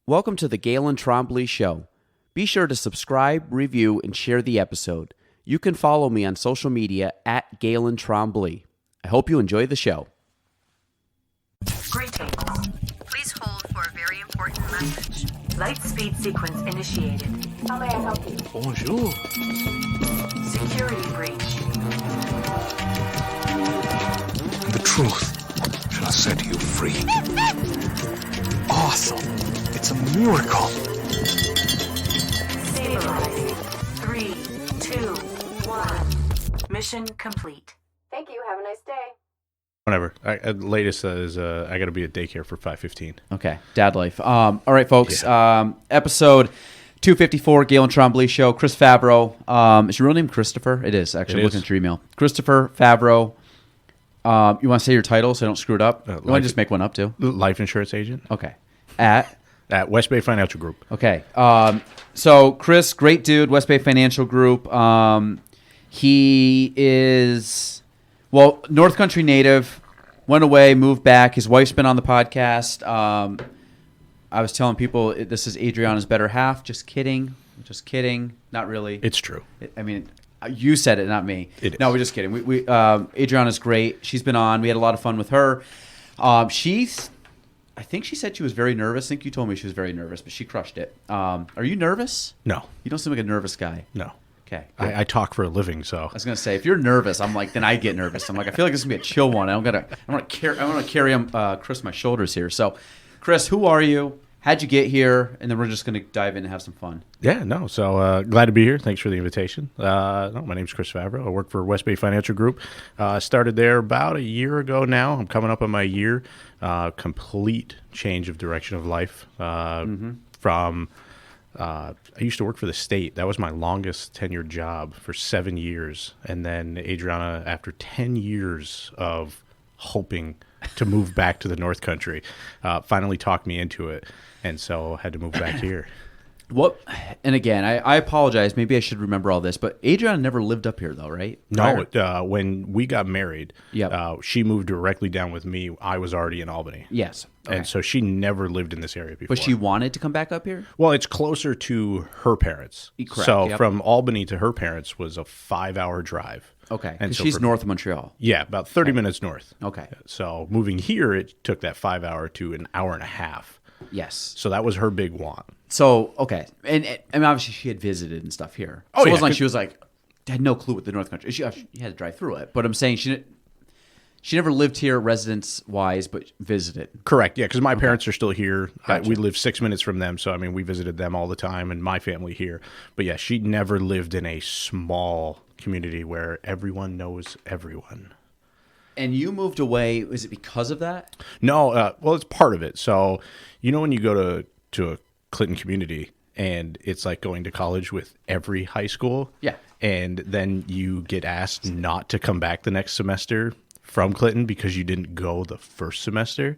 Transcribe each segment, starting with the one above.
Welcome to the Galen Trombley Show. Be sure to subscribe, review, and share the episode. You can follow me on social media at Galen Trombley. I hope you enjoy the show. Greetings. Please hold for a very important message. Lightspeed sequence initiated. How may I help you? Bonjour. Security breach. The truth shall set you free. Awesome. It's a miracle. Stabilize. 3, 2, 1. Mission complete. Thank you. Have a nice day. Whatever. Latest is I got to be at daycare for 5:15. Okay, dad life. All right, folks. Episode 254, Galen Trombley Show. Chris Favreau. Is your real name Christopher? It is, actually. It I'm is. looking at your email. Christopher Favreau. You want to say your title so I don't screw it up? You want to just make one up, too? Life insurance agent Okay. At West Bay Financial Group. Okay. So Chris, great dude, West Bay Financial Group. He is, North Country native, went away, moved back. His wife's been on the podcast. I was telling people this is Adriana's better half. Just kidding. Just kidding. Not really. It's true. I mean, you said it, not me. It is. No, we're just kidding. We Adriana's great. She's been on. We had a lot of fun with her. I think she said she was very nervous. I think you told me she was very nervous, but she crushed it. Are you nervous? No. You don't seem like a nervous guy. No. Okay. I talk for a living, so. I was gonna say, if you're nervous, I'm like, then I get nervous. I'm like, I feel like this is gonna be a chill one. I want to carry Chris on my shoulders here. So, Chris, who are you? How'd you get here? And then we're just gonna dive in and have some fun. Yeah, no. So glad to be here. Thanks for the invitation. My name's Chris Favreau. I work for West Bay Financial Group. Started there about a year ago now. I'm coming up on my year. Complete change of direction of life. From I used to work for the state. That was my longest tenured job for 7 years. And then Adriana, after 10 years of hoping to move back to the North Country, finally talked me into it. And so I had to move back here. What? And again, I apologize. Maybe I should remember all this, but Adriana never lived up here, though, right? No, when we got married, Yep. she moved directly down with me. I was already in Albany. Yes. Okay. And so she never lived in this area before. But she wanted to come back up here? Well, it's closer to her parents. Correct, So yep. from Albany to her parents was a 5-hour drive. Okay. And And so she's for- north of Montreal. Yeah, about 30 minutes north. Okay. So moving here, it took that 5-hour to an hour and a half. Yes. So that was her big want. So, okay. And I mean, obviously she had visited and stuff here. Oh, So it yeah, wasn't like 'cause- she was like, had no clue what the North Country. She had to drive through it. But I'm saying she never lived here residence-wise, but visited. Correct. Yeah, because my parents are still here. Gotcha. We live 6 minutes from them, so I mean, we visited them all the time, and my family here. But yeah, she never lived in a small community where everyone knows everyone. And you moved away. Was it because of that? No, well, it's part of it. So, you know, when you go to a Clinton community and it's like going to college with every high school, Yeah. and then you get asked not to come back the next semester from Clinton because you didn't go the first semester.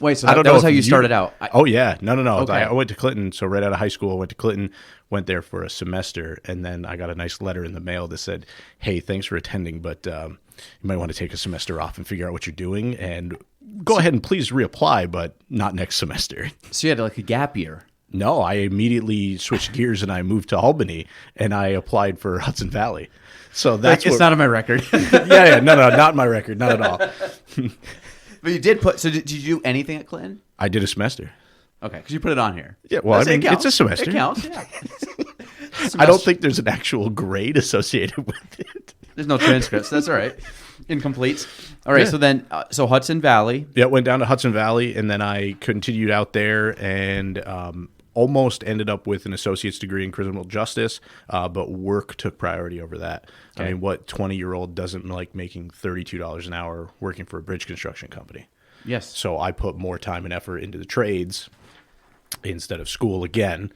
Wait, so I don't that know was how if you started out. Oh yeah, no. Okay. I went to Clinton, so right out of high school, I went to Clinton, went there for a semester, and then I got a nice letter in the mail that said, "Hey, thanks for attending, but you might want to take a semester off and figure out what you're doing, and go ahead and please reapply, but not next semester." So you had like a gap year. No, I immediately switched gears and I moved to Albany, and I applied for Hudson Valley. So that's It's not on my record. yeah, no, not my record, not at all. But you did put. So did you do anything at Clinton? I did a semester. Okay, because you put it on here. Yeah, well, I It mean, counts. it's a semester. It counts. Yeah. I don't think there's an actual grade associated with it. There's no transcripts. That's all right. Incompletes. All right. Yeah. So then, so Hudson Valley. Yeah, went down to Hudson Valley, and then I continued out there and almost ended up with an associate's degree in criminal justice, but work took priority over that. Okay. I mean, what 20-year-old doesn't like making $32 an hour working for a bridge construction company? Yes. So I put more time and effort into the trades instead of school again,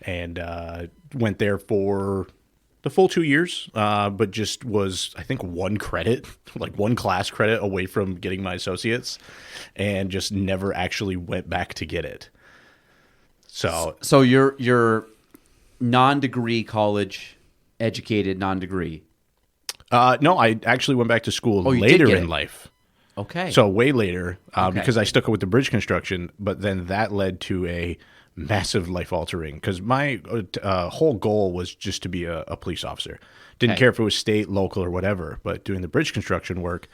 and went there for the full 2 years, but just was, I think, one class credit away from getting my associates, and just never actually went back to get it. So you're non-degree college educated, non-degree. no, I actually went back to school Oh, you did later get in it. life. Okay. So way later, Okay. because I stuck with the bridge construction, but then that led to a massive life altering. Because my whole goal was just to be a police officer. Didn't Okay. care if it was state, local, or whatever. But doing the bridge construction work,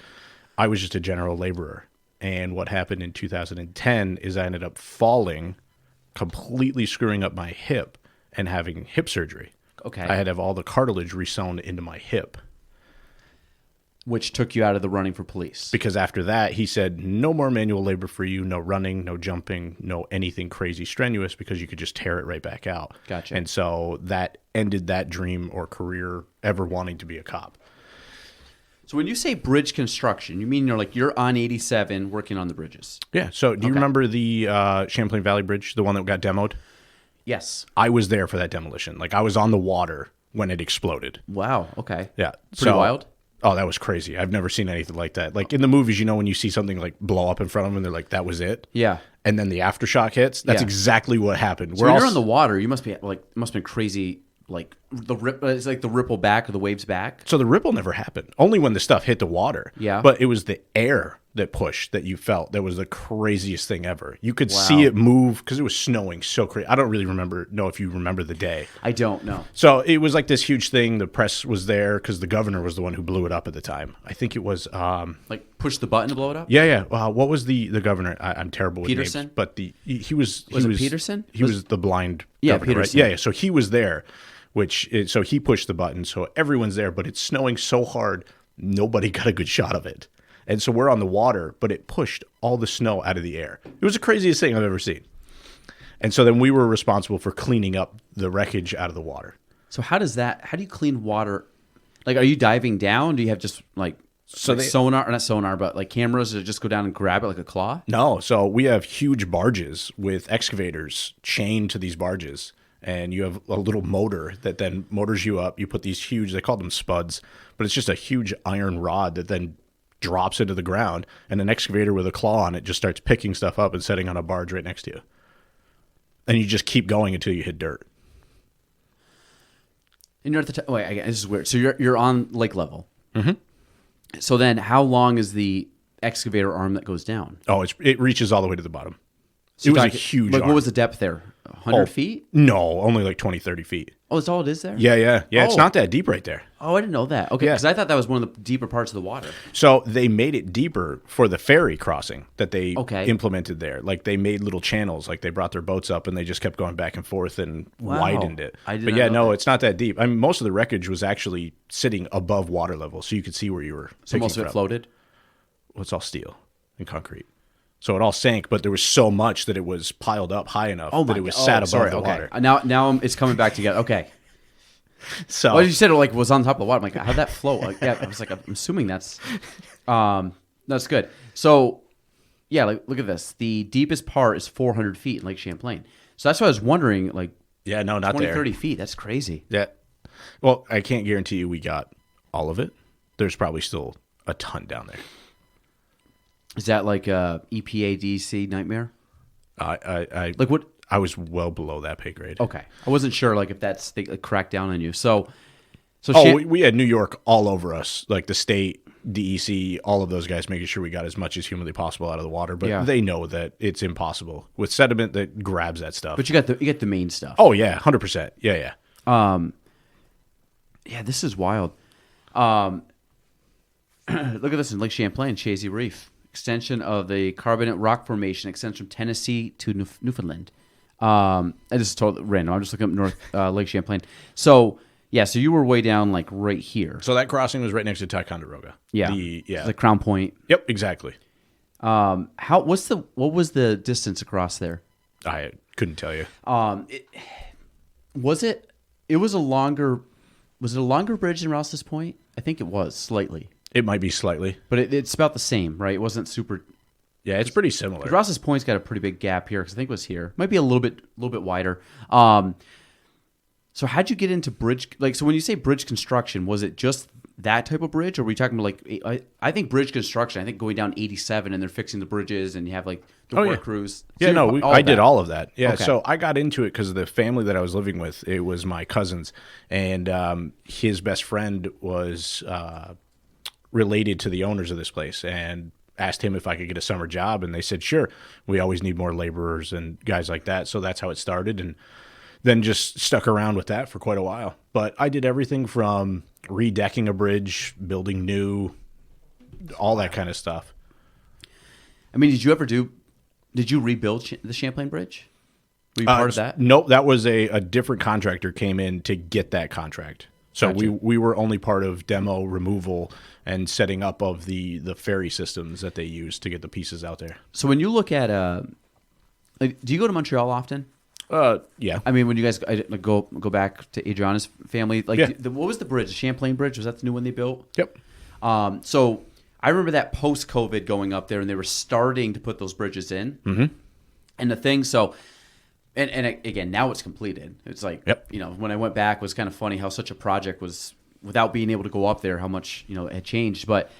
I was just a general laborer. And what happened in 2010 is I ended up falling, completely screwing up my hip, and having hip surgery. Okay. I had to have all the cartilage resewn into my hip. Which took you out of the running for police. Because after that, he said, no more manual labor for you, no running, no jumping, no anything crazy strenuous, because you could just tear it right back out. Gotcha. And so that ended that dream or career ever wanting to be a cop. So when you say bridge construction, you mean you're on 87 working on the bridges? Yeah. So do you remember the Champlain Valley Bridge, the one that got demoed? Yes. I was there for that demolition. Like, I was on the water when it exploded. Wow. Okay. Yeah. Pretty wild. Oh, that was crazy. I've never seen anything like that. Like in the movies, when you see something like blow up in front of them and they're like, that was it. Yeah. And then the aftershock hits. That's Yeah. exactly what happened. So when you're on the water, you must be it must have been crazy. Like it's like the ripple back or the waves back. So the ripple never happened. Only when the stuff hit the water. Yeah. But it was the air that pushed that you felt. That was the craziest thing ever. You could see it move because it was snowing so crazy. I don't really know if you remember the day. I don't know. So it was like this huge thing. The press was there because the governor was the one who blew it up at the time. I think it was. Like push the button to blow it up. Yeah. What was the governor? I'm terrible with Peterson? names. But he was. Was it Peterson? He was the blind Yeah, governor, Peterson. right? Yeah. So he was there. So he pushed the button, so everyone's there, but it's snowing so hard, nobody got a good shot of it. And so we're on the water, but it pushed all the snow out of the air. It was the craziest thing I've ever seen. And so then we were responsible for cleaning up the wreckage out of the water. So how do you clean water? Like, are you diving down? Do you have just sonar, or not sonar, but like cameras that just go down and grab it like a claw? No, so we have huge barges with excavators chained to these barges. And you have a little motor that then motors you up. You put these huge, they call them spuds, but it's just a huge iron rod that then drops into the ground. And an excavator with a claw on it just starts picking stuff up and setting on a barge right next to you. And you just keep going until you hit dirt. And you're at the top. Wait, this is weird. So you're on lake level. Mm-hmm. So then, how long is the excavator arm that goes down? Oh, it reaches all the way to the bottom. So It was a like, huge Like, arm. what was the depth there? 100 feet? No, only like 20, 30 feet. Oh, that's all it is there? Yeah. It's Oh. not that deep right there. Oh, I didn't know that. Okay, Yeah. because I thought that was one of the deeper parts of the water. So they made it deeper for the ferry crossing that they Okay. implemented there. Like they made little channels, like they brought their boats up and they just kept going back and forth and Wow. widened it. I did But not yeah, know no, that. it's not that deep. I mean, most of the wreckage was actually sitting above water level, so you could see where you were. So most of picking it from. floated? Well, it's all steel and concrete. So it all sank, but there was so much that it was piled up high enough that it was sat above the water. Now it's coming back together. Okay. So Well, you said it like was on top of the water. I'm like, how'd that float? Like, yeah, I was like, I'm assuming that's good. So, yeah, like look at this. The deepest part is 400 feet in Lake Champlain. So that's why I was wondering, like, yeah, no, not 20, there. 30 feet. That's crazy. Yeah. Well, I can't guarantee you we got all of it. There's probably still a ton down there. Is that like a EPA DC nightmare? I Like what? I was well below that pay grade. Okay, I wasn't sure like if that's they like, cracked down on you. So We had New York all over us, like the state, DEC, all of those guys making sure we got as much as humanly possible out of the water. But Yeah. they know that it's impossible with sediment that grabs that stuff. but you get the main stuff. Oh yeah, 100%. Yeah. Yeah, this is wild. Look at this in Lake Champlain, Chazy Reef. Extension of the carbonate rock formation extends from Tennessee to Newfoundland. And this is totally random. I'm just looking up North Lake Champlain. So, yeah, so you were way down like right here. So that crossing was right next to Ticonderoga. Yeah. Yeah. The Crown Point. Yep, exactly. What was the distance across there? I couldn't tell you. Was it a longer bridge than Rouse's Point? I think it was slightly. It might be slightly. But it's about the same, right? It wasn't super. Yeah, it's pretty similar. Rouse's Point's got a pretty big gap here because I think it was here. Might be a little bit wider. So how'd you get into bridge? Like, so when you say bridge construction, was it just that type of bridge, or were we talking about like? I think bridge construction. I think going down 87 and they're fixing the bridges and you have like the work crews. So Yeah, no, I did all of that. Yeah, Okay. so I got into it because the family that I was living with, it was my cousins, and his best friend was related to the owners of this place. And asked him if I could get a summer job, and they said, sure. We always need more laborers and guys like that. So that's how it started, and then just stuck around with that for quite a while. But I did everything from redecking a bridge, building new, all that kind of stuff. I mean, did you rebuild the Champlain Bridge? Were you part of that? Nope, that was a different contractor came in to get that contract. So Gotcha. we were only part of demo, removal, and setting up of the ferry systems that they use to get the pieces out there. So when you look at, like, do you go to Montreal often? Yeah. I mean, when you guys go back to Adriana's family, like, Yeah. what was the bridge? The Champlain Bridge? Was that the new one they built? Yep. So I remember that post-COVID going up there, and they were starting to put those bridges in. Mm-hmm. And the thing, so, and again, now it's completed. It's like, Yep. When I went back, it was kind of funny how such a project was, without being able to go up there, how much, it had changed. But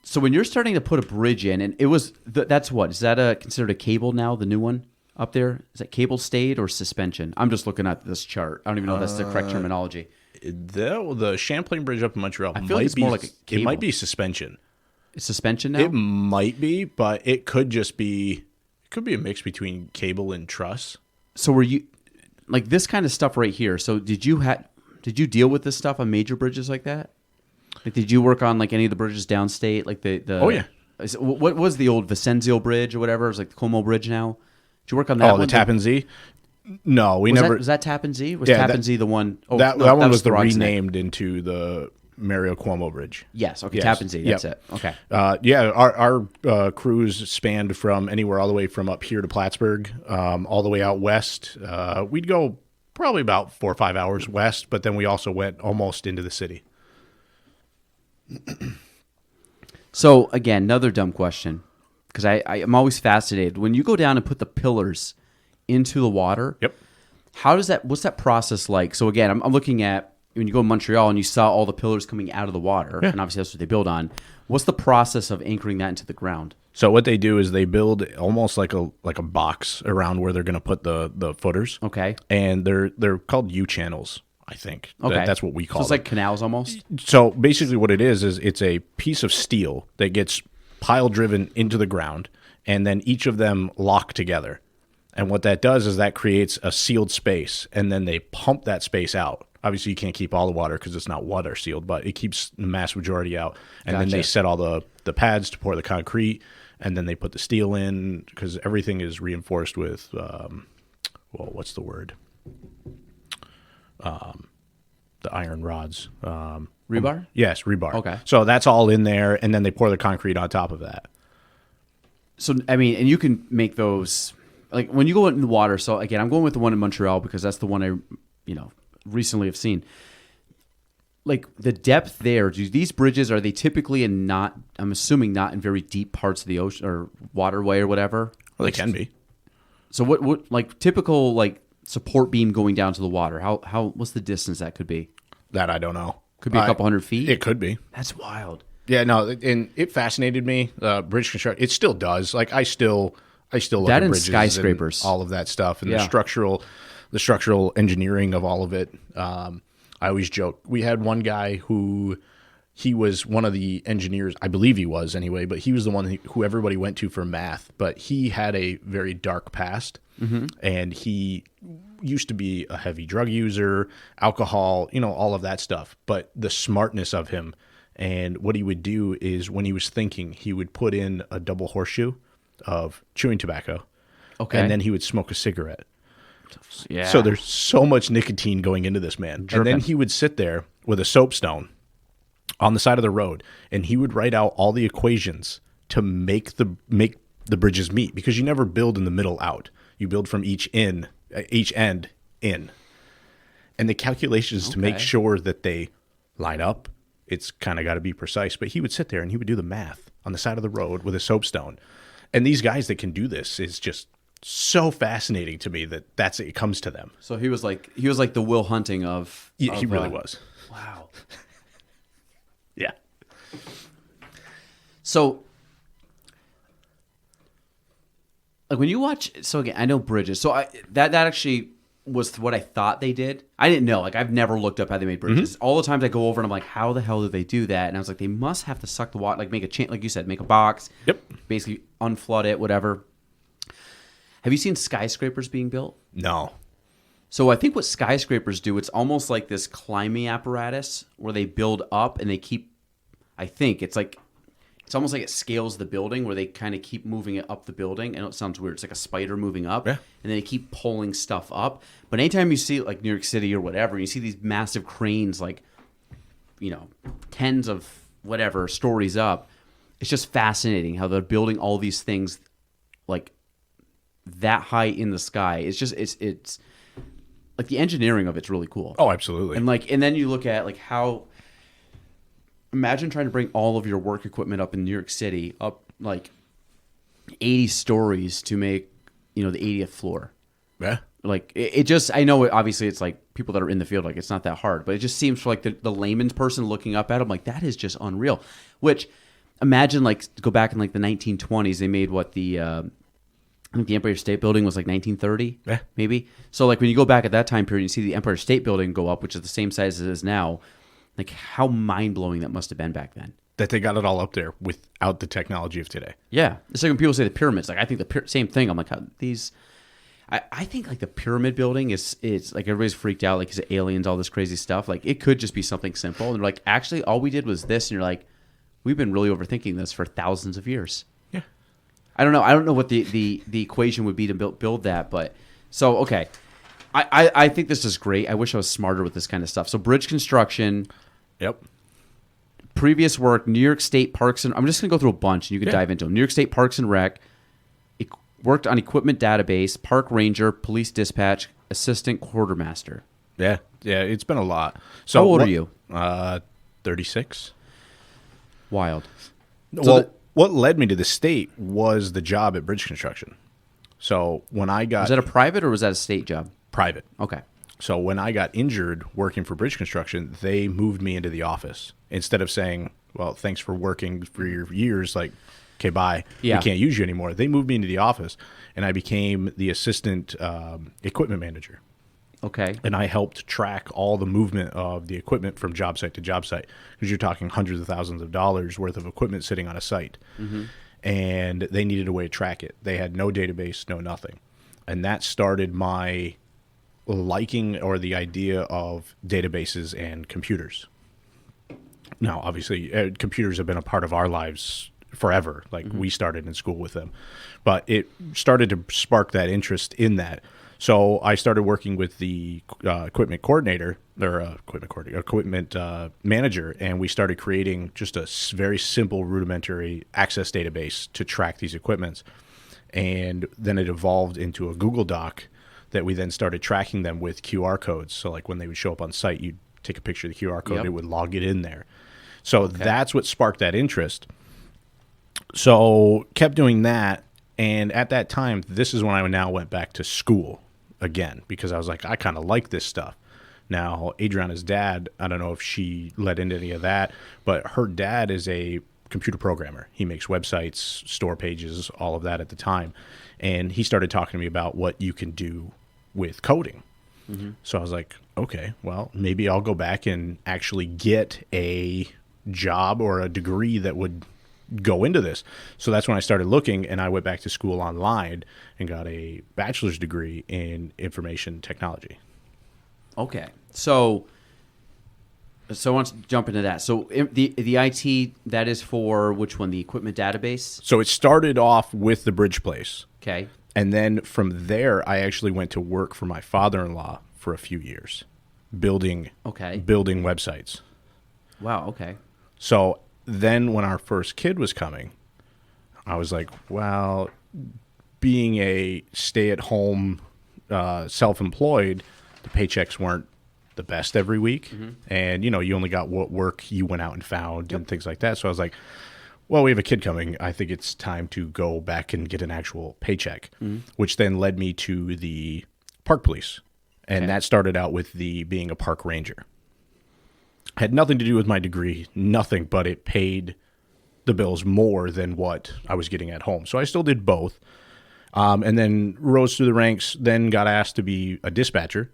so when you're starting to put a bridge in, and it was, that's what, is that considered a cable now, the new one? Up there, is that cable stayed or suspension? I'm just looking at this chart. I don't even know if that's the correct terminology. The Champlain Bridge up in Montreal I feel like it's more like a cable. It might be suspension. It's suspension now. It might be, but it could just be. It could be a mix between cable and truss. So were you like this kind of stuff right here? So did you deal with this stuff on major bridges like that? Like, did you work on like any of the bridges downstate? Like the Oh, yeah. What was the old Vicenzio Bridge or whatever? It was like the Como Bridge now. Did you work on that? Oh, the Tappan Zee. No, we never. Was that Tappan Zee? Was Yeah, Tappan Zee the one? Oh, that no, one was the Throgs Neck. renamed into the Mario Cuomo Bridge. Yes. Okay. Yes. Tappan Zee. That's Yep. it. Okay. Yeah, our cruise spanned from anywhere all the way from up here to Plattsburgh, all the way out west. We'd go probably about 4 or 5 hours west, but then we also went almost into the city. So again, another dumb question, because I'm always fascinated when you go down and put the pillars into the water. Yep. What's that process like? So again, I'm looking at when you go to Montreal and you saw all the pillars coming out of the water, and obviously that's what they build on. What's the process of anchoring that into the ground? So what they do is they build almost like a box around where they're going to put the footers. Okay. And they're called U channels, I think. Okay. That's what we call So it's them. like canals almost? So basically what it is it's a piece of steel that gets pile driven into the ground, and then each of them lock together. And what that does is that creates a sealed space, and then they pump that space out. Obviously, you can't keep all the water because it's not water sealed, but it keeps the mass majority out. And then they Gotcha. set all the pads to pour the concrete, and then they put the steel in because everything is reinforced with, what's the word? The iron rods. Rebar? Yes, rebar. Okay. So that's all in there, and then they pour the concrete on top of that. So, I mean, and you can make those, like when you go in the water. So again, I'm going with the one in Montreal because that's the one I, recently have seen. Like the depth there, do these bridges, are they typically I'm assuming not in very deep parts of the ocean or waterway or whatever? Well, they can be. So what like typical like support beam going down to the water? What's the distance that could be? That I don't know. Could be a couple hundred feet? It could be. That's wild. Yeah, no, and it fascinated me. Bridge construction, it still does. Like I still look That at and bridges skyscrapers. and all of that stuff, and Yeah. the structural engineering of all of it. I always joke. We had one guy who he was one of the engineers. I believe he was anyway, but he was the one who everybody went to for math. But he had a very dark past, and he used to be a heavy drug user, alcohol, all of that stuff. But the smartness of him. And what he would do is when he was thinking, he would put in a double horseshoe of chewing tobacco. Okay. And then he would smoke a cigarette. Yeah. So there's so much nicotine going into this man. And then he would sit there with a soapstone on the side of the road, and he would write out all the equations to make the bridges meet, because you never build in the middle out. You build from each end in. And the calculations to make sure that they line up, it's kind of got to be precise. But he would sit there and he would do the math on the side of the road with a soapstone. And these guys that can do this is just so fascinating to me that it comes to them. So he was like the Will Hunting of. Yeah, he of, really was. Wow. Yeah. So, like when you watch, so again, I know bridges. So that actually, was what I thought they did. I didn't know. Like, I've never looked up how they made bridges. All the times I go over and I'm like, how the hell did they do that? And I was like, they must have to suck the water, like make a chain, like you said, make a box. Yep. Basically unflood it, whatever. Have you seen skyscrapers being built? No. So I think what skyscrapers do, it's almost like this climbing apparatus where they build up and they keep, I think it's almost like it scales the building where they kind of keep moving it up the building. I know it sounds weird. It's like a spider moving up. Yeah. And then they keep pulling stuff up. But anytime you see like New York City or whatever, you see these massive cranes like, tens of whatever stories up. It's just fascinating how they're building all these things like that high in the sky. It's just, it's like the engineering of it's really cool. Oh, absolutely. And then you look at like how, imagine trying to bring all of your work equipment up in New York City up like 80 stories to make, the 80th floor. Yeah. Like it just, I know obviously it's like people that are in the field, like it's not that hard, but it just seems for like the layman's person looking up at them, like that is just unreal. Which imagine like go back in like the 1920s, they made what I think the Empire State Building was like 1930, maybe. So like when you go back at that time period, you see the Empire State Building go up, which is the same size as it is now. Like how mind-blowing that must have been back then. That they got it all up there without the technology of today. Yeah. It's like when people say the pyramids. Like I think the same thing. I'm like, how these... I think like the pyramid building is like everybody's freaked out. Like is it aliens, all this crazy stuff? Like it could just be something simple. And they're like, actually, all we did was this. And you're like, we've been really overthinking this for thousands of years. Yeah. I don't know. I don't know what the equation would be to build that, but so okay. I think this is great. I wish I was smarter with this kind of stuff. So bridge construction. Yep. Previous work, New York State Parks and I'm just gonna go through a bunch and you can dive into them. New York State Parks and Rec. Worked on equipment database, park ranger, police dispatch, assistant quartermaster. Yeah. It's been a lot. So how old are you? 36. Wild. Well, what led me to the state was the job at bridge construction. So when I got... Was that a private or was that a state job? Private. Okay. So when I got injured working for bridge construction, they moved me into the office. Instead of saying, well, thanks for working for your years, like, okay, bye. Yeah. We can't use you anymore. They moved me into the office, and I became the assistant equipment manager. Okay. And I helped track all the movement of the equipment from job site to job site, because you're talking hundreds of thousands of dollars worth of equipment sitting on a site. Mm-hmm. And they needed a way to track it. They had no database, no nothing. And that started my liking or the idea of databases and computers. Now, obviously, computers have been a part of our lives forever. Like, we started in school with them. But it started to spark that interest in that. So I started working with the equipment coordinator, or equipment manager, and we started creating just a very simple rudimentary access database to track these equipments. And then it evolved into a Google Doc that we then started tracking them with QR codes. So like when they would show up on site, you'd take a picture of the QR code, It would log it in there. So that's what sparked that interest. So kept doing that. And at that time, this is when I now went back to school again, because I was like, I kind of like this stuff. Now, Adriana's dad, I don't know if she led into any of that, but her dad is a computer programmer. He makes websites, store pages, all of that at the time. And he started talking to me about what you can do with coding. Mm-hmm. So I was like, okay, well, maybe I'll go back and actually get a job or a degree that would go into this. So that's when I started looking, and I went back to school online and got a bachelor's degree in information technology. Okay. So I want to jump into that. So the IT, that is for which one? The equipment database? So it started off with the bridge place. Okay. And then from there, I actually went to work for my father-in-law for a few years, building websites. Wow, okay. So then when our first kid was coming, I was like, well, being a stay-at-home self-employed, the paychecks weren't the best every week. Mm-hmm. And, you only got what work you went out and found and things like that. So I was like, well, we have a kid coming. I think it's time to go back and get an actual paycheck, which then led me to the park police. And that started out with being a park ranger. Had nothing to do with my degree, nothing, but it paid the bills more than what I was getting at home. So I still did both. And then rose through the ranks, then got asked to be a dispatcher.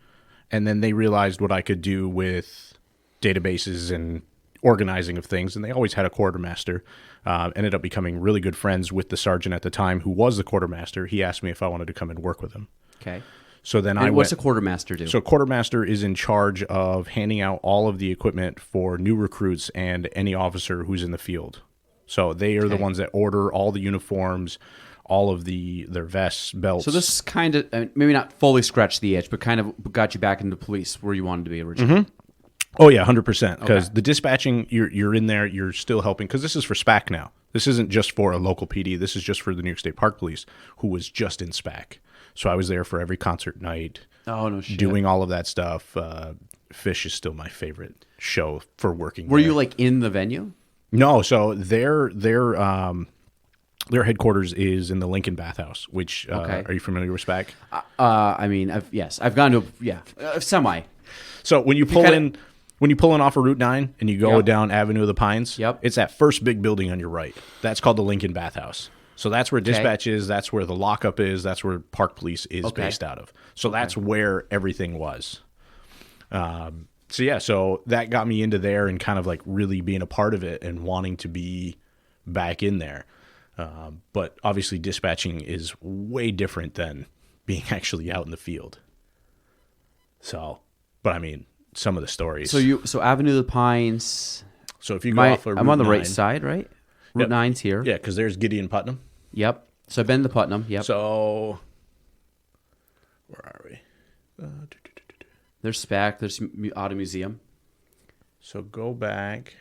And then they realized what I could do with databases and organizing of things. And they always had a quartermaster. Ended up becoming really good friends with the sergeant at the time who was the quartermaster. He asked me if I wanted to come and work with him. Okay. So then What's a quartermaster do? So quartermaster is in charge of handing out all of the equipment for new recruits and any officer who's in the field. So they are the ones that order all the uniforms, all of their vests, belts. So this is kind of maybe not fully scratched the itch, but kind of got you back into police where you wanted to be originally. Oh yeah, 100%. Because the dispatching, you're in there, you're still helping. Because this is for SPAC now. This isn't just for a local PD. This is just for the New York State Park Police, who was just in SPAC. So I was there for every concert night. Oh no shit! Doing all of that stuff. Fish is still my favorite show for working. Were there. you like in the venue? No. So their headquarters is in the Lincoln Bathhouse. Which are you familiar with SPAC? I mean, I've gone to semi. So when you pull in. When you pull in off of Route 9 and you go down Avenue of the Pines, it's that first big building on your right. That's called the Lincoln Bathhouse. So that's where dispatch is. That's where the lockup is. That's where Park Police is based out of. So that's where everything was. So that got me into there and kind of like really being a part of it and wanting to be back in there. But obviously dispatching is way different than being actually out in the field. So, but I mean, some of the stories. So Avenue of the Pines. So if you go off of I'm on the Route 9, right side, right? Route 9's here. Yeah, because there's Gideon Putnam. Yep. So I've been to Putnam. Yep. So where are we? There's SPAC. There's Auto Museum. So go back.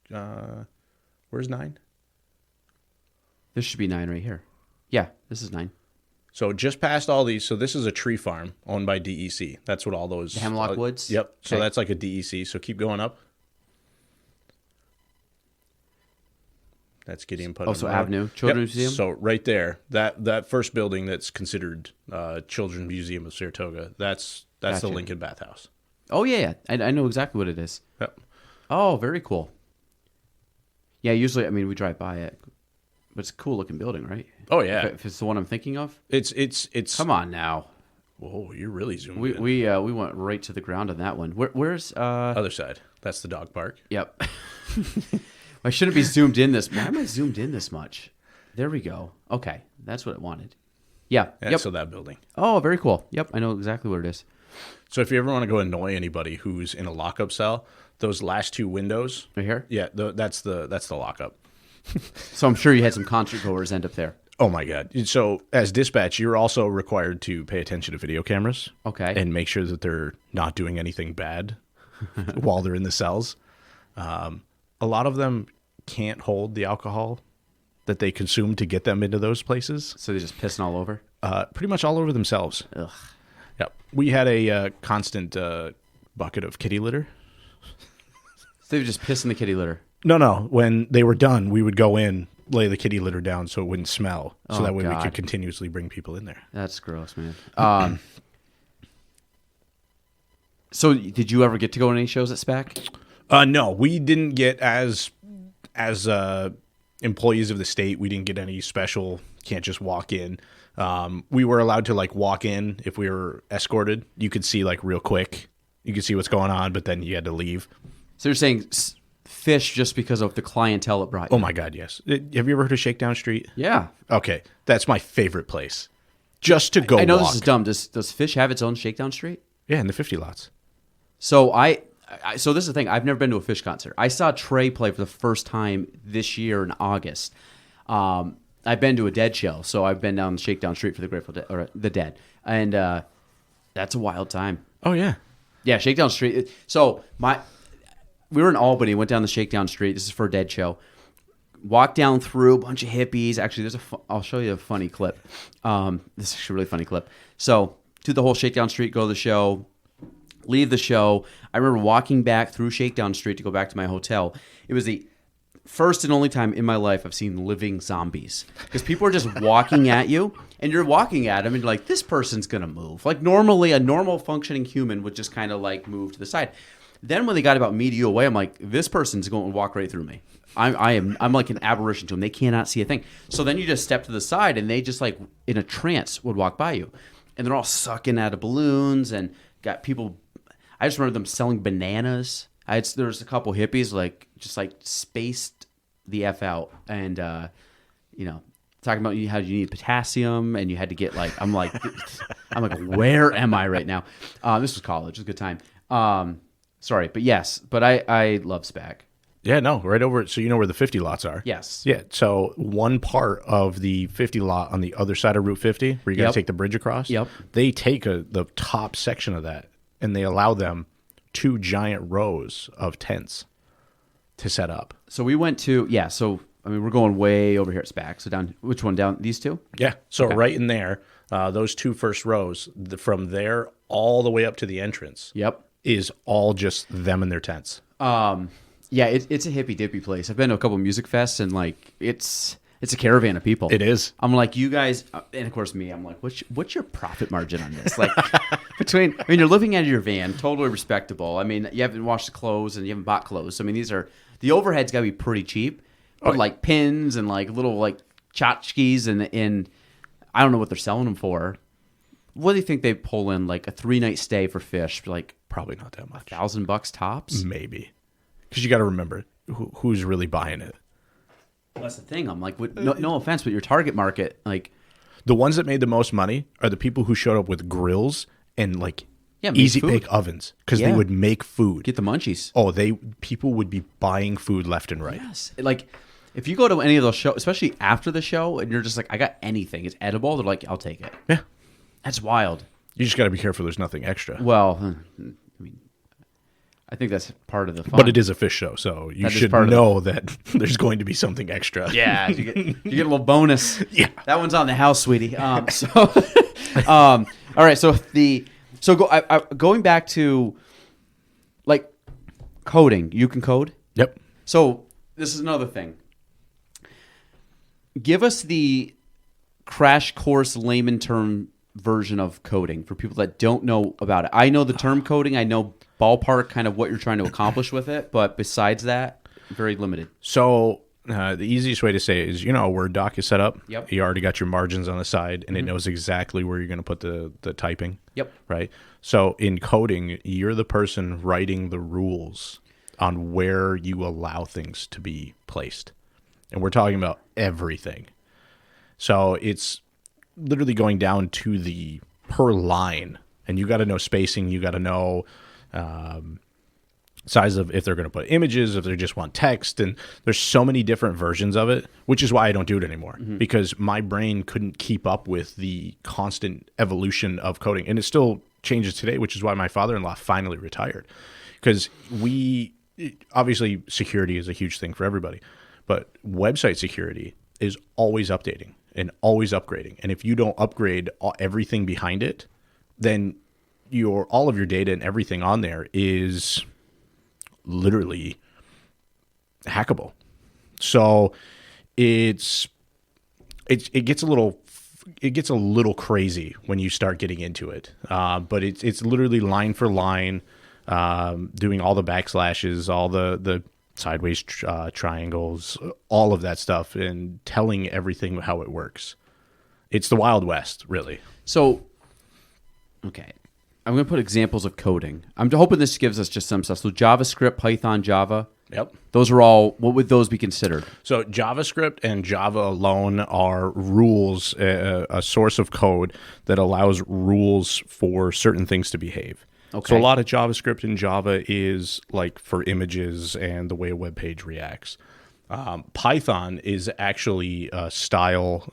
Where's 9? This should be 9 right here. Yeah, this is 9. So just past all these, so this is a tree farm owned by DEC. That's what all those... The Hemlock Woods? Yep. So that's like a DEC. So keep going up. That's Gideon Putnam. Also Avenue. Children's Museum? So right there, that first building that's considered Children's Museum of Saratoga, that's the Lincoln Bathhouse. Oh, yeah. I know exactly what it is. Yep. Oh, very cool. Yeah, usually, I mean, we drive by it. But it's a cool looking building, right? Oh yeah, if it's the one I'm thinking of. It's. Come on now. Whoa, you're really zooming. We went right to the ground on that one. Where's other side? That's the dog park. Yep. I shouldn't be zoomed in this. Why am I zoomed in this much? There we go. Okay, that's what I wanted. Yeah. Yep. So that building. Oh, very cool. Yep, I know exactly what it is. So if you ever want to go annoy anybody who's in a lockup cell, those last 2 windows right here. Yeah, that's the lockup. So I'm sure you had some concert goers end up there. Oh my God. So as dispatch, you're also required to pay attention to video cameras. Okay. And make sure that they're not doing anything bad while they're in the cells. A lot of them can't hold the alcohol that they consume to get them into those places. So they're just pissing all over? Pretty much all over themselves. Ugh. Yep. We had a constant bucket of kitty litter. So they were just pissing the kitty litter? No. When they were done, we would go in, lay the kitty litter down so it wouldn't smell. So that way we could continuously bring people in there. That's gross, man. So did you ever get to go to any shows at SPAC? No, we didn't get as employees of the state. We didn't get any special, can't just walk in. We were allowed to like walk in if we were escorted. You could see like real quick. You could see what's going on, but then you had to leave. So you're saying fish just because of the clientele it brought you? Oh my God, yes. Have you ever heard of Shakedown Street? Yeah. Okay, that's my favorite place. Just to go. I know walk. this is dumb. Does Fish have its own Shakedown Street? Yeah, in the 50 lots. So so this is the thing. I've never been to a Fish concert. I saw Trey play for the first time this year in August. I've been to a Dead show, so I've been down Shakedown Street for the Grateful Dead or the Dead, and that's a wild time. Oh yeah, yeah, Shakedown Street. So we were in Albany, went down the Shakedown Street. This is for a Dead show. Walked down through a bunch of hippies. Actually, I'll show you a funny clip. This is actually a really funny clip. So do the whole Shakedown Street, go to the show, leave the show. I remember walking back through Shakedown Street to go back to my hotel. It was the first and only time in my life I've seen living zombies. Because people are just walking at you, and you're walking at them, and you're like, this person's going to move. Like normally, a normal functioning human would just kind of like move to the side. Then when they got about media away, I'm like, this person's going to walk right through me. I'm like an aberration to them. They cannot see a thing. So then you just step to the side, and they just like in a trance would walk by you, and they're all sucking out of balloons and got people. I just remember them selling bananas. There was a couple hippies like just like spaced the F out, and talking about how you need potassium, and you had to get like I'm like where am I right now? This was college. It was a good time. Sorry, but yes, but I love SPAC. Yeah, no, right over. So you know where the 50 lots are? Yes. Yeah. So one part of the 50 lot on the other side of Route 50, where you got to take the bridge across. Yep. They take the top section of that, and they allow them 2 giant rows of tents to set up. So we went to So I mean, we're going way over here at SPAC. So down, which one down? These two? Yeah. So Okay. right in there, those 2 first rows, from there all the way up to the entrance. Yep. Is all just them and their tents. Yeah, it's a hippy dippy place. I've been to a couple of music fests, and like it's a caravan of people. It is. I'm like, you guys, and of course me. I'm like, what's your profit margin on this? Like, you're living out of your van, totally respectable. I mean, you haven't washed the clothes and you haven't bought clothes. I mean, the overhead's got to be pretty cheap. But like pins and like little like tchotchkes and I don't know what they're selling them for. What do you think they pull in like a 3-night stay for fish? Like probably not that much. $1,000 tops, maybe. Because you got to remember who's really buying it. Well, that's the thing. I'm like, no offense, but your target market, like the ones that made the most money are the people who showed up with grills and like easy bake ovens because they would make food. Get the munchies. Oh, people would be buying food left and right. Yes, like if you go to any of those shows, especially after the show, and you're just like, I got anything, it's edible. They're like, I'll take it. Yeah, that's wild. You just got to be careful. There's nothing extra. Well, I mean, I think that's part of the fun. But it is a fish show, so you should know that there's going to be something extra. Yeah, you get a little bonus. Yeah, that one's on the house, sweetie. All right. Going back to like coding. You can code. Yep. So this is another thing. Give us the crash course layman term version of coding for people that don't know about it. I know the term coding. I know ballpark kind of what you're trying to accomplish with it, but besides that, very limited. So the easiest way to say it is, a Word doc is set up. Yep. You already got your margins on the side, and it knows exactly where you're going to put the typing. Yep. Right? So in coding, you're the person writing the rules on where you allow things to be placed. And we're talking about everything. So it's literally going down to the per line, and you got to know spacing. You got to know size of if they're going to put images, if they just want text, and there's so many different versions of it, which is why I don't do it anymore because my brain couldn't keep up with the constant evolution of coding, and it still changes today, which is why my father-in-law finally retired because obviously security is a huge thing for everybody, but website security is always updating and always upgrading. And if you don't upgrade everything behind it, then all of your data and everything on there is literally hackable. So it gets a little crazy when you start getting into it. But it's literally line for line, doing all the backslashes, all the sideways triangles, all of that stuff, and telling everything how it works. It's the Wild West, really. So, okay. I'm going to put examples of coding. I'm hoping this gives us just some stuff. So JavaScript, Python, Java. Yep. Those are all, what would those be considered? So JavaScript and Java alone are rules, a source of code that allows rules for certain things to behave. Okay. So a lot of JavaScript in Java is like for images and the way a web page reacts. Python is actually a style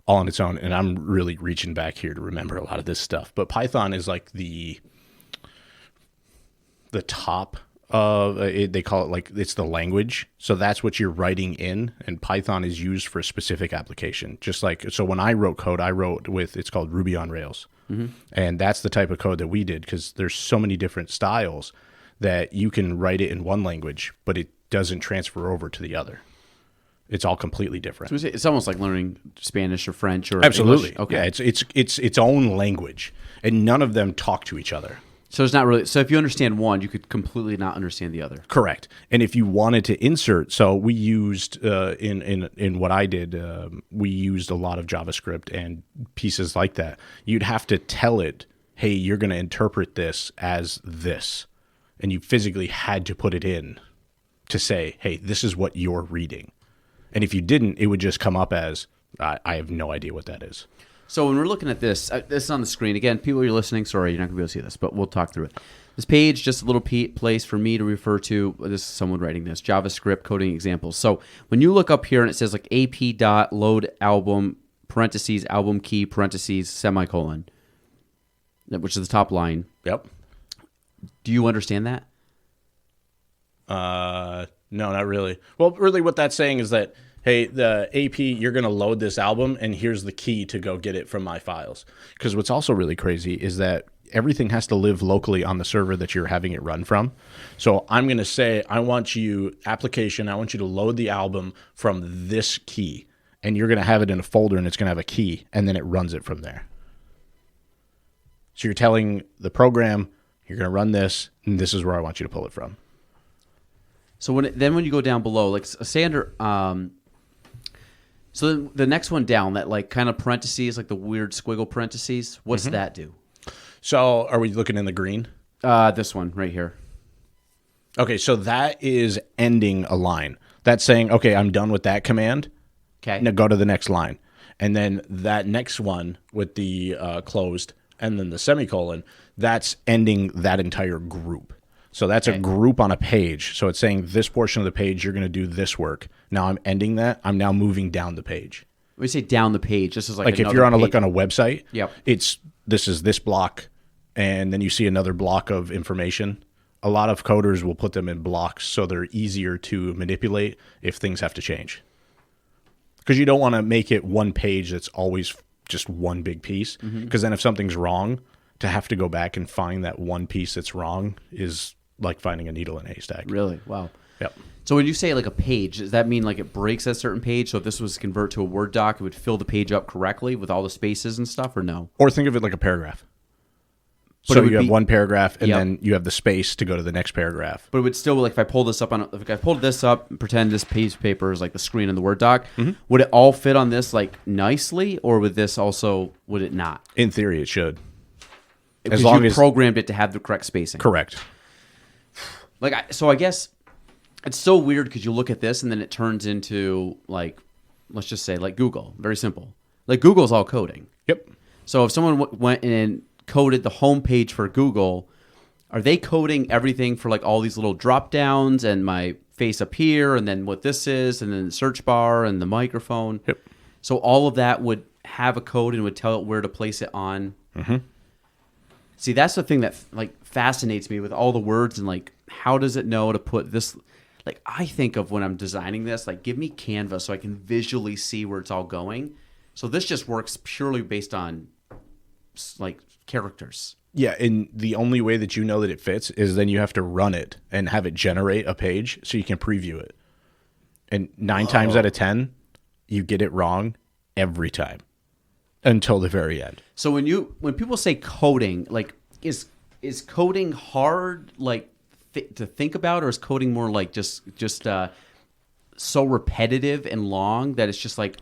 all on its own, and I'm really reaching back here to remember a lot of this stuff. But Python is like the top of it. They call it like it's the language. So that's what you're writing in, and Python is used for a specific application. Just like so, when I wrote code, I wrote with it's called Ruby on Rails. And that's the type of code that we did because there's so many different styles that you can write it in one language, but it doesn't transfer over to the other. It's all completely different. So it's almost like learning Spanish or French or absolutely. English. Okay. Yeah, it's its own language, and none of them talk to each other. So it's not really. So if you understand one, you could completely not understand the other. Correct. And if you wanted to insert, so we used in what I did, we used a lot of JavaScript and pieces like that. You'd have to tell it, hey, you're going to interpret this as this. And you physically had to put it in to say, hey, this is what you're reading. And if you didn't, it would just come up as, I have no idea what that is. So when we're looking at this, this is on the screen. Again, people you're listening, sorry, you're not going to be able to see this, but we'll talk through it. This page, just a little place for me to refer to. This is someone writing this, JavaScript coding examples. So when you look up here and it says like ap.load album, parentheses, album key, parentheses, semicolon, which is the top line. Yep. Do you understand that? No, not really. Well, really what that's saying is that, hey, the AP, you're going to load this album, and here's the key to go get it from my files. Because what's also really crazy is that everything has to live locally on the server that you're having it run from. So I'm going to say, I want you to load the album from this key. And you're going to have it in a folder, and it's going to have a key, and then it runs it from there. So you're telling the program, you're going to run this, and this is where I want you to pull it from. So when you go down below, like say under, so the next one down, that like kind of parentheses, like the weird squiggle parentheses, what's that do? So are we looking in the green? This one right here. Okay, so that is ending a line. That's saying, okay, I'm done with that command. Okay. Now go to the next line. And then that next one with the closed and then the semicolon, that's ending that entire group. So that's a group on a page. So it's saying this portion of the page, you're going to do this work. Now I'm ending that. I'm now moving down the page. When you say down the page, this is like if you're on a look on a website, yep. This is this block, and then you see another block of information. A lot of coders will put them in blocks so they're easier to manipulate if things have to change. Because you don't want to make it one page that's always just one big piece. Because then if something's wrong, to have to go back and find that one piece that's wrong is like finding a needle in a haystack. Really? Wow. Yep. So when you say like a page, does that mean like it breaks a certain page? So if this was to convert to a Word doc, it would fill the page up correctly with all the spaces and stuff, or no? Or think of it like a paragraph. But So you have one paragraph, and Yep. then you have the space to go to the next paragraph. But it would still, like if I pull this up if I pulled this up and pretend this piece of paper is like the screen in the Word doc, would it all fit on this like nicely, or would it not? In theory, it should. Because As long you as programmed it to have the correct spacing. correct. So I guess it's so weird because you look at this and then it turns into like, let's just say like Google. Very simple. Like Google's all coding. Yep. So if someone went and coded the homepage for Google, are they coding everything for like all these little drop downs and my face up here and then what this is and then the search bar and the microphone? Yep. So all of that would have a code and would tell it where to place it on. See, that's the thing that like fascinates me with all the words and like how does it know to put this? Like I think of when I'm designing this, like give me Canva so I can visually see where it's all going. So this just works purely based on like characters. Yeah, and the only way that you know that it fits is then you have to run it and have it generate a page so you can preview it. And 9 times out of 10, you get it wrong every time until the very end. So when people say coding, like is coding hard like to think about, or is coding more like just so repetitive and long that it's just like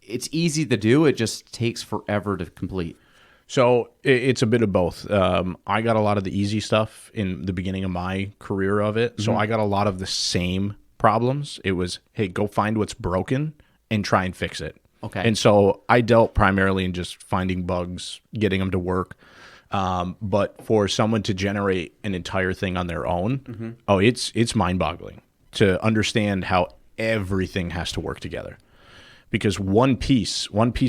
it's easy to do, it just takes forever to complete? So it's a bit of both. I got a lot of the easy stuff in the beginning of my career of it. So I got a lot of the same problems. It was, hey, go find what's broken and try and fix it. Okay. And so I dealt primarily in just finding bugs, getting them to work. But for someone to generate an entire thing on their own, it's mind-boggling to understand how everything has to work together. Because one piece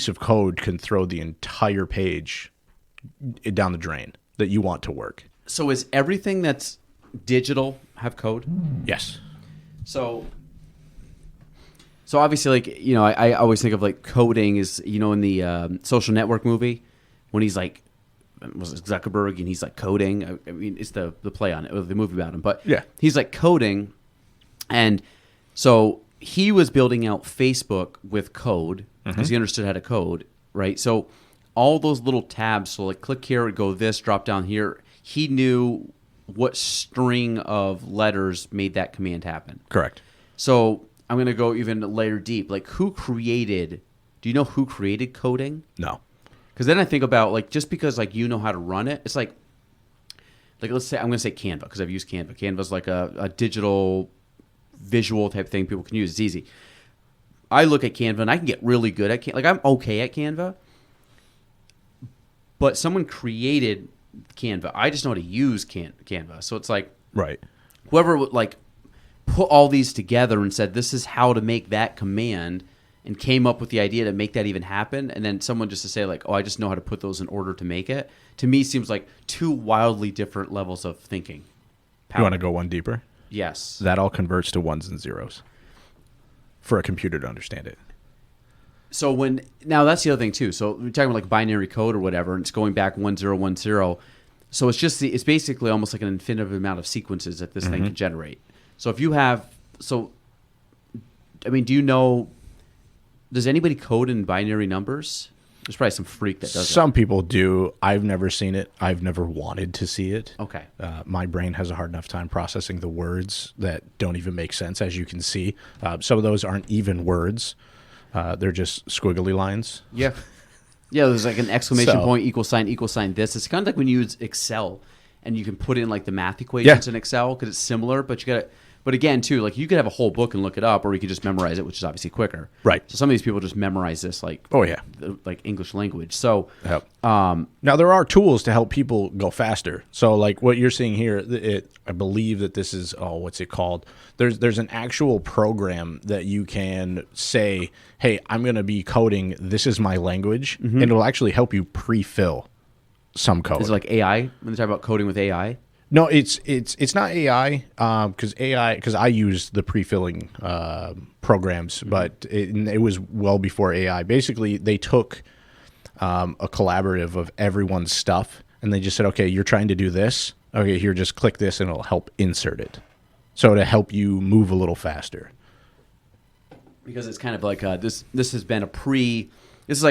of code can throw the entire page down the drain that you want to work. So is everything that's digital have code? Yes. So obviously, like, you know, I always think of like coding is, you know, in the Social Network movie when he's like, was it Zuckerberg and he's like coding. I mean, it's the play on it, or the movie about him. But yeah, he's like coding, and so he was building out Facebook with code because he understood how to code, right? So all those little tabs, so like click here, go this, drop down here. he knew what string of letters made that command happen. Correct. So I'm going to go even layer deep. Like, do you know who created coding? No. Because then I think about, like, just because, like, you know how to run it, it's like let's say, I'm going to say Canva, because I've used Canva. Canva's like a digital visual type thing people can use. It's easy. I look at Canva, and I can get really good at Canva. Like, I'm okay at Canva, but someone created Canva. I just know how to use Canva. So it's like, Right. whoever would, like, put all these together and said, this is how to make that command, and came up with the idea to make that even happen, and then someone just to say, like, oh, I just know how to put those in order to make it, to me seems like two wildly different levels of thinking. You want to go one deeper? Yes. That all converts to ones and zeros for a computer to understand it. So now that's the other thing too. So we're talking about like binary code or whatever, and it's going back 1010. So it's basically almost like an infinite amount of sequences that this thing can generate. So if you have, do you know, does anybody code in binary numbers? There's probably some freak that does it. Some people do. I've never seen it. I've never wanted to see it. Okay. My brain has a hard enough time processing the words that don't even make sense, as you can see. Some of those aren't even words. They're just squiggly lines. Yeah. Yeah, there's like an exclamation So- point, equal sign this. It's kind of like when you use Excel and you can put in like the math equations in Excel because it's similar, but you got to, but again too, like you could have a whole book and look it up, or you could just memorize it, which is obviously quicker. Right. So some of these people just memorize this like, Oh, yeah. like English language. So, Yep. Now, there are tools to help people go faster. So, like what you're seeing here, I believe that this is, what's it called? There's an actual program that you can say, hey, I'm going to be coding, this is my language, and it'll actually help you pre-fill some code. is it like AI when they talk about coding with AI? No, it's not AI because I use the pre-filling programs, but it was well before AI. Basically, they took a collaborative of everyone's stuff, and they just said, okay, you're trying to do this. Okay, here, just click this, and it'll help insert it. So to help you move a little faster. Because it's kind of like this has been this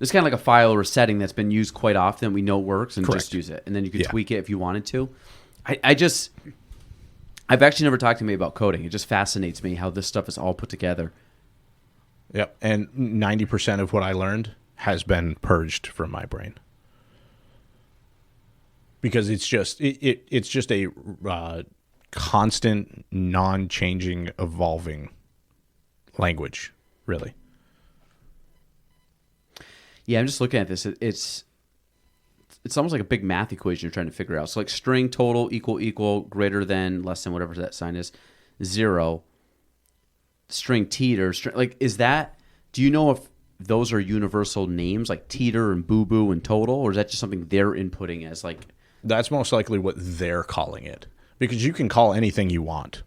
is kind of like a file or a setting that's been used quite often. We know it works, and Correct. just use it. And then you can Yeah. tweak it if you wanted to. I've actually never talked to me about coding. It just fascinates me how this stuff is all put together. Yep, and 90% of what I learned has been purged from my brain. Because it's just a constant, non-changing, evolving language, really. Yeah, I'm just looking at this. It's almost like a big math equation you're trying to figure out. So like string total equal greater than less than whatever that sign is 0. String teeter do you know if those are universal names like teeter and boo boo and total, or is that just something they're inputting as like? That's most likely what they're calling it, because you can call anything you want.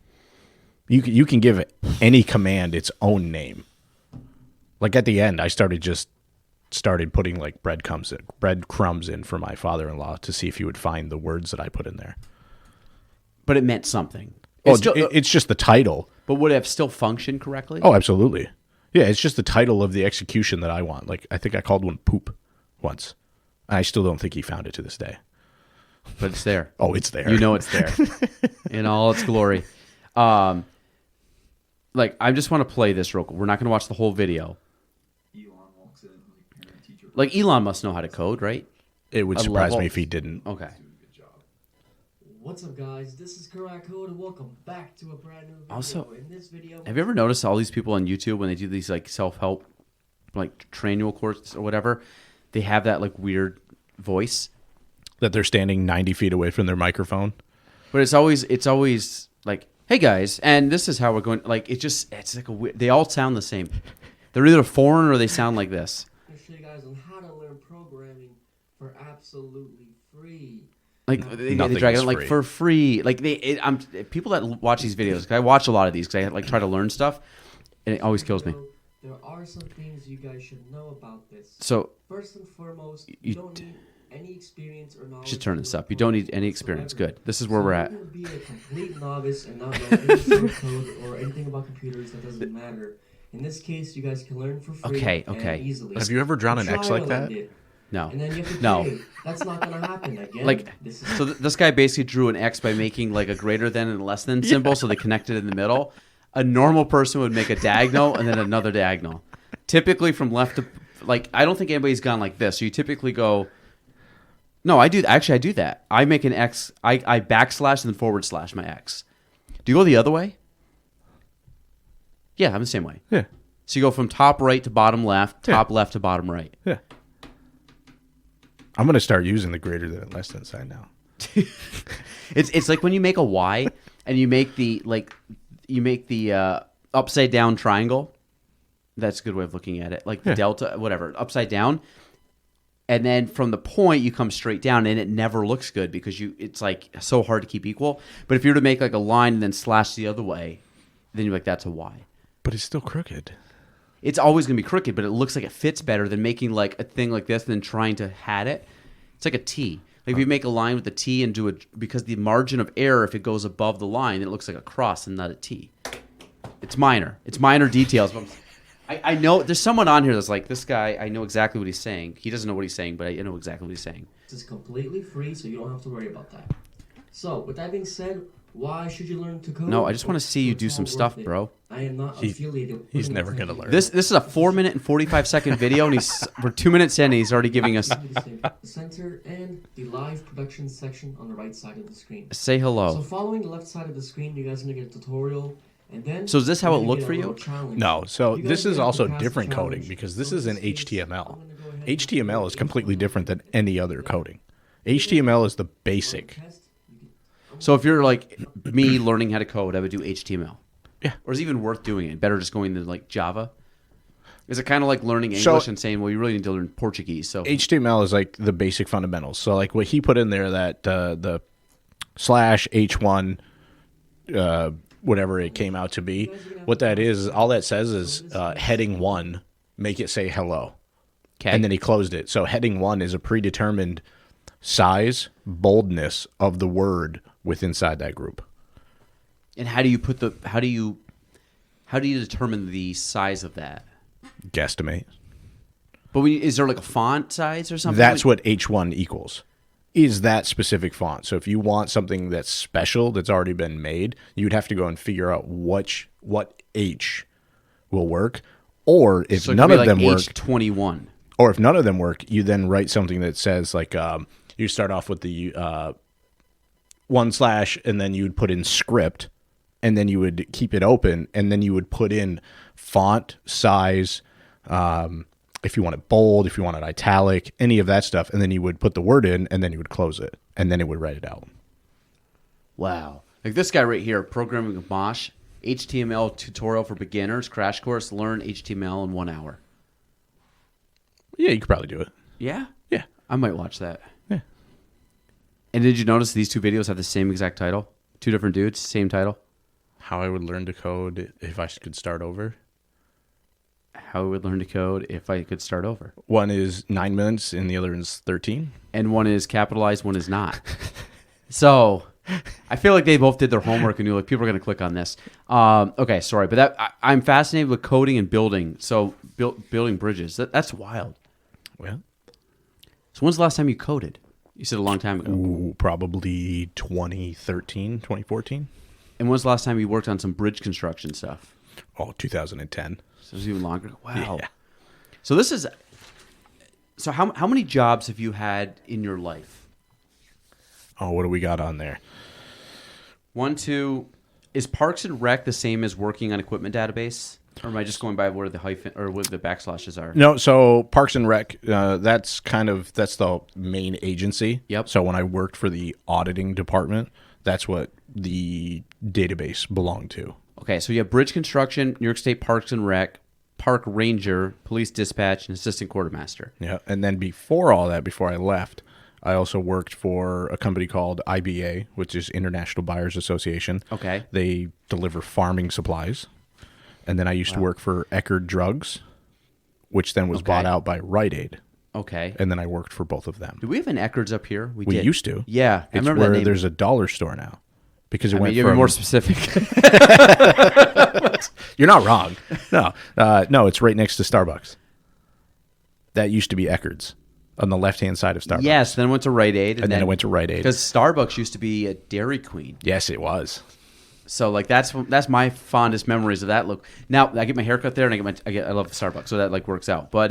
You can give any command its own name. Like at the end, I started putting like breadcrumbs in for my father-in-law to see if he would find the words that I put in there. But it meant something. It's just the title. But would it have still functioned correctly? Oh, absolutely. Yeah, it's just the title of the execution that I want. Like I think I called one poop once. I still don't think he found it to this day. But it's there. Oh, it's there. You know it's there in all its glory. I just want to play this real quick. We're not going to watch the whole video. Like Elon must know how to code, right? It would A surprise level. me if he didn't. Okay. What's up, guys? This is Karak Code, and welcome back to a brand new video. Also, in this video, have you ever noticed all these people on YouTube when they do these like self-help, like training courses or whatever, they have that like weird voice, That they're standing 90 feet away from their microphone. but it's always like, hey guys, and this is how we're going. Like it's like a weird. They all sound the same. They're either foreign or they sound like this. I'm going to show you guys on how to learn programming for absolutely free. Like they Nothing drag it is on, like free. for free. Like people that watch these videos. 'Cause I watch a lot of these because I like try to learn stuff, and it always kills me. There are some things you guys should know about this. So First and foremost, You you don't need any experience or knowledge. you should turn to this learn up. You don't need programming any experience. whatsoever. Good. This is where we're at. You can be a complete novice and not know anything about code or anything about computers. That doesn't matter. In this case, you guys can learn for free Okay. and easily. Have you ever drawn an Try X like what I that? did. No. And then you have to No. pay. That's not gonna happen again. Like, this is so this guy basically drew an X by making like a greater than and less than symbol, so they connected in the middle. A normal person would make a diagonal and then another diagonal. Typically from left to, like, I don't think anybody's gone like this. So you typically go, no, I do that. I make an X, I backslash and then forward slash my X. Do you go the other way? Yeah, I'm the same way. Yeah. So you go from top right to bottom left, top left to bottom right. Yeah. I'm going to start using the greater than and less than sign now. It's like when you make a Y and you make the upside down triangle. That's a good way of looking at it. Like the delta, whatever, upside down. And then from the point you come straight down, and it never looks good because it's like so hard to keep equal. But if you were to make like a line and then slash the other way, then you're like, that's a Y. But it's still crooked. It's always going to be crooked, but it looks like it fits better than making like a thing like this and then trying to hat it. It's like a T. Like if you make a line with a T and do it, because the margin of error, if it goes above the line, it looks like a cross and not a T. It's minor. It's minor details. But I know there's someone on here that's like, this guy, I know exactly what he's saying. He doesn't know what he's saying, but I know exactly what he's saying. This is completely free, so you don't have to worry about that. So, with that being said, why should you learn to code? No, I just want to see you It's do all some worth stuff, it. bro. I am not affiliated. He's with never any gonna company. learn. This is a 4-minute and 45-second video, and we're 2 minutes in, and he's already giving us. The center and the live production section on the right side of the screen. Say So hello. following the left side of the screen, you guys are gonna get a tutorial, and then. So is this how you're it gonna looked get a for you? little challenge. No, so You guys this are is gonna have to also pass the different coding challenge. because this So is in this case, HTML. I'm gonna go ahead and HTML is completely different than any other coding. HTML is the basic. test. So if you're like me learning how to code, I would do HTML. Yeah. Or is it even worth doing it? Better just going to like Java? Is it kind of like learning So- English and saying, well, you really need to learn Portuguese? So HTML is like the basic fundamentals. So like what he put in there, that the slash H1, whatever it came out to be, what that is all that says is heading 1, make it say hello. okay. And then he closed it. So heading 1 is a predetermined size, boldness of the word with inside that group. And how do you determine the size of that? Guesstimate. But is there like a font size or something? That's what H1 equals, is that specific font. So if you want something that's special, that's already been made, you'd have to go and figure out what H will work. Or if So it could none be of like them work, H21. or if none of them work, you then write something that says like, you start off with the 1/ and then you would put in script, and then you would keep it open, and then you would put in font size, if you want it bold, if you want it italic, any of that stuff, and then you would put the word in, and then you would close it, and then it would write it out. Wow. Like this guy right here, Programming with Mosh, HTML tutorial for beginners, crash course, learn HTML in 1 hour. Yeah, you could probably do it. Yeah? Yeah. I might watch that. Yeah. And did you notice these two videos have the same exact title? Two different dudes, same title? How I would learn to code if I could start over. How I would learn to code if I could start over. One is 9 minutes, and the other is 13. And one is capitalized, one is not. So I feel like they both did their homework and knew like people are going to click on this. Okay, sorry, but I'm fascinated with coding and building. So building bridges, that's wild. Well, So when's the last time you coded? You said a long time ago. ooh, probably 2013, 2014. And when's the last time you worked on some bridge construction stuff? Oh, 2010. So it was even longer. Wow. Yeah. So this is. So how many jobs have you had in your life? Oh, what do we got on there? 1, 2. Is Parks and Rec the same as working on equipment database, or am I just going by where the hyphen or where the backslashes are? No, so Parks and Rec, that's the main agency. Yep. So when I worked for the auditing department, that's what the database belonged to. Okay, so you have bridge construction, New York State Parks and Rec, park ranger, police dispatch, and assistant quartermaster. Yeah, and then before all that, before I left, I also worked for a company called IBA, which is International Buyers Association. Okay. They deliver farming supplies. And then I used to work for Eckerd Drugs, which then was Okay. bought out by Rite Aid. Okay. And then I worked for both of them. Do we have an Eckerd's up here? We did. used to. Yeah, I It's remember where that name. there's a dollar store now. Because it I went mean, you from... be more specific. You're not wrong. No, no, it's right next to Starbucks. That used to be Eckerd's. on the left-hand side of Starbucks. Yes, then it went to Rite Aid. And then it went to Rite Aid. Because Starbucks used to be a Dairy Queen. Yes, it was. So like that's my fondest memories of that look. Now I get my haircut there, and I love Starbucks, so that like works out. But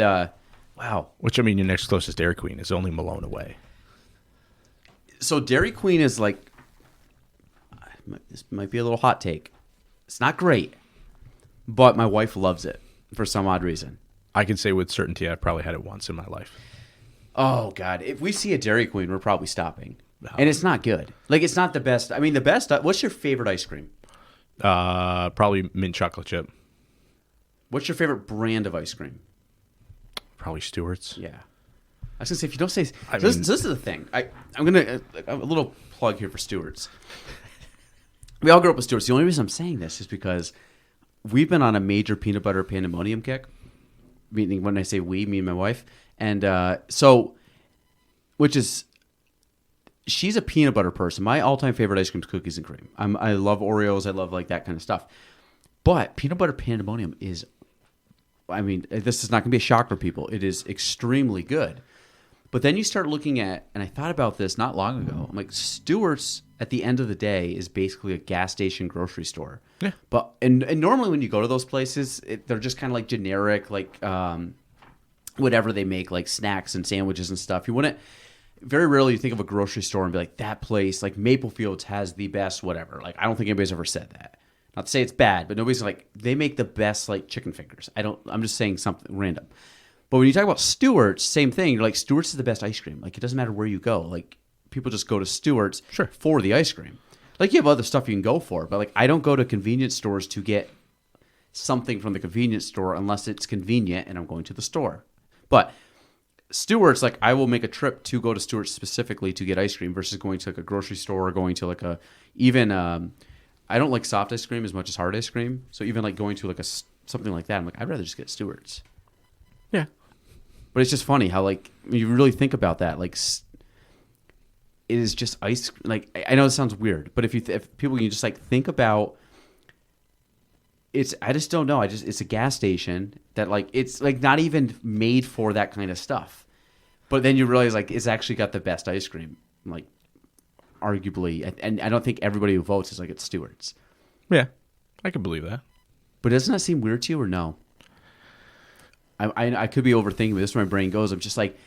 wow. Which, I mean, your next closest Dairy Queen is only Malone away. So Dairy Queen is like, this might be a little hot take. It's not great, but my wife loves it for some odd reason. I can say with certainty I've probably had it once in my life. Oh God! If we see a Dairy Queen, we're probably stopping. And it's not good. Like, it's not the best. I mean, the best. What's your favorite ice cream? Probably mint chocolate chip. What's your favorite brand of ice cream? Probably Stewart's. Yeah. I was gonna say, if you don't say, this is the thing. I'm gonna a little plug here for Stewart's. We all grew up with Stewart's. The only reason I'm saying this is because we've been on a major peanut butter pandemonium kick. Meaning, when I say we, me and my wife, and which is. She's a peanut butter person. My all-time favorite ice cream is cookies and cream. I love Oreos. I love like that kind of stuff. But peanut butter pandemonium is, I mean, this is not going to be a shock for people. It is extremely good. But then you start looking at, and I thought about this not long ago. I'm like, Stewart's at the end of the day is basically a gas station grocery store. Yeah. But and normally when you go to those places, they're just kind of like generic, like whatever they make, like snacks and sandwiches and stuff. You wouldn't. Very rarely you think of a grocery store and be like, that place, like Maple Fields has the best whatever. Like, I don't think anybody's ever said that. Not to say it's bad, but nobody's like, they make the best like chicken fingers. I'm just saying something random. But when you talk about Stewart's, same thing. You're like, Stewart's is the best ice cream. Like, it doesn't matter where you go. Like, people just go to Stewart's for the ice cream. Like, you have other stuff you can go for, but like, I don't go to convenience stores to get something from the convenience store unless it's convenient and I'm going to the store. But Stewart's, like, I will make a trip to go to Stewart's specifically to get ice cream versus going to like a grocery store or going to like I don't like soft ice cream as much as hard ice cream. So even like going to like something like that, I'm like, I'd rather just get Stewart's. Yeah. But it's just funny how like when you really think about that, like it is just ice. Like, I know it sounds weird, but if people can just like think about, I just don't know. It's a gas station that like, it's like not even made for that kind of stuff. But then you realize like it's actually got the best ice cream, like arguably. And I don't think everybody who votes is like it's Stewart's. Yeah, I can believe that. But doesn't that seem weird to you or no? I could be overthinking, but this is where my brain goes. I'm just like,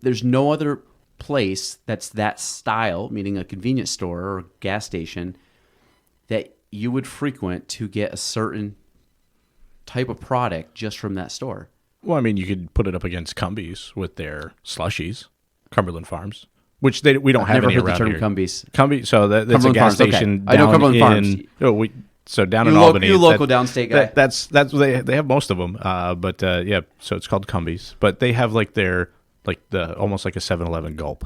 there's no other place that's that style, meaning a convenience store or gas station, that you would frequent to get a certain type of product just from that store. Well, I mean, you could put it up against Cumbies with their slushies, Cumberland Farms, which we don't have never any heard around the term here. Cumbies. So that's a Cumberland gas Farms, okay. station. I know down Cumberland Farms. So down in You Albany, local downstate guy. That's they have most of them. But yeah, so it's called Cumbies. But they have like their the almost like a 7-Eleven gulp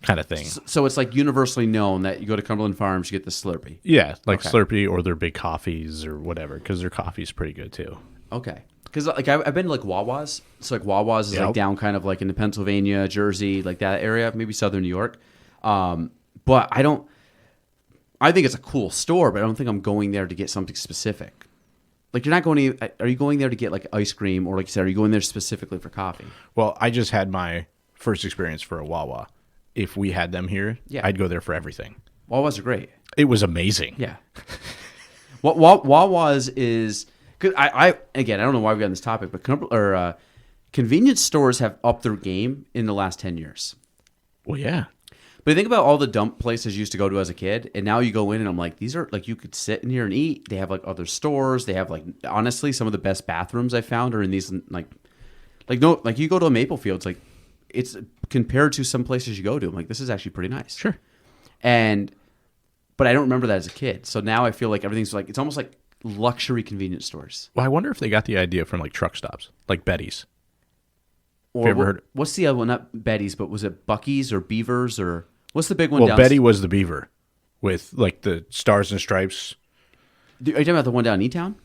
kind of thing. So it's like universally known that you go to Cumberland Farms, you get the Slurpee. Yeah, like Okay. Slurpee or their big coffees or whatever, because their coffee's pretty good too. Okay. Because like I've been to like Wawa's. So like Wawa's is Yep. like down kind of like in the Pennsylvania, Jersey, like that area, maybe southern New York. But I think it's a cool store, but I don't think I'm going there to get something specific. Like you're not going to, are you going there to get like ice cream or like you said, are you going there specifically for coffee? Well, I just had my first experience for a Wawa. If we had them here, Yeah. I'd go there for everything. Wawa's are great. It was amazing. Yeah. Wawa's is, cause again, I don't know why we got on this topic, but convenience stores have upped their game in the last 10 years. Well, yeah. But think about all the dump places you used to go to as a kid, and now you go in and I'm like, these are like, you could sit in here and eat. They have like other stores. They have like, honestly, some of the best bathrooms I found are in these like you go to a Maple Fields, like it's compared to some places you go to. I'm like, this is actually pretty nice. Sure. But I don't remember that as a kid. So now I feel like everything's like, it's almost like luxury convenience stores. Well, I wonder if they got the idea from like truck stops, like Betty's. Or ever heard- what's the other one? Not Betty's, but was it Bucky's or Beaver's or what's the big one? Well, down Betty was the beaver with like the stars and stripes. Are you talking about the one down in E-Town?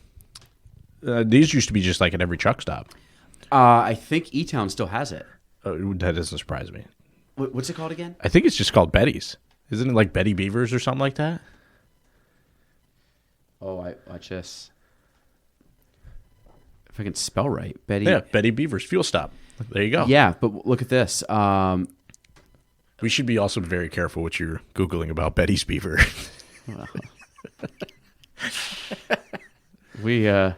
These used to be just like at every truck stop. I think E-Town still has it. That doesn't surprise me. What's it called again? I think it's just called Betty's. Isn't it like Betty Beavers or something like that? Oh, watch this. If I can spell right, Betty. Yeah, Betty Beavers Fuel Stop. There you go. Yeah, but look at this. We should be also very careful what you're Googling about Betty's Beaver. We But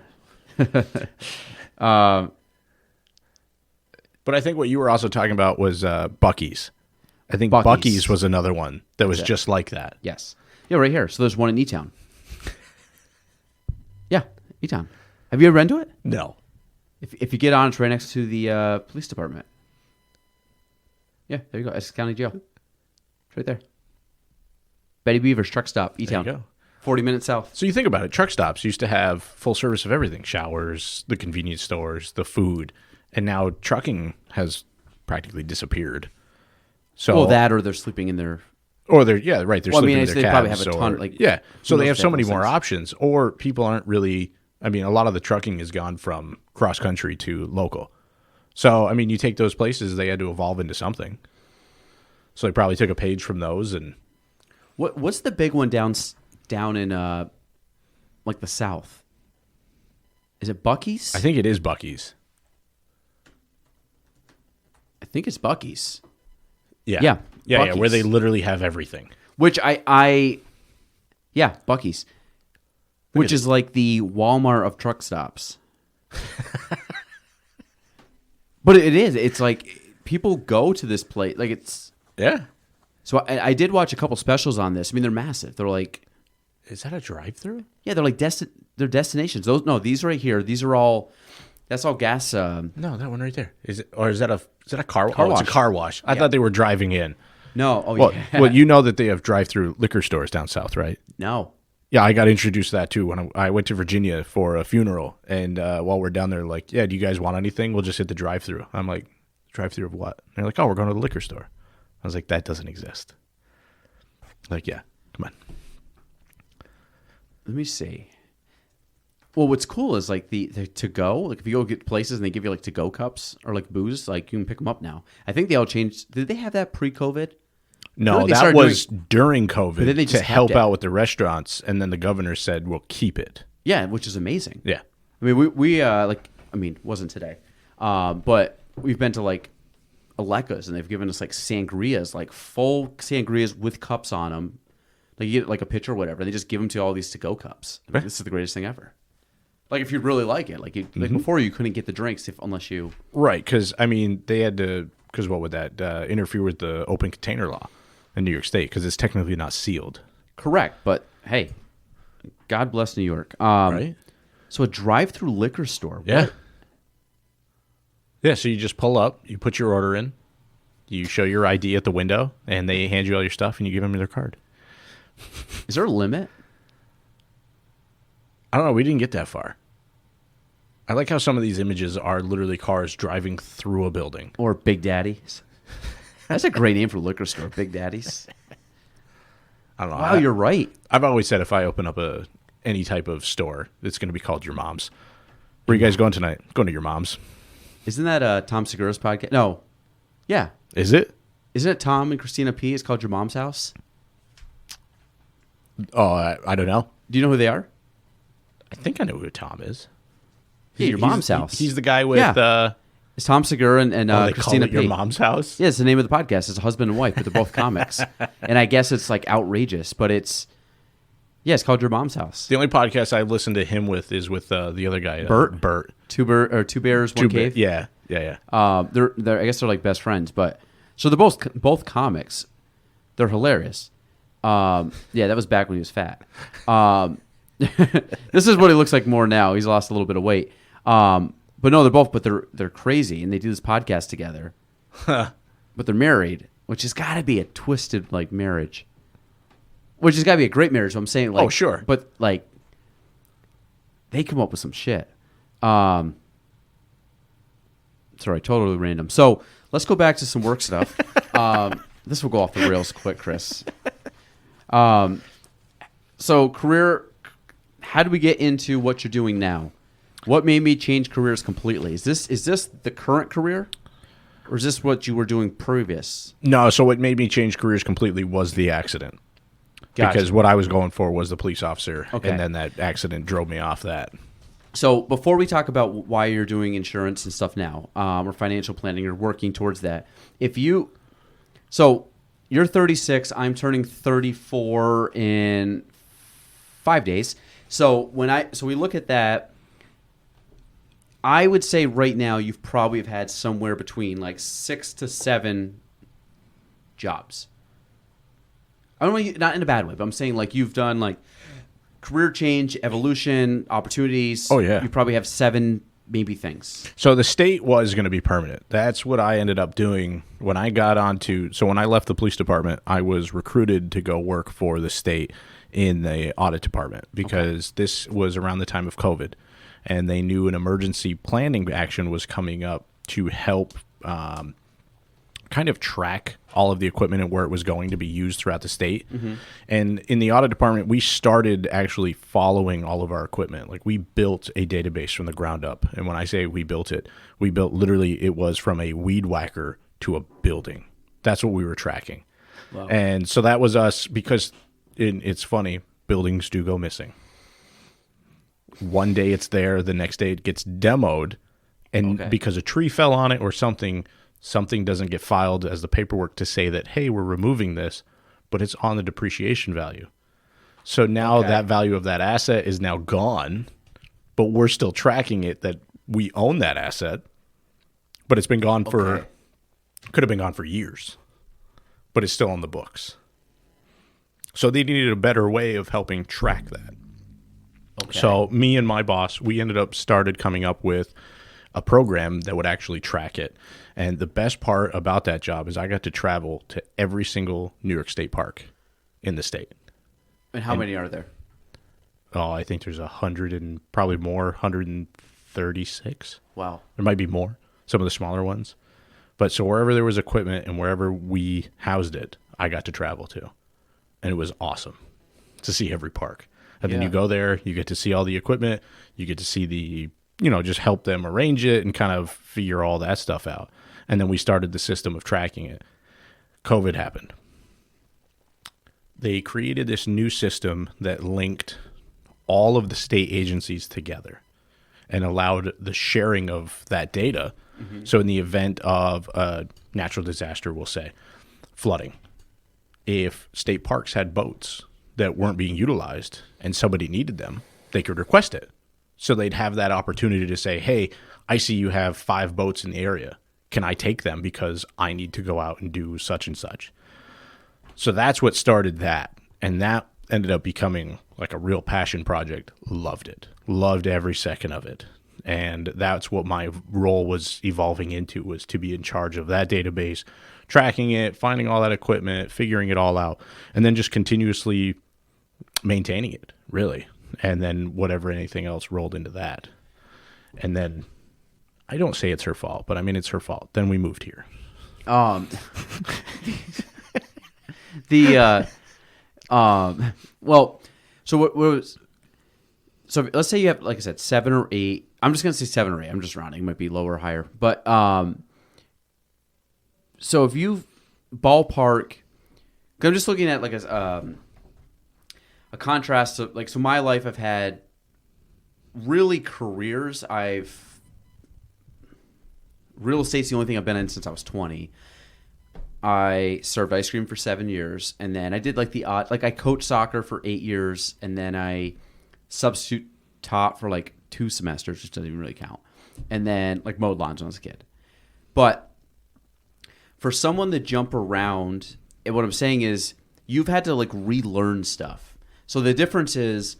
I think what you were also talking about was Buc-ee's. I think Buc-ee's. Buc-ee's was another one that was just like that. yes. Yeah, right here. So there's one in E-Town. Yeah, E-Town. Have you ever been to it? No. If you get on, it's right next to the police department. Yeah, there you go. Essex County Jail. It's right there. Betty Beaver's truck stop, E-Town. There you go. 40 minutes south. So you think about it, truck stops used to have full service of everything, showers, the convenience stores, the food, and now trucking has practically disappeared. So Well, that or they're sleeping in their... or they're right, they're Well, I sleeping mean, in they their probably cabs. have a ton, like, yeah, so who they knows have if so they many have more those things. options, or people aren't really. I mean, a lot of the trucking has gone from cross country to local. So I mean, you take those places, they had to evolve into something. So they probably took a page from those and. What's the big one down in like the south? Is it Buc-ee's? I think it is Buc-ee's. I think it's Buc-ee's. Yeah, Yeah, yeah, Buc-ee's. where they literally have everything. Which yeah, Buc-ee's. Which is like the Walmart of truck stops. But it is. It's like people go to this place. Like it's. Yeah, So I did watch a couple specials on this. I mean, they're massive. They're like, is that a drive-through? yeah, they're like they're destinations. These right here. These are all. That's all gas. No, that one right there. Is it, or is that a car? Car It's wash. a car wash. I thought they were driving in. No. Oh Well, yeah. well, you know that they have drive-through liquor stores down south, right? No. Yeah, I got introduced to that too when I went to Virginia for a funeral, and while we're down there, like, yeah, do you guys want anything? We'll just hit the drive-through. I'm like, drive-through of what? And they're like, oh, we're going to the liquor store. I was like, that doesn't exist. Like, yeah, come on. Let me see. Well, what's cool is like the to go. Like if you go get places and they give you like to go cups or like booze, like you can pick them up now. I think they all changed. Did they have that pre-COVID? I feel No, like they that started was during COVID then they to just help kept it. out with the restaurants, and then the governor said, we'll keep it. Yeah, which is amazing. Yeah. I mean, we like. I mean, it wasn't today, but we've been to like Aleca's and they've given us like sangrias, like full sangrias with cups on them. Like you get like a pitcher or whatever, and they just give them to all these to-go cups. Like, this is the greatest thing ever. Like if you really like it, like like before you couldn't get the drinks unless you. Right, because, I mean, they had to, because what would that interfere with the open container law in New York State? Because it's technically not sealed. Correct, but hey, God bless New York. Right? So a drive-through liquor store. What? Yeah. Yeah, so you just pull up, you put your order in, you show your ID at the window, and they hand you all your stuff, and you give them their card. Is there a limit? I don't know. We didn't get that far. I like how some of these images are literally cars driving through a building. Or Big Daddy's? That's a great name for a liquor store, Big Daddy's. I don't know. Wow, you're right. I've always said if I open up any type of store, it's going to be called Your Mom's. Where are you guys going tonight? Going to Your Mom's. Isn't that Tom Segura's podcast? No. Yeah. Is it? Isn't it Tom and Christina P? It's called Your Mom's House? Oh, I don't know. Do you know who they are? I think I know who Tom is. Yeah, Your Mom's House. He's the guy with... Yeah. It's Tom Segura and they Christina call it P. Your Mom's House? Yeah, it's the name of the podcast. It's a husband and wife, but they're both comics. And I guess it's like outrageous, but it's... Yeah, it's called Your Mom's House. The only podcast I listen to him with is with the other guy. Bert? Bert. Two bears, one cave. Yeah. They're I guess they're like best friends, but so they're both comics. They're hilarious. Yeah, that was back when he was fat. This is what he looks like more now. He's lost a little bit of weight. But no, they're crazy and they do this podcast together. But they're married, which has got to be a twisted like marriage. Which has got to be a great marriage. So I'm saying like, Oh, sure. But like, they come up with some shit. Sorry, totally random. So let's go back to some work stuff. This will go off the rails quick, Chris. So career, how do we get into what you're doing now? What made me change careers completely? Is this the current career? Or is this what you were doing previous? No, so what made me change careers completely was the accident. Gotcha. Because what I was going for was the police officer, Okay. and then that accident drove me off that. So before we talk about why you're doing insurance and stuff now, or financial planning, or working towards that, so you're 36, I'm turning 34 in 5 days. So we look at that, I would say right now you've probably have had somewhere between like 6 to 7 jobs. I don't know, not in a bad way, but I'm saying like you've done like career change, evolution, opportunities. Oh, yeah. You probably have 7 maybe things. So the state was going to be permanent. That's what I ended up doing when I got onto. So when I left the police department, I was recruited to go work for the state in the audit department because this was around the time of COVID, and they knew an emergency planning action was coming up to help kind of track all of the equipment and where it was going to be used throughout the state. Mm-hmm. And in the audit department, we started actually following all of our equipment. Like we built a database from the ground up. And when I say we built literally, it was from a weed whacker to a building. That's what we were tracking. Wow. And so that was us because it's funny, buildings do go missing. One day it's there, the next day it gets demoed. And because a tree fell on it or something doesn't get filed as the paperwork to say that, hey, we're removing this, but it's on the depreciation value. So now that value of that asset is now gone, but we're still tracking it that we own that asset, but it's been gone could have been gone for years, but it's still on the books. So they needed a better way of helping track that. Okay. So me and my boss, we started coming up with a program that would actually track it. And the best part about that job is I got to travel to every single New York State park in the state. And how many are there? Oh, I think there's 100 and probably more, 136. Wow. There might be more, some of the smaller ones. But so wherever there was equipment and wherever we housed it, I got to travel to. And it was awesome to see every park. And then you go there, you get to see all the equipment, you get to see just help them arrange it and kind of figure all that stuff out. And then we started the system of tracking it. COVID happened. They created this new system that linked all of the state agencies together and allowed the sharing of that data. Mm-hmm. So in the event of a natural disaster, we'll say flooding, if state parks had boats that weren't being utilized and somebody needed them, they could request it. So they'd have that opportunity to say, hey, I see you have 5 boats in the area. Can I take them because I need to go out and do such and such? So that's what started that. And that ended up becoming like a real passion project. Loved it. Loved every second of it. And that's what my role was evolving into, was to be in charge of that database, tracking it, finding all that equipment, figuring it all out, and then just continuously maintaining it, really. And then anything else rolled into that. And then I don't say it's her fault, but I mean, it's her fault. Then we moved here. Well, so what was, so let's say you have, like I said, 7 or 8. I'm just going to say 7 or 8. I'm just rounding. It might be lower or higher. But, so if you ballpark, 'cause I'm just looking at like a contrast to like, so my life, I've had really careers. Real estate's the only thing I've been in since I was 20. I served ice cream for 7 years, and then I did I coached soccer for 8 years, and then I substitute taught for like 2 semesters, which doesn't even really count, and then like mowed lawns when I was a kid. But for someone to jump around, and what I'm saying is you've had to like relearn stuff. So the difference is,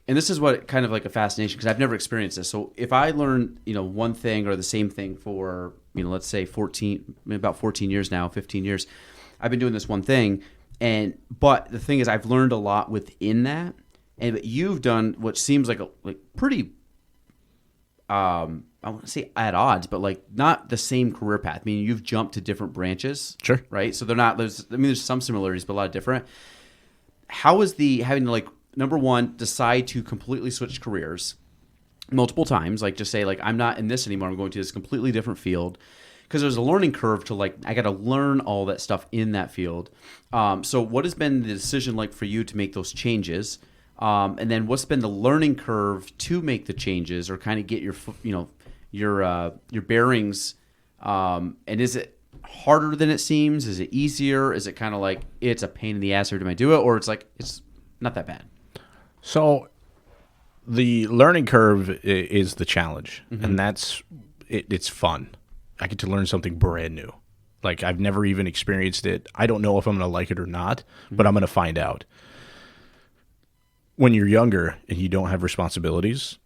and this is what kind of like a fascination, because I've never experienced this. So if I learn, one thing or the same thing for, let's say about 14 years now, 15 years, I've been doing this one thing. But the thing is, I've learned a lot within that. And you've done what seems like pretty, I wouldn't say at odds, but like not the same career path. I mean, you've jumped to different branches. Sure. Right. So there's some similarities, but a lot of different. How is having to number one, decide to completely switch careers multiple times, like just say like, I'm not in this anymore, I'm going to this completely different field, because there's a learning curve to like, I got to learn all that stuff in that field. So what has been the decision like for you to make those changes? And then what's been the learning curve to make the changes or kind of get your bearings? And is it harder than it seems? Is it easier? Is it kind of like it's a pain in the ass every time I do it, or it's like it's not that bad? So the learning curve is the challenge, and that's it. It's fun. I get to learn something brand new. Like I've never even experienced it. I don't know if I'm going to like it or not, but I'm going to find out. When you're younger and you don't have responsibilities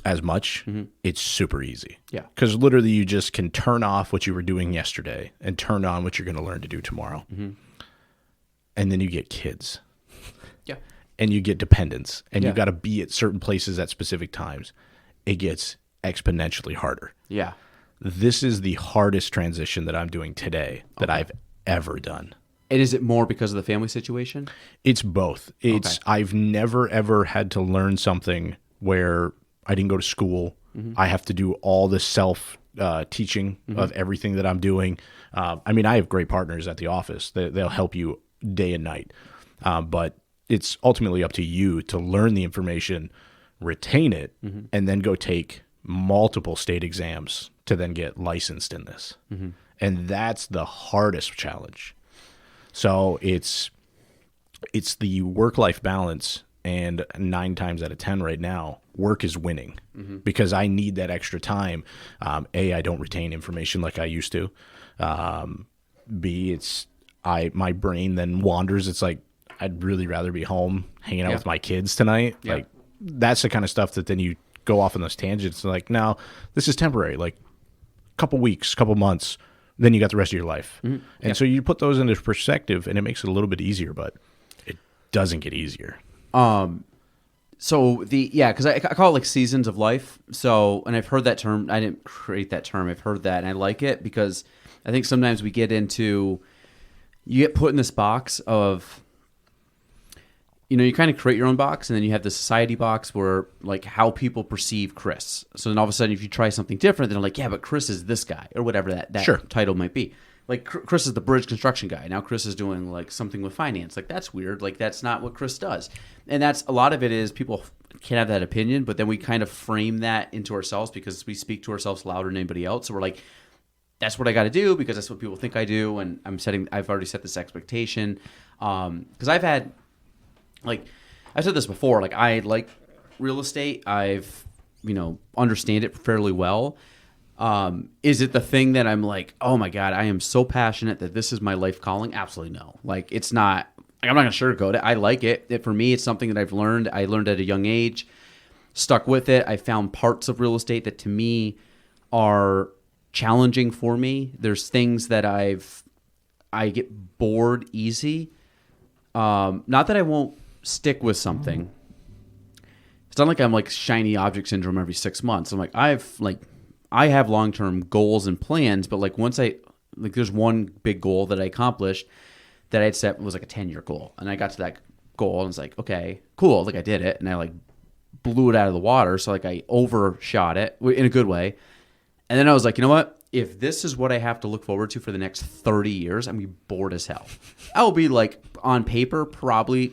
as much, it's super easy. Yeah. Because literally you just can turn off what you were doing yesterday and turn on what you're going to learn to do tomorrow. And then you get kids. Yeah. And you get dependents. And Yeah. you got to be at certain places at specific times. It gets exponentially harder. Yeah. This is the hardest transition that I'm doing today that I've ever done. And is it more because of the family situation? It's both. It's I've never ever had to learn something where I didn't go to school. I have to do all the self teaching of everything that I'm doing. I mean, I have great partners at the office. They'll help you day and night. But it's ultimately up to you to learn the information, retain it, and then go take multiple state exams to then get licensed in this. And that's the hardest challenge. So it's the work-life balance, and 9 times out of 10 right now, work is winning because I need that extra time. A, I don't retain information like I used to. B, my brain then wanders. It's like I'd really rather be home hanging out with my kids tonight. Yeah. Like that's the kind of stuff that then you go off on those tangents. Like, no, this is temporary. Like couple weeks, couple months. Then you got the rest of your life. And so you put those into perspective and it makes it a little bit easier, but it doesn't get easier. So because I call it like seasons of life. So, and I've heard that term. I didn't create that term. I've heard that and I like it because I think sometimes you get put in this box of, you kind of create your own box, and then you have the society box where like how people perceive Chris. So then all of a sudden, if you try something different, then they're like, yeah, but Chris is this guy or whatever that Sure. title might be. Like Chris is the bridge construction guy. Now Chris is doing like something with finance. Like that's weird. Like that's not what Chris does. And that's a lot of it is people can have that opinion, but then we kind of frame that into ourselves because we speak to ourselves louder than anybody else. So we're like, that's what I got to do because that's what people think I do, and I've already set this expectation. Because I've had. Like, I've said this before, like, I like real estate. I've, understand it fairly well. Is it the thing that I'm like, oh my God, I am so passionate that this is my life calling? Absolutely no. Like, it's not, like, I'm not going to sugarcoat it. I like it. For me, it's something that I've learned. I learned at a young age, stuck with it. I found parts of real estate that to me are challenging for me. There's things that I get bored easy. Not that I won't stick with something. It's not like I'm like shiny object syndrome every 6 months. I'm like, I have long-term goals and plans, but like once there's one big goal that I accomplished that I had set was like a 10-year goal. And I got to that goal and it's like, okay, cool. Like I did it and I like blew it out of the water. So like I overshot it in a good way. And then I was like, you know what? If this is what I have to look forward to for the next 30 years, I'm going to be bored as hell. I will be like on paper, probably,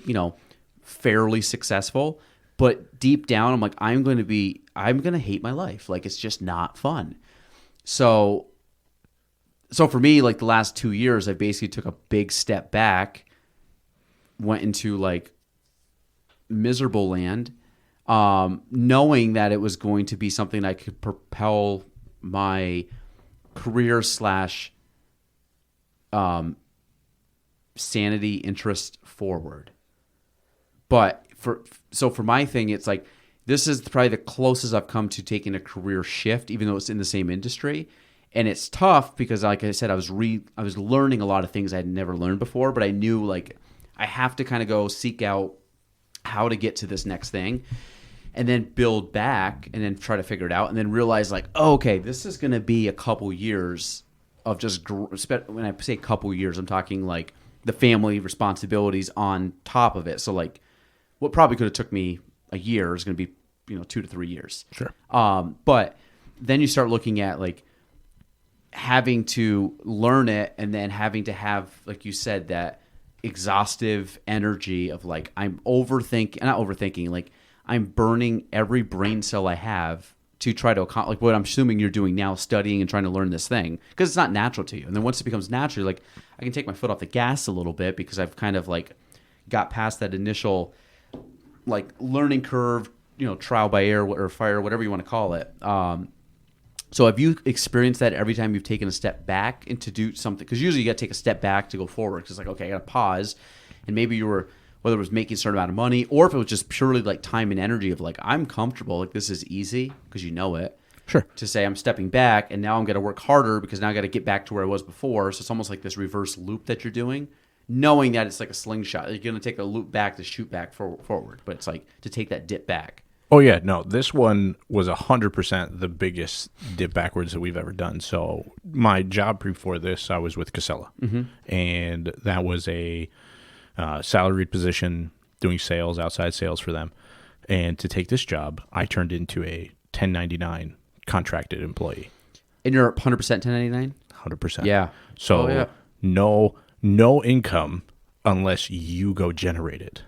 fairly successful, but deep down, I'm like, I'm going to hate my life. Like, it's just not fun. So for me, like the last 2 years, I basically took a big step back, went into like miserable land, knowing that it was going to be something I could propel my career / sanity interest forward. But for my thing, it's like this is probably the closest I've come to taking a career shift, even though it's in the same industry. And it's tough because, like I said, I was learning a lot of things I had never learned before, but I knew like I have to kind of go seek out how to get to this next thing and then build back and then try to figure it out and then realize like, oh, okay, this is going to be a couple years of just when I say couple years, I'm talking like the family responsibilities on top of it. So like what probably could have took me a year is going to be, 2 to 3 years. Sure. But then you start looking at like having to learn it and then having to have, like you said, that exhaustive energy of like I'm overthinking, not overthinking, like I'm burning every brain cell I have to try to accomplish like what I'm assuming you're doing now, studying and trying to learn this thing because it's not natural to you. And then once it becomes natural, like I can take my foot off the gas a little bit because I've kind of like got past that initial like learning curve, trial by air or fire, whatever you want to call it. So have you experienced that every time you've taken a step back and to do something? Because usually you got to take a step back to go forward. Because it's like, okay, I got to pause. And maybe you were, whether it was making a certain amount of money or if it was just purely like time and energy of like, I'm comfortable. Like this is easy because you know it. Sure. To say I'm stepping back and now I'm going to work harder because now I got to get back to where I was before. So it's almost like this reverse loop that you're doing, knowing that it's like a slingshot. You're going to take a loop back to shoot back forward. But it's like to take that dip back. Oh, yeah. No, this one was 100% the biggest dip backwards that we've ever done. So my job before this, I was with Casella. And that was a salaried position doing sales, outside sales for them. And to take this job, I turned into a 1099 contracted employee. And you're 100% 1099? 100%. Yeah. So no income unless you go generate it.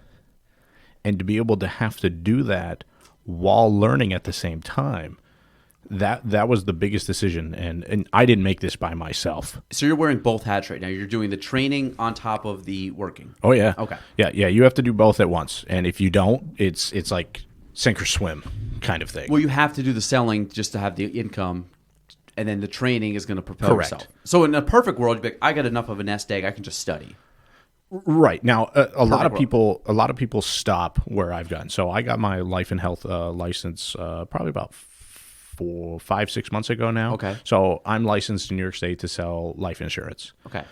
And to be able to have to do that while learning at the same time, that was the biggest decision. And I didn't make this by myself. So you're wearing both hats right now. You're doing the training on top of the working. Oh, yeah. Okay. Yeah. You have to do both at once. And if you don't, it's like sink or swim kind of thing. Well, you have to do the selling just to have the income, and then the training is going to propel Correct. yourself. So in a perfect world, you'd be like, I got enough of a nest egg, I can just study. Right. Now, a lot of people stop where I've gotten. So I got my life and health license probably about 5-6 months ago now. Okay. So I'm licensed in New York State to sell life insurance. Okay.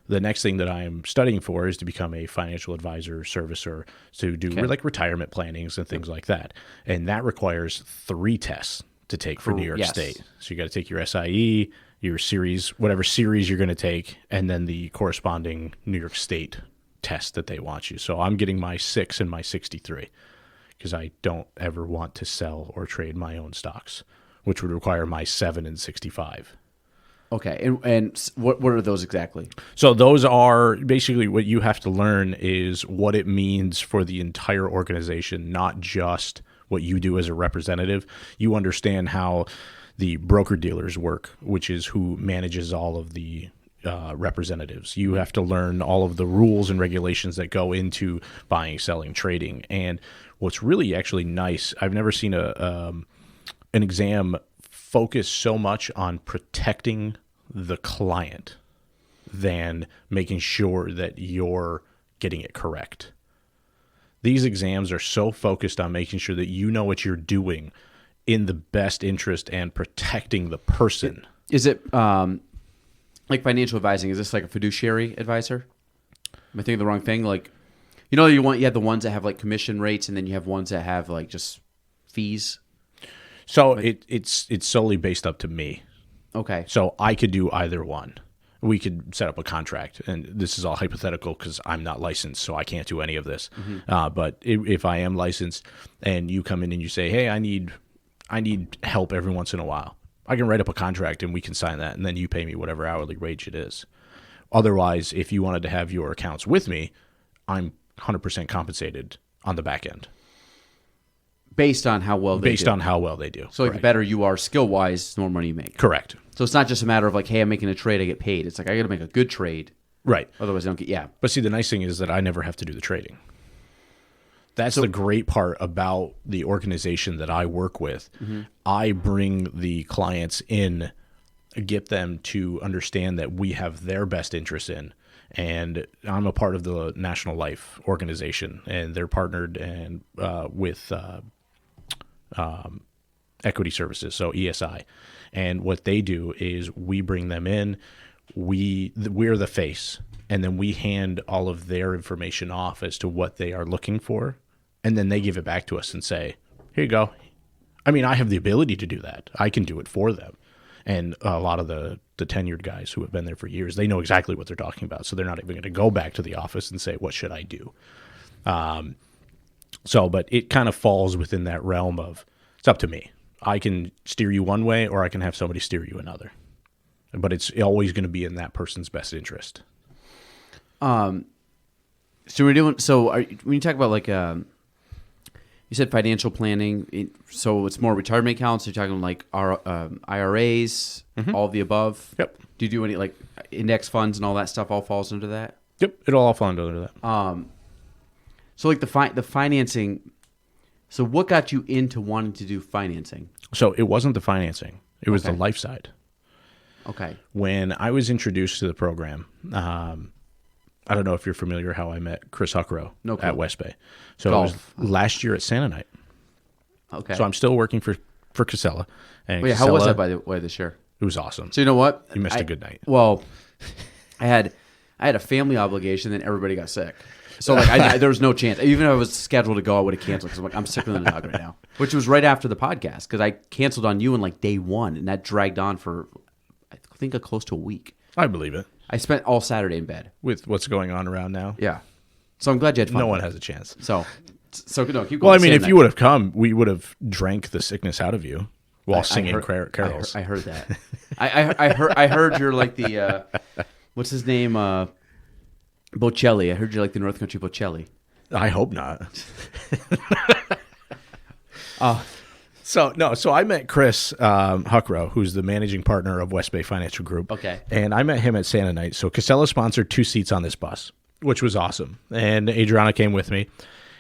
The next thing that I'm studying for is to become a financial advisor, servicer, to do like retirement plannings and things like that. And that requires 3 tests to take for New York State. So you got to take your SIE, your series, whatever series you're going to take, and then the corresponding New York State test that they want you. So I'm getting my 6 and my 63 because I don't ever want to sell or trade my own stocks, which would require my 7 and 65. Okay. And what are those exactly? So those are basically what you have to learn is what it means for the entire organization, not just what you do as a representative. You understand how the broker dealers work, which is who manages all of the representatives. You have to learn all of the rules and regulations that go into buying, selling, trading. And what's really actually nice, I've never seen an exam focus so much on protecting the client than making sure that you're getting it correct. These exams are so focused on making sure that you know what you're doing in the best interest and protecting the person. Is it like financial advising? Is this like a fiduciary advisor? Am I thinking the wrong thing? Like, you have the ones that have like commission rates, and then you have ones that have like just fees. So it's solely based up to me. Okay. So I could do either one. We could set up a contract, and this is all hypothetical because I'm not licensed, so I can't do any of this. But if I am licensed, and you come in and you say, "Hey, I need help every once in a while," I can write up a contract and we can sign that, and then you pay me whatever hourly wage it is. Otherwise, if you wanted to have your accounts with me, I'm 100% compensated on the back end. Based on how well they do. So like the better you are skill-wise, the more money you make. Correct. So it's not just a matter of like, hey, I'm making a trade, I get paid. It's like, I got to make a good trade. Right. Otherwise, I don't get, yeah. But see, the nice thing is that I never have to do the trading. That's the great part about the organization that I work with. I bring the clients in, get them to understand that we have their best interests in. And I'm a part of the National Life organization, and they're partnered and with Equity Services, so ESI. And what they do is we bring them in, we're the face, and then we hand all of their information off as to what they are looking for, and then they give it back to us and say, here you go. I mean, I have the ability to do that. I can do it for them. And a lot of the tenured guys who have been there for years, they know exactly what they're talking about, so they're not even going to go back to the office and say, what should I do? But it kind of falls within that realm of, it's up to me. I can steer you one way, or I can have somebody steer you another. But it's always going to be in that person's best interest. So we're doing. So when you talk about like, you said financial planning. So it's more retirement accounts. You're talking like our IRAs, all of the above. Yep. Do you do any like index funds and all that stuff? All falls into that. Yep, it'll all fall under that. So like the financing. So what got you into wanting to do financing? So it wasn't the financing; it was the Okay. life side. Okay. When I was introduced to the program, I don't know if you're familiar how I met Chris Huckrow No clue. at West Bay. So Golf. it was last year at Santa Night. Okay. So I'm still working for Casella. And Oh, yeah, how was Casella- that by the way this year? It was awesome. So you know what? You missed a good night. Well, I had a family obligation, then everybody got sick. So like there was no chance. Even if I was scheduled to go, I would have canceled because I'm like I'm sicker than a dog right now. Which was right after the podcast because I canceled on you in like day one, and that dragged on for I think close to a week. I believe it. I spent all Saturday in bed. With what's going on around now. Yeah. So I'm glad you had fun. No one has a chance. So no, keep going. Well, I mean, Stand if you would have come, we would have drank the sickness out of you while singing carols. I heard that. I heard you're like the what's his name? Bocelli. I heard you're like the North Country Bocelli. I hope not. So I met Chris Huckrow, who's the managing partner of West Bay Financial Group. Okay. And I met him at Santa Night. So Casella sponsored 2 seats on this bus, which was awesome. And Adriana came with me.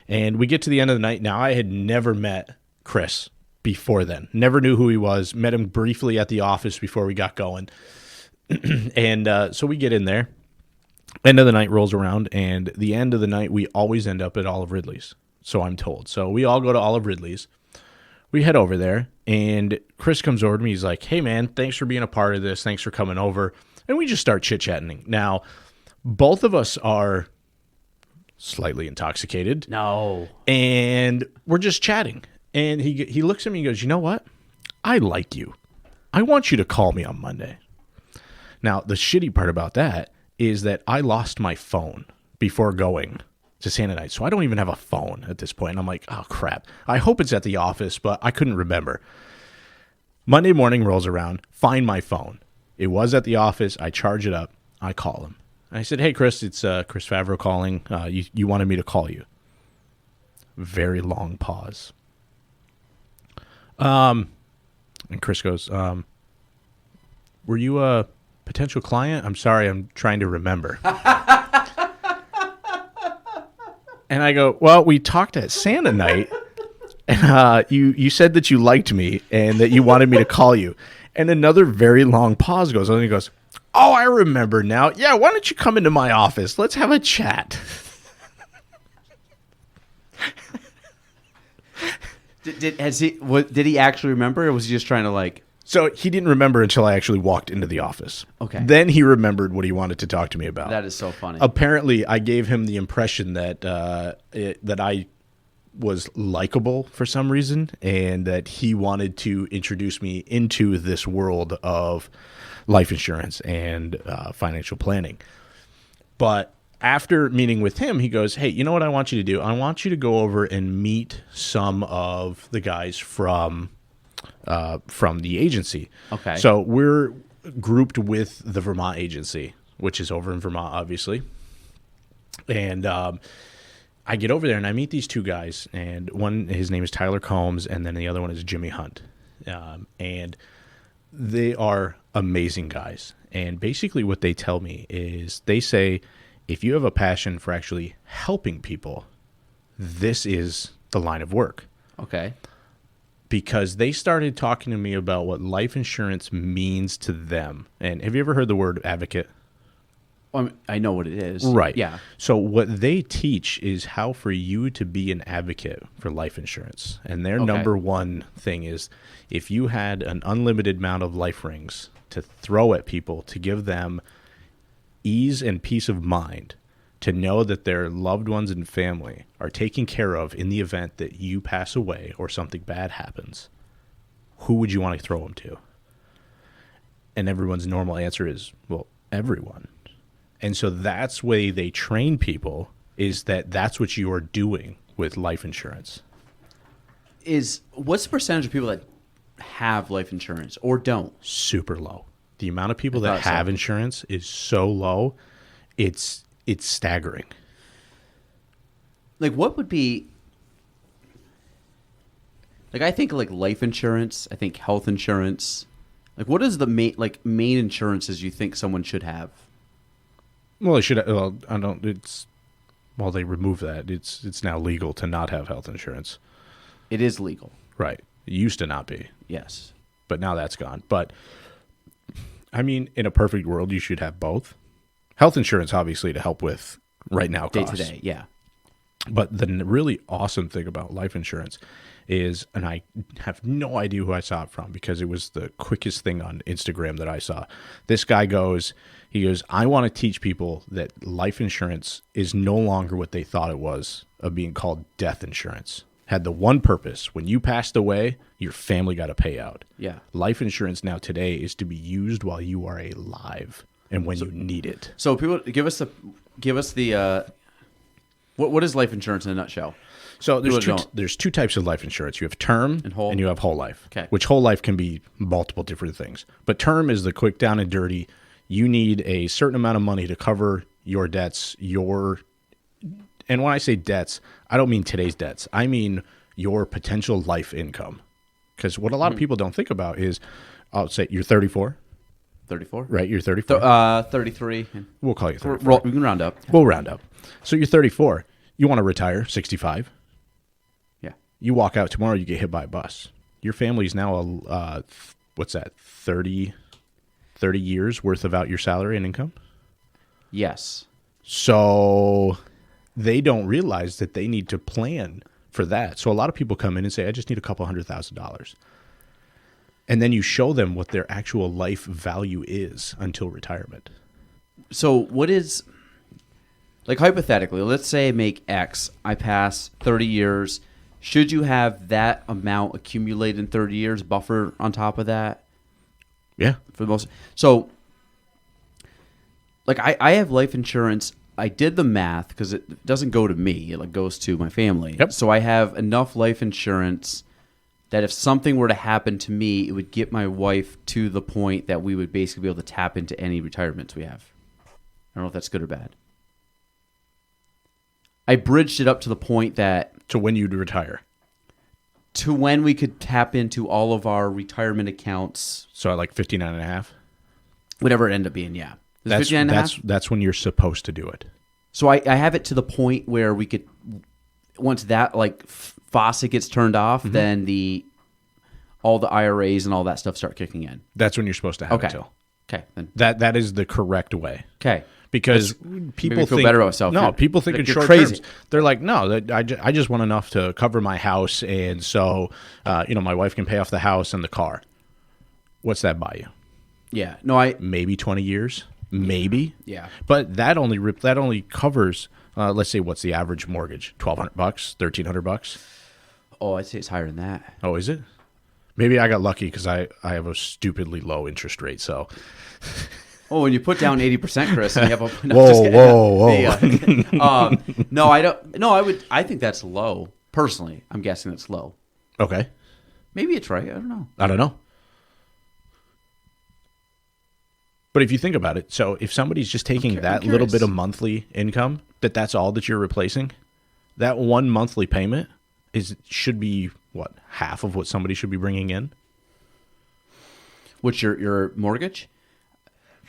And we get to the end of the night. Now, I had never met Chris before then. Never knew who he was. Met him briefly at the office before we got going. And so we get in there. End of the night rolls around, and the end of the night, we always end up at Olive Ridley's. So I'm told. So we all go to Olive Ridley's. We head over there, and Chris comes over to me. He's like, hey, man, thanks for being a part of this. Thanks for coming over. And we just start chit-chatting. Now, both of us are slightly intoxicated. No. And we're just chatting. And he looks at me and goes, you know what? I like you. I want you to call me on Monday. Now, the shitty part about that is that I lost my phone before going to Santa Night. So I don't even have a phone at this point. And I'm like, oh, crap. I hope it's at the office, but I couldn't remember. Monday morning rolls around, find my phone. It was at the office. I charge it up. I call him. And I said, hey, Chris, it's Chris Favreau calling. You wanted me to call you. Very long pause. And Chris goes, were you a potential client? I'm sorry, I'm trying to remember. And I go, well, we talked at Santa Night, and you said that you liked me and that you wanted me to call you. And another very long pause goes on, and he goes, oh, I remember now. Yeah, why don't you come into my office? Let's have a chat. Did he actually remember, or was he just trying to like? So he didn't remember until I actually walked into the office. Okay. Then he remembered what he wanted to talk to me about. That is so funny. Apparently, I gave him the impression that that I was likable for some reason, and that he wanted to introduce me into this world of life insurance and financial planning. But after meeting with him, he goes, hey, you know what I want you to do? I want you to go over and meet some of the guys from the agency. Okay. So we're grouped with the Vermont agency, which is over in Vermont, obviously. And I get over there and I meet these 2 guys, and one, his name is Tyler Combs, and then the other one is Jimmy Hunt. And they are amazing guys. And basically what they tell me is they say, if you have a passion for actually helping people, this is the line of work. Okay. Because they started talking to me about what life insurance means to them. And have you ever heard the word advocate? I know what it is. Right. Yeah. So what they teach is how for you to be an advocate for life insurance. And their number one thing is if you had an unlimited amount of life rings to throw at people to give them ease and peace of mind, to know that their loved ones and family are taken care of in the event that you pass away or something bad happens, who would you want to throw them to? And everyone's normal answer is, well, everyone. And so that's way they train people, is that that's what you are doing with life insurance. What's the percentage of people that have life insurance or don't? Super low. The amount of people that have insurance is so low, it's staggering. like what would be like I think like life insurance, I think health insurance. Like what is the main insurances you think someone should have? Well, they should. Well, I don't. It's well, they removed that. It's now legal to not have health insurance. It is legal. Right. It used to not be, Yes. but now that's gone. But I mean, in a perfect world, you should have both. Health insurance, obviously, to help with right now Day costs. to day, yeah. But the really awesome thing about life insurance is, and I have no idea who I saw it from because it was the quickest thing on Instagram that I saw. This guy goes, I want to teach people that life insurance is no longer what they thought it was, of being called death insurance. Had the one purpose: when you passed away, your family got a payout. Yeah. Life insurance now today is to be used while you are alive and when you need it. So people give us the what is life insurance in a nutshell? So People there's two types of life insurance. You have term And whole? and you have whole life. Okay. Which whole life can be multiple different things. But term is the quick down and dirty. You need a certain amount of money to cover your debts, and when I say debts, I don't mean today's debts. I mean your potential life income. Because what a lot of people don't think about is, I'll say you're 34. 34? Right, you're 34. 33. We'll call you 34. We can round up. We'll round up. So you're 34. You want to retire 65. Yeah. You walk out tomorrow, you get hit by a bus. Your family's now, what's that, 30 years worth of out your salary and income? Yes. So they don't realize that they need to plan for that. So a lot of people come in and say, I just need a couple $100,000. And then you show them what their actual life value is until retirement. So what is, like hypothetically, let's say I make X, I pass 30 years. Should you have that amount accumulated in 30 years, buffer on top of that? Yeah. For the most. So, like I have life insurance. I did the math because it doesn't go to me. It like goes to my family. Yep. So I have enough life insurance that if something were to happen to me, it would get my wife to the point that we would basically be able to tap into any retirements we have. I don't know if that's good or bad. I bridged it up to the point that To when you'd retire. to when we could tap into all of our retirement accounts, So at like 59 and a half. whatever it ended up being, yeah. Is it That's 59 and a half? that's when you're supposed to do it. So I have it to the point where we could, once that like faucet gets turned off, Mm-hmm. then all the IRAs and all that stuff start kicking in. That's when you're supposed to have Okay. it till. Okay. Then. That is the correct way. Okay. Because Make people me feel think, better about myself. No, You're- people think like, in you're short crazy. terms. They're like, no, I just want enough to cover my house, and so my wife can pay off the house and the car. What's that buy you? Yeah. No, Maybe 20 years, maybe. Yeah. But that only covers. Let's say, what's the average mortgage? $1,200, $1,300. Oh, I'd say it's higher than that. Oh, is it? Maybe I got lucky because I have a stupidly low interest rate. So. Oh, when you put down 80%, Chris, and you have a no, Whoa, just kidding. whoa. No, I don't. No, I think that's low. Personally, I'm guessing that's low. Okay. Maybe it's right. I don't know. I don't know. But if you think about it, so if somebody's just taking that little curious. bit of monthly income, that's all that you're replacing, that one monthly payment should be what, half of what somebody should be bringing in. What's your mortgage?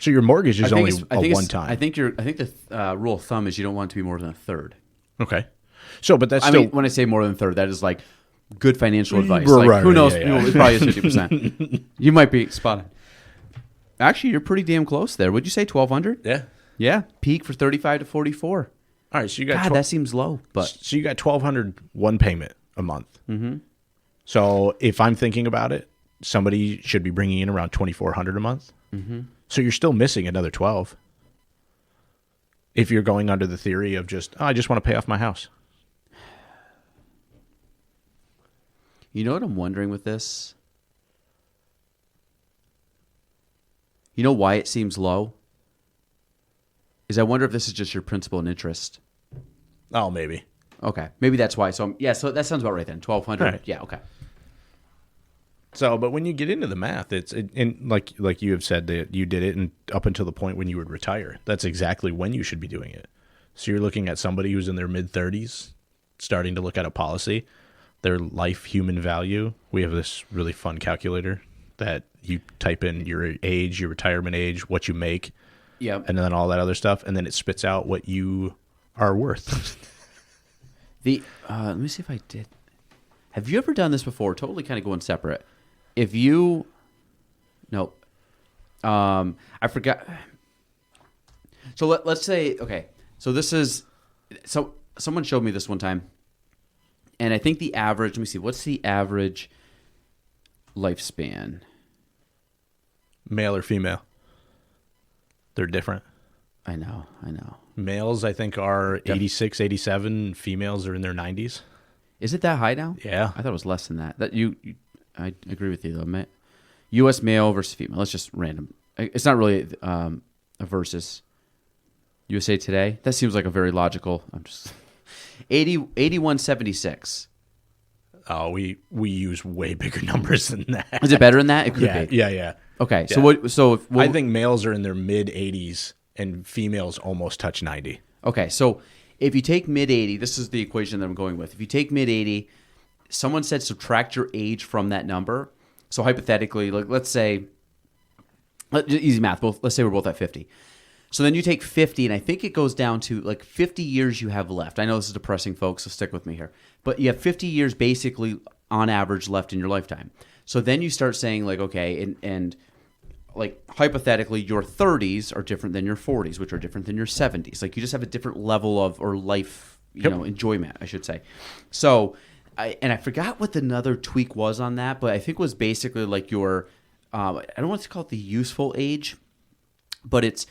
So your mortgage is only I think one time. I think the rule of thumb is you don't want it to be more than a third. Okay. So, but that's I still. mean, when I say more than a third, that is like good financial advice. Right, Like, who right, knows? yeah, yeah. It probably is 50%. You might be spot on. Actually, you're pretty damn close there. Would you say 1,200? Yeah. Yeah. Peak for 35 to 44. All right. So you got God, that seems low. But so you got $1,200 one payment a month. Mm-hmm. So if I'm thinking about it, somebody should be bringing in around $2,400 a month. Mm-hmm. So you're still missing another 12. If you're going under the theory of I just want to pay off my house. you know what I'm wondering with this? You know why it seems low? Is I wonder if this is just your principal and interest. Oh, maybe. Okay. Maybe that's why. So so that sounds about right then. 1,200. Right. Yeah, okay. So, but when you get into the math, and like you have said that you did it and up until the point when you would retire. That's exactly when you should be doing it. So you're looking at somebody who's in their mid 30s starting to look at a policy, their life human value, we have this really fun calculator that you type in your age, your retirement age, what you make, Yep. and then all that other stuff, and then it spits out what you are worth. Let me see if I did. Have you ever done this before? Totally kind of going separate. If you, no, I forgot. So let's say, okay, so this is, so someone showed me this one time, and I think the average, let me see, what's the average lifespan? Male or female? They're different. I know. Males, I think, are 86, 87. Females are in their 90s. Is it that high now? Yeah. I thought it was less than that. I agree with you, though. U.S. male versus female. It's just random. It's not really a versus. USA Today. That seems like a very logical. I'm just 8176. Oh, we use way bigger numbers than that. Is it better than that? It could be. Yeah. Okay. Yeah. So what? So if, I think males are in their mid 80s and females almost touch 90. Okay. So if you take mid 80, this is the equation that I'm going with. If you take mid 80, someone said subtract your age from that number. So hypothetically, like let's say, easy math. Let's say we're both at 50. So then you take 50, and I think it goes down to like 50 years you have left. I know this is depressing, folks, so stick with me here. But you have 50 years basically on average left in your lifetime. So then you start saying like, okay, and like hypothetically your 30s are different than your 40s, which are different than your 70s. Like you just have a different level of, or life, enjoyment, I should say. So, I forgot what another tweak was on that, but I think it was basically like your, I don't want to call it the useful age, but it's,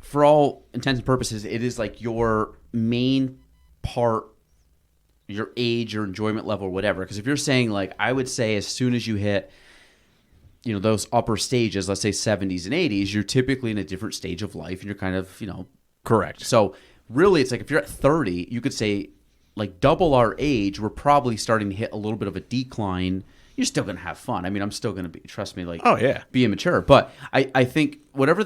for all intents and purposes, it is like your main part, your age, your enjoyment level, or whatever. Because if you're saying like, I would say as soon as you hit, those upper stages, let's say 70s and 80s, you're typically in a different stage of life, and you're kind of, Correct. So really, it's like if you're at 30, you could say like double our age, we're probably starting to hit a little bit of a decline. You're still going to have fun. I mean, I'm still going to be, trust me, like, oh yeah, be immature. But I think whatever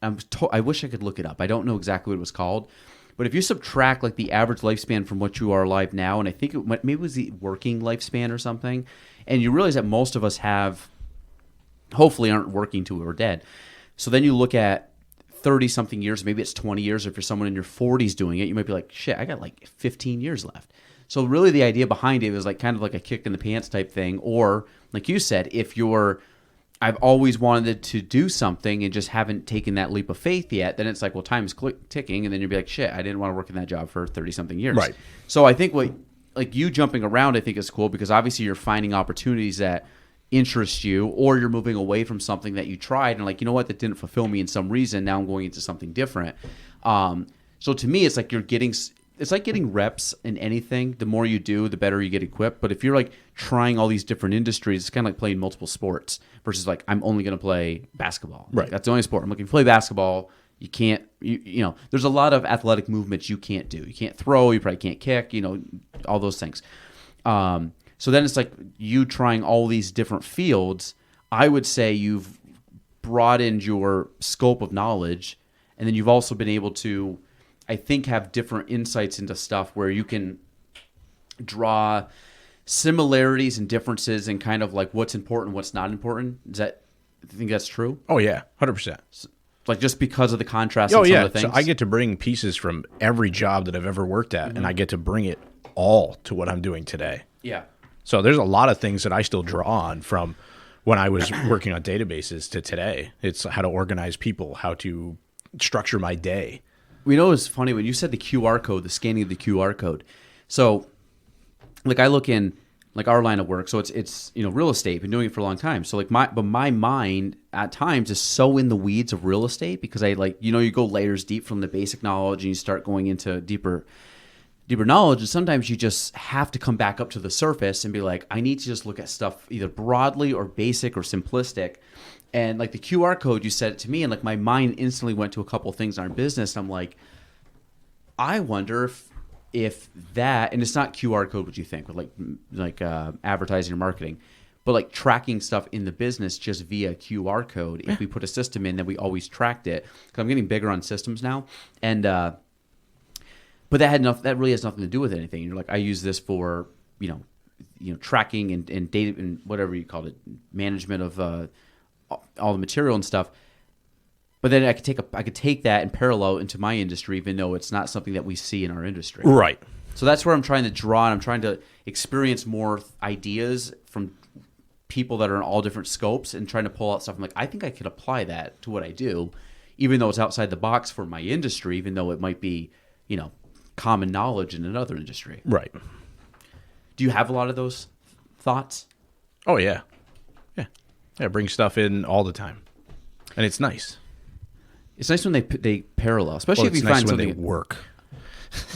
I wish I could look it up. I don't know exactly what it was called. But if you subtract like the average lifespan from what you are alive now, and I think maybe it was the working lifespan or something, and you realize that most of us hopefully aren't working till we're dead. So then you look at 30-something years, maybe it's 20 years. If you're someone in your 40s doing it, you might be like, shit, I got like 15 years left. So really the idea behind it was like kind of like a kick in the pants type thing. Or like you said, if I've always wanted to do something and just haven't taken that leap of faith yet, then it's like, well, time's ticking, and then you'll be like, shit, I didn't want to work in that job for 30-something years. Right. So I think like you jumping around, I think is cool because obviously you're finding opportunities that interest you, or you're moving away from something that you tried and like, you know what, that didn't fulfill me in some reason. Now I'm going into something different. So to me, it's like it's like getting reps in anything. The more you do, the better you get equipped. But if you're like trying all these different industries, it's kind of like playing multiple sports versus like, I'm only going to play basketball. Right. Like, that's the only sport. I'm looking to play basketball. You can't, there's a lot of athletic movements you can't do. You can't throw, you probably can't kick, all those things. So then it's like you trying all these different fields. I would say you've broadened your scope of knowledge, and then you've also been able to, I think, have different insights into stuff where you can draw similarities and differences and kind of like what's important, what's not important. I think that's true? Oh yeah, 100%. Like just because of the contrast Oh in some yeah, of the things? so I get to bring pieces from every job that I've ever worked at, and I get to bring it all to what I'm doing today. Yeah. So there's a lot of things that I still draw on from when I was working on databases to today. It's how to organize people, how to structure my day. We know it's funny when you said the QR code, the scanning of the QR code. So, like I look in like our line of work, so it's real estate. Been doing it for a long time. So like my mind at times is so in the weeds of real estate because I like you go layers deep from the basic knowledge and you start going into deeper knowledge, and sometimes you just have to come back up to the surface and be like, I need to just look at stuff either broadly or basic or simplistic. And like the QR code, you said it to me, and like my mind instantly went to a couple of things in our business. And I'm like, I wonder if that, and it's not QR code what you think with like advertising or marketing, but like tracking stuff in the business just via QR code. If we put a system in, then we always tracked it. Because I'm getting bigger on systems now, and but But that really has nothing to do with anything. You're like, I use this for, tracking and data and whatever you call it, management of all the material and stuff. But then I could take that and parallel into my industry, even though it's not something that we see in our industry. Right. So that's where I'm trying to draw, and I'm trying to experience more ideas from people that are in all different scopes and trying to pull out stuff. I'm like, I think I could apply that to what I do, even though it's outside the box for my industry, even though it might be, common knowledge in another industry. Right. Do you have a lot of those thoughts? Oh, yeah. Yeah. Yeah, bring stuff in all the time. And it's nice. It's nice when they parallel, especially if you it's nice find when something. they work.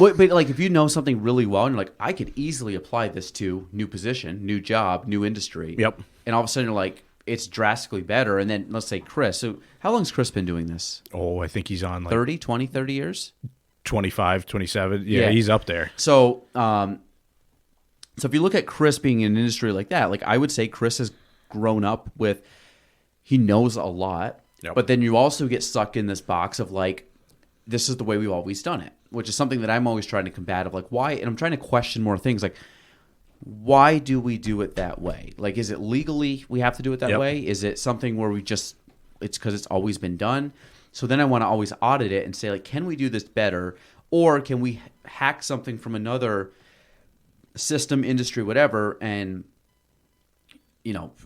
But like if you know something really well and you're like, I could easily apply this to new position, new job, new industry. Yep. And all of a sudden you're like, it's drastically better. And then let's say Chris. So how long's Chris been doing this? Oh, I think he's on like 30 years? 25, 27. Yeah, he's up there. So so if you look at Chris being in an industry like that, like I would say Chris has grown up with, he knows a lot. Yep. But then you also get stuck in this box of like, this is the way we've always done it, which is something that I'm always trying to combat of like, why? And I'm trying to question more things like, why do we do it that way? Like, is it legally we have to do it that Yep. way? Is it something where it's because it's always been done? So then I want to always audit it and say like, can we do this better? Or can we hack something from another system, industry, whatever, and,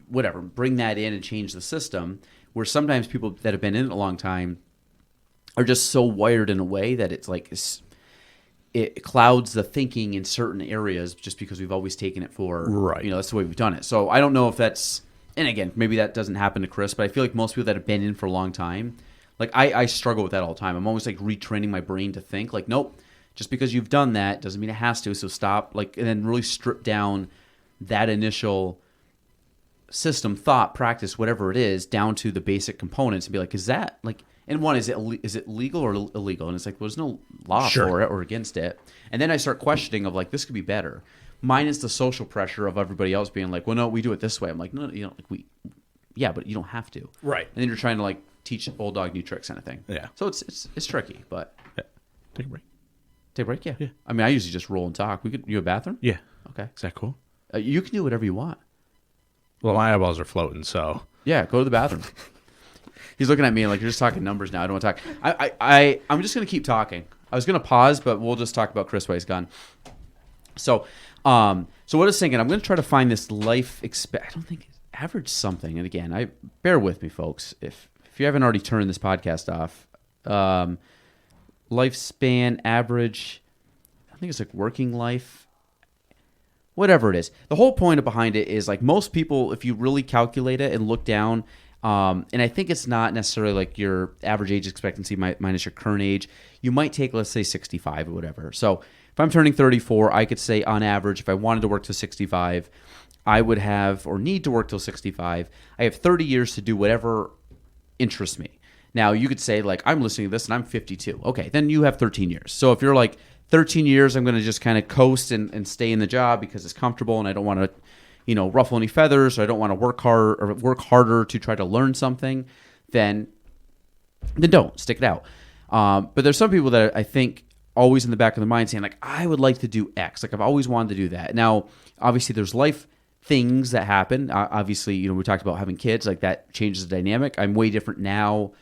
whatever, bring that in and change the system, where sometimes people that have been in it a long time are just so wired in a way that it's like it clouds the thinking in certain areas just because we've always taken it for, right. That's the way we've done it. So I don't know if that's, and again, maybe that doesn't happen to Chris, but I feel like most people that have been in for a long time, like I struggle with that all the time. I'm always like retraining my brain to think like, nope, just because you've done that doesn't mean it has to. So stop, like, and then really strip down that initial system, thought, practice, whatever it is, down to the basic components and be like, is that like, and one, is it legal or illegal? And it's like, well, there's no law Sure. for it or against it. And then I start questioning of like, this could be better. Minus the social pressure of everybody else being like, well, no, we do it this way. I'm like, no, but you don't have to. Right. And then you're trying to like teach old dog new tricks kind of thing. Yeah. So it's tricky, but Yeah. Take a break. take a break. Yeah. Yeah. I mean, I usually just roll and talk. You have a bathroom? Yeah. Okay. Is that cool? You can do whatever you want. Well, my eyeballs are floating, so. Yeah, go to the bathroom. He's looking at me like, you're just talking numbers now. I don't want to talk. I'm just going to keep talking. I was going to pause, but we'll just talk about Chris while he's gone. So what I was thinking, I'm going to try to find this life I don't think average something. And again, bear with me, folks. If you haven't already turned this podcast off, lifespan average, I think it's like working life, whatever it is. The whole point behind it is like most people, if you really calculate it and look down, and I think it's not necessarily like your average age expectancy minus your current age. You might take, let's say, 65 or whatever. So if I'm turning 34, I could say on average, if I wanted to work till 65, I would have or need to work till 65. I have 30 years to do whatever interests me. Now, you could say, like, I'm listening to this and I'm 52. Okay, then you have 13 years. So if you're like 13 years, I'm going to just kind of coast and stay in the job because it's comfortable and I don't want to ruffle any feathers, or I don't want to work harder to try to learn something, then don't stick it out. But there's some people that I think always in the back of their mind saying like, I would like to do X. Like I've always wanted to do that. Now, obviously there's life things that happen. Obviously, we talked about having kids, like that changes the dynamic. I'm way different now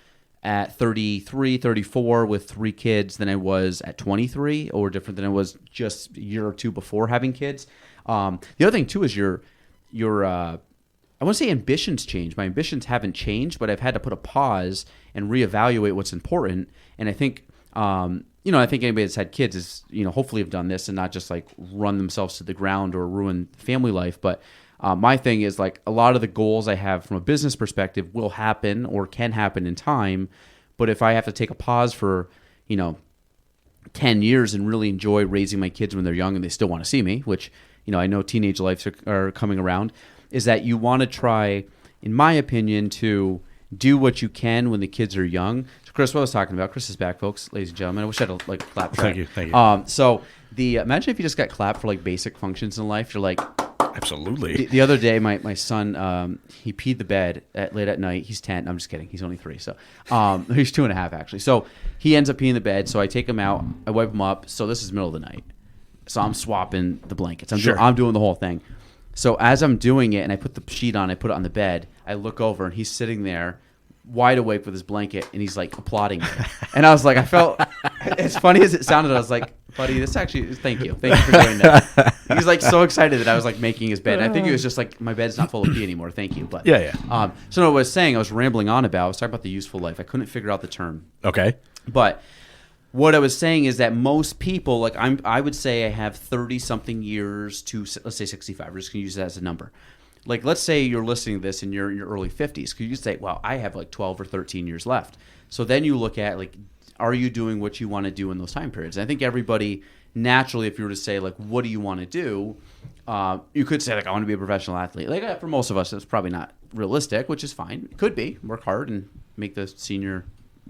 at 33, 34 with 3 kids than I was at 23, or different than I was just a year or two before having kids. The other thing too is your I want to say ambitions change. My ambitions haven't changed, but I've had to put a pause and reevaluate what's important. And I think, I think anybody that's had kids is, hopefully have done this and not just like run themselves to the ground or ruin family life. But my thing is like a lot of the goals I have from a business perspective will happen or can happen in time. But if I have to take a pause for, 10 years and really enjoy raising my kids when they're young and they still want to see me, which, I know teenage lives are coming around, is that you want to try, in my opinion, to do what you can when the kids are young. So Chris, what I was talking about, Chris is back, folks, ladies and gentlemen. I wish I had a clap track. Thank you. So imagine if you just got clapped for like basic functions in life. You're like, Absolutely. The other day, my son, he peed the bed late at night. He's 10. I'm just kidding. He's only 3. So he's 2.5 actually. So he ends up peeing the bed. So I take him out. I wipe him up. So this is middle of the night. So I'm swapping the blankets. I'm doing the whole thing. So as I'm doing it, and I put the sheet on, I put it on the bed. I look over, and he's sitting there, wide awake with his blanket, and he's like applauding me. And I was like, I felt, as funny as it sounded, I was like, buddy, this actually, thank you for doing that. He's like so excited that I was like making his bed. And I think he was just like, my bed's not full of pee anymore. Thank you. But Yeah. So what I was saying, I was rambling on about. I was talking about the useful life. I couldn't figure out the term. Okay. But what I was saying is that most people, like I would say I have 30 something years to, let's say 65. We're just gonna use that as a number. Like, let's say you're listening to this and you're in your early 50s. Could you say, well, I have like 12 or 13 years left. So then you look at, like, are you doing what you want to do in those time periods? And I think everybody, naturally, if you were to say, like, what do you want to do? You could say, like, I want to be a professional athlete. Like, for most of us, that's probably not realistic, which is fine. It could be. Work hard and make the senior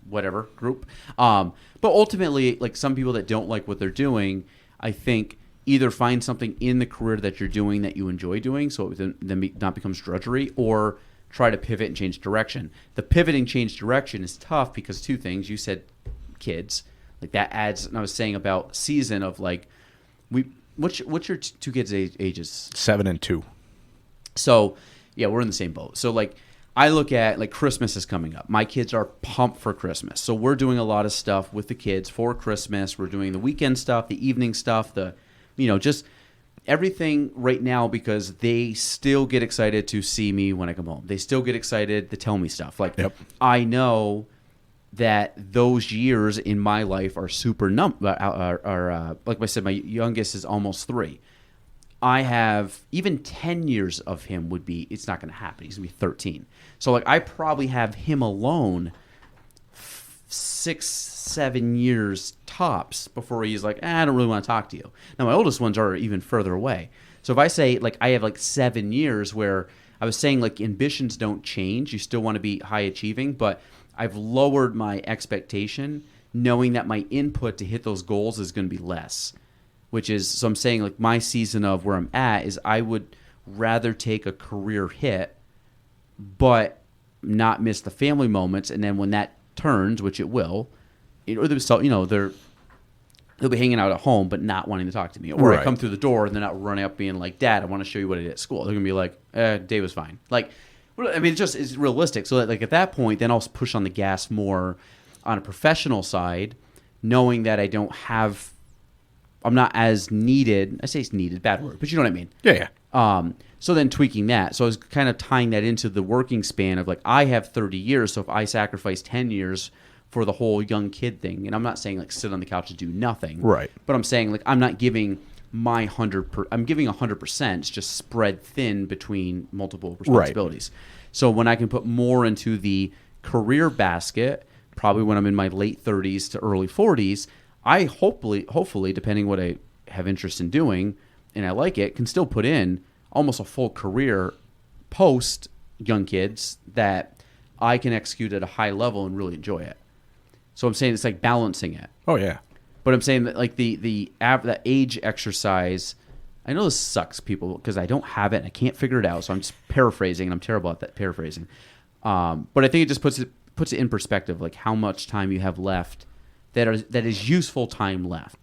whatever group. But ultimately, like, some people that don't like what they're doing, I think, either find something in the career that you're doing that you enjoy doing, so it then not becomes drudgery, or try to pivot and change direction. The pivoting change direction is tough because two things. You said kids, like that adds. And I was saying about season of like, what's your two kids' ages? 7 and 2. So yeah, we're in the same boat. So like, I look at like Christmas is coming up. My kids are pumped for Christmas, so we're doing a lot of stuff with the kids for Christmas. We're doing the weekend stuff, the evening stuff, just everything right now, because they still get excited to see me when I come home. They still get excited to tell me stuff. Like, Yep. I know that those years in my life are super like I said, my youngest is almost 3. I have even 10 years of him it's not going to happen. He's going to be 13. So like, I probably have him alone 6-7 years tops before he's like, I don't really want to talk to you. Now my oldest ones are even further away. So if I say like I have like 7 years where I was saying like ambitions don't change, you still want to be high achieving, but I've lowered my expectation knowing that my input to hit those goals is going to be less, so I'm saying like my season of where I'm at is I would rather take a career hit, but not miss the family moments. And then when that turns, which it will, they'll be hanging out at home but not wanting to talk to me. Or Right. I come through the door and they're not running up being like, Dad, I want to show you what I did at school. They're going to be like, day was fine. Like, I mean, it's realistic. So that, like, at that point, then I'll push on the gas more on a professional side, knowing that I'm not as needed. I say it's needed, bad word, but you know what I mean. Yeah. So then tweaking that. So I was kind of tying that into the working span of like, I have 30 years. So if I sacrifice 10 years for the whole young kid thing, and I'm not saying like sit on the couch and do nothing. Right. But I'm saying like, I'm not giving my 100%. I'm giving 100%. It's just spread thin between multiple responsibilities. Right. So when I can put more into the career basket, probably when I'm in my late 30s to early 40s, I hopefully, depending what I have interest in doing, and I like it, can still put in almost a full career post young kids that I can execute at a high level and really enjoy it. So I'm saying it's like balancing it. Oh yeah. But I'm saying that like the age exercise, I know this sucks, people, because I don't have it and I can't figure it out. So I'm just paraphrasing, and I'm terrible at that paraphrasing. But I think it just puts it in perspective, like how much time you have left that is useful time left.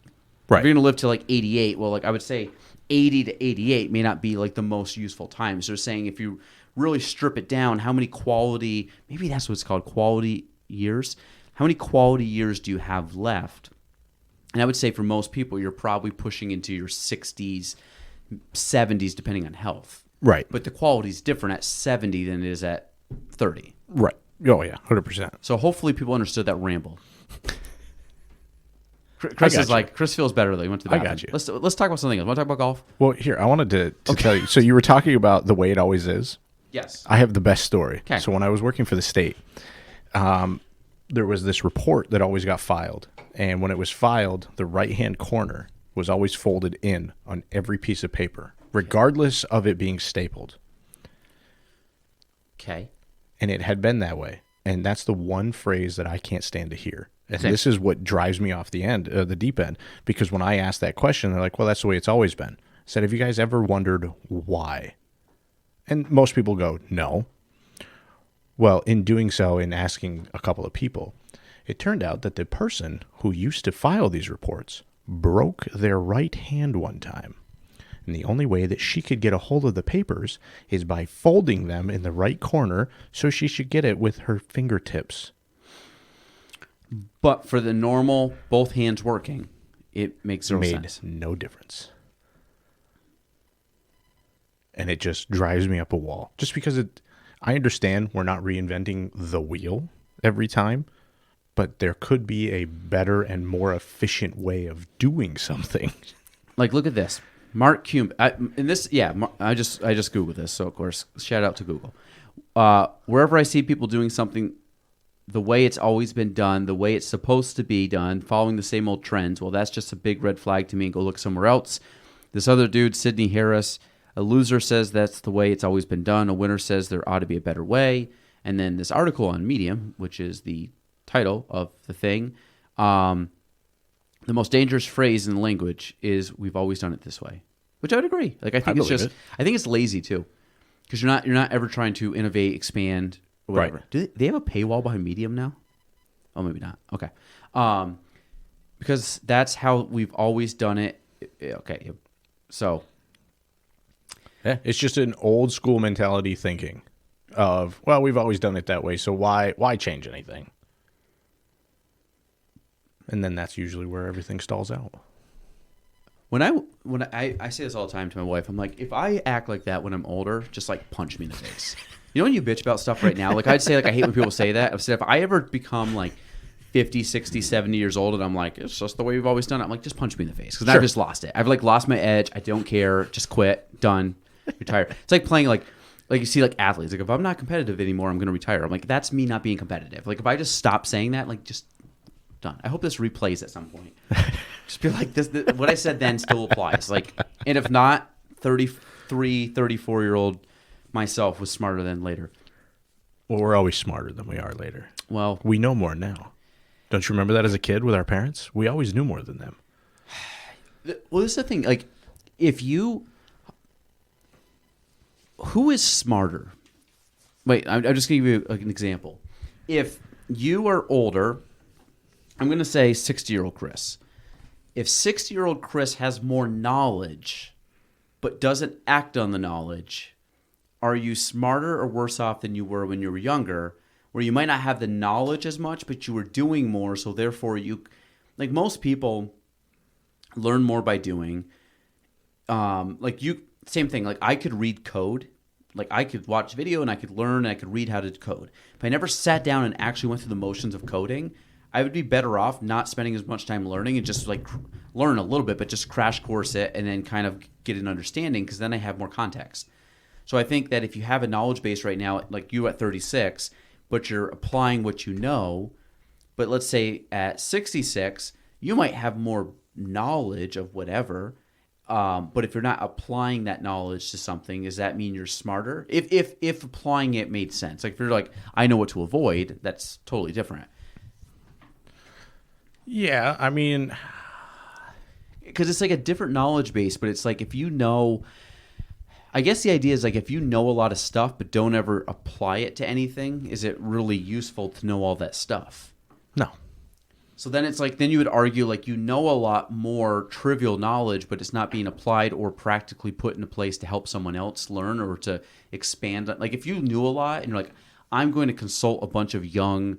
Right. If you're going to live to like 88, well, like I would say 80 to 88 may not be like the most useful time. So they're saying if you really strip it down, how many quality, maybe that's what it's called, quality years. How many quality years do you have left? And I would say for most people, you're probably pushing into your 60s, 70s, depending on health. Right. But the quality is different at 70 than it is at 30. Right. Oh yeah, 100%. So hopefully people understood that ramble. Chris is like, Chris feels better though. He went to the bathroom. I got you. Let's talk about something else. Want to talk about golf? Well, here, I wanted to tell you. So you were talking about the way it always is. Yes. I have the best story. Okay. So when I was working for the state, there was this report that always got filed. And when it was filed, the right-hand corner was always folded in on every piece of paper, regardless of it being stapled. Okay. And it had been that way. And that's the one phrase that I can't stand to hear. And Okay. this is what drives me off the deep end. Because when I ask that question, they're like, well, that's the way it's always been. said, have you guys ever wondered why? And most people go, no. Well, in doing so, in asking a couple of people, it turned out that the person who used to file these reports broke their right hand one time. And the only way that she could get a hold of the papers is by folding them in the right corner so she should get it with her fingertips. But for the normal, both hands working, it makes zero sense. Made no difference. And it just drives me up a wall. Just because I understand we're not reinventing the wheel every time, but there could be a better and more efficient way of doing something. Like, look at this. Mark Cuban. I just Googled this, so of course, shout out to Google. Wherever I see people doing something the way it's always been done, the way it's supposed to be done, following the same old trends, well, that's just a big red flag to me, and go look somewhere else. This other dude, Sidney Harris, a loser says that's the way it's always been done. A winner says there ought to be a better way. And then this article on Medium, which is the title of the thing, the most dangerous phrase in the language is "we've always done it this way," which I would agree. Like, I think I think it's lazy too, because you're not ever trying to innovate, expand, or whatever. Right. Do they have a paywall behind Medium now? Oh, maybe not. Okay, because that's how we've always done it. Okay, so yeah, it's just an old school mentality thinking of, well, we've always done it that way, so why change anything? And then that's usually where everything stalls out. When I say this all the time to my wife, I'm like, if I act like that when I'm older, just like punch me in the face. You know when you bitch about stuff right now? Like, I'd say, like, I hate when people say that. I've said, if I ever become like 50, 60, 70 years old and I'm like, it's just the way we've always done it, I'm like, just punch me in the face. Because I've just lost it. I've like lost my edge. I don't care. Just quit. Done. Retire. It's like playing like you see like athletes. Like, if I'm not competitive anymore, I'm going to retire. I'm like, that's me not being competitive. Like, if I just stop saying that, like, just done. I hope this replays at some point. Just be like, this what I said then still applies. Like, and if not, 33, 34-year-old myself was smarter than later. Well, we're always smarter than we are later. Well, we know more now. Don't you remember that as a kid with our parents? We always knew more than them. Well, this is the thing. Like, who is smarter? Wait, I'm just going to give you an example. If you are older, I'm going to say 60-year-old Chris. If 60-year-old Chris has more knowledge but doesn't act on the knowledge, are you smarter or worse off than you were when you were younger, where you might not have the knowledge as much, but you were doing more, so therefore you, like, most people learn more by doing. Same thing, like, I could read code. Like, I could watch video and I could learn and I could read how to code. If I never sat down and actually went through the motions of coding, I would be better off not spending as much time learning and just like learn a little bit, but just crash course it and then kind of get an understanding, because then I have more context. So I think that if you have a knowledge base right now, like you at 36, but you're applying what you know, but let's say at 66, you might have more knowledge of whatever, but if you're not applying that knowledge to something, does that mean you're smarter? If applying it made sense. Like, if you're like, I know what to avoid, that's totally different. Yeah, I mean, because it's like a different knowledge base, but it's like, if you know, I guess the idea is like, if you know a lot of stuff but don't ever apply it to anything, is it really useful to know all that stuff? No. So then it's like, then you would argue like, you know a lot more trivial knowledge, but it's not being applied or practically put into place to help someone else learn or to expand. Like, if you knew a lot and you're like, I'm going to consult a bunch of young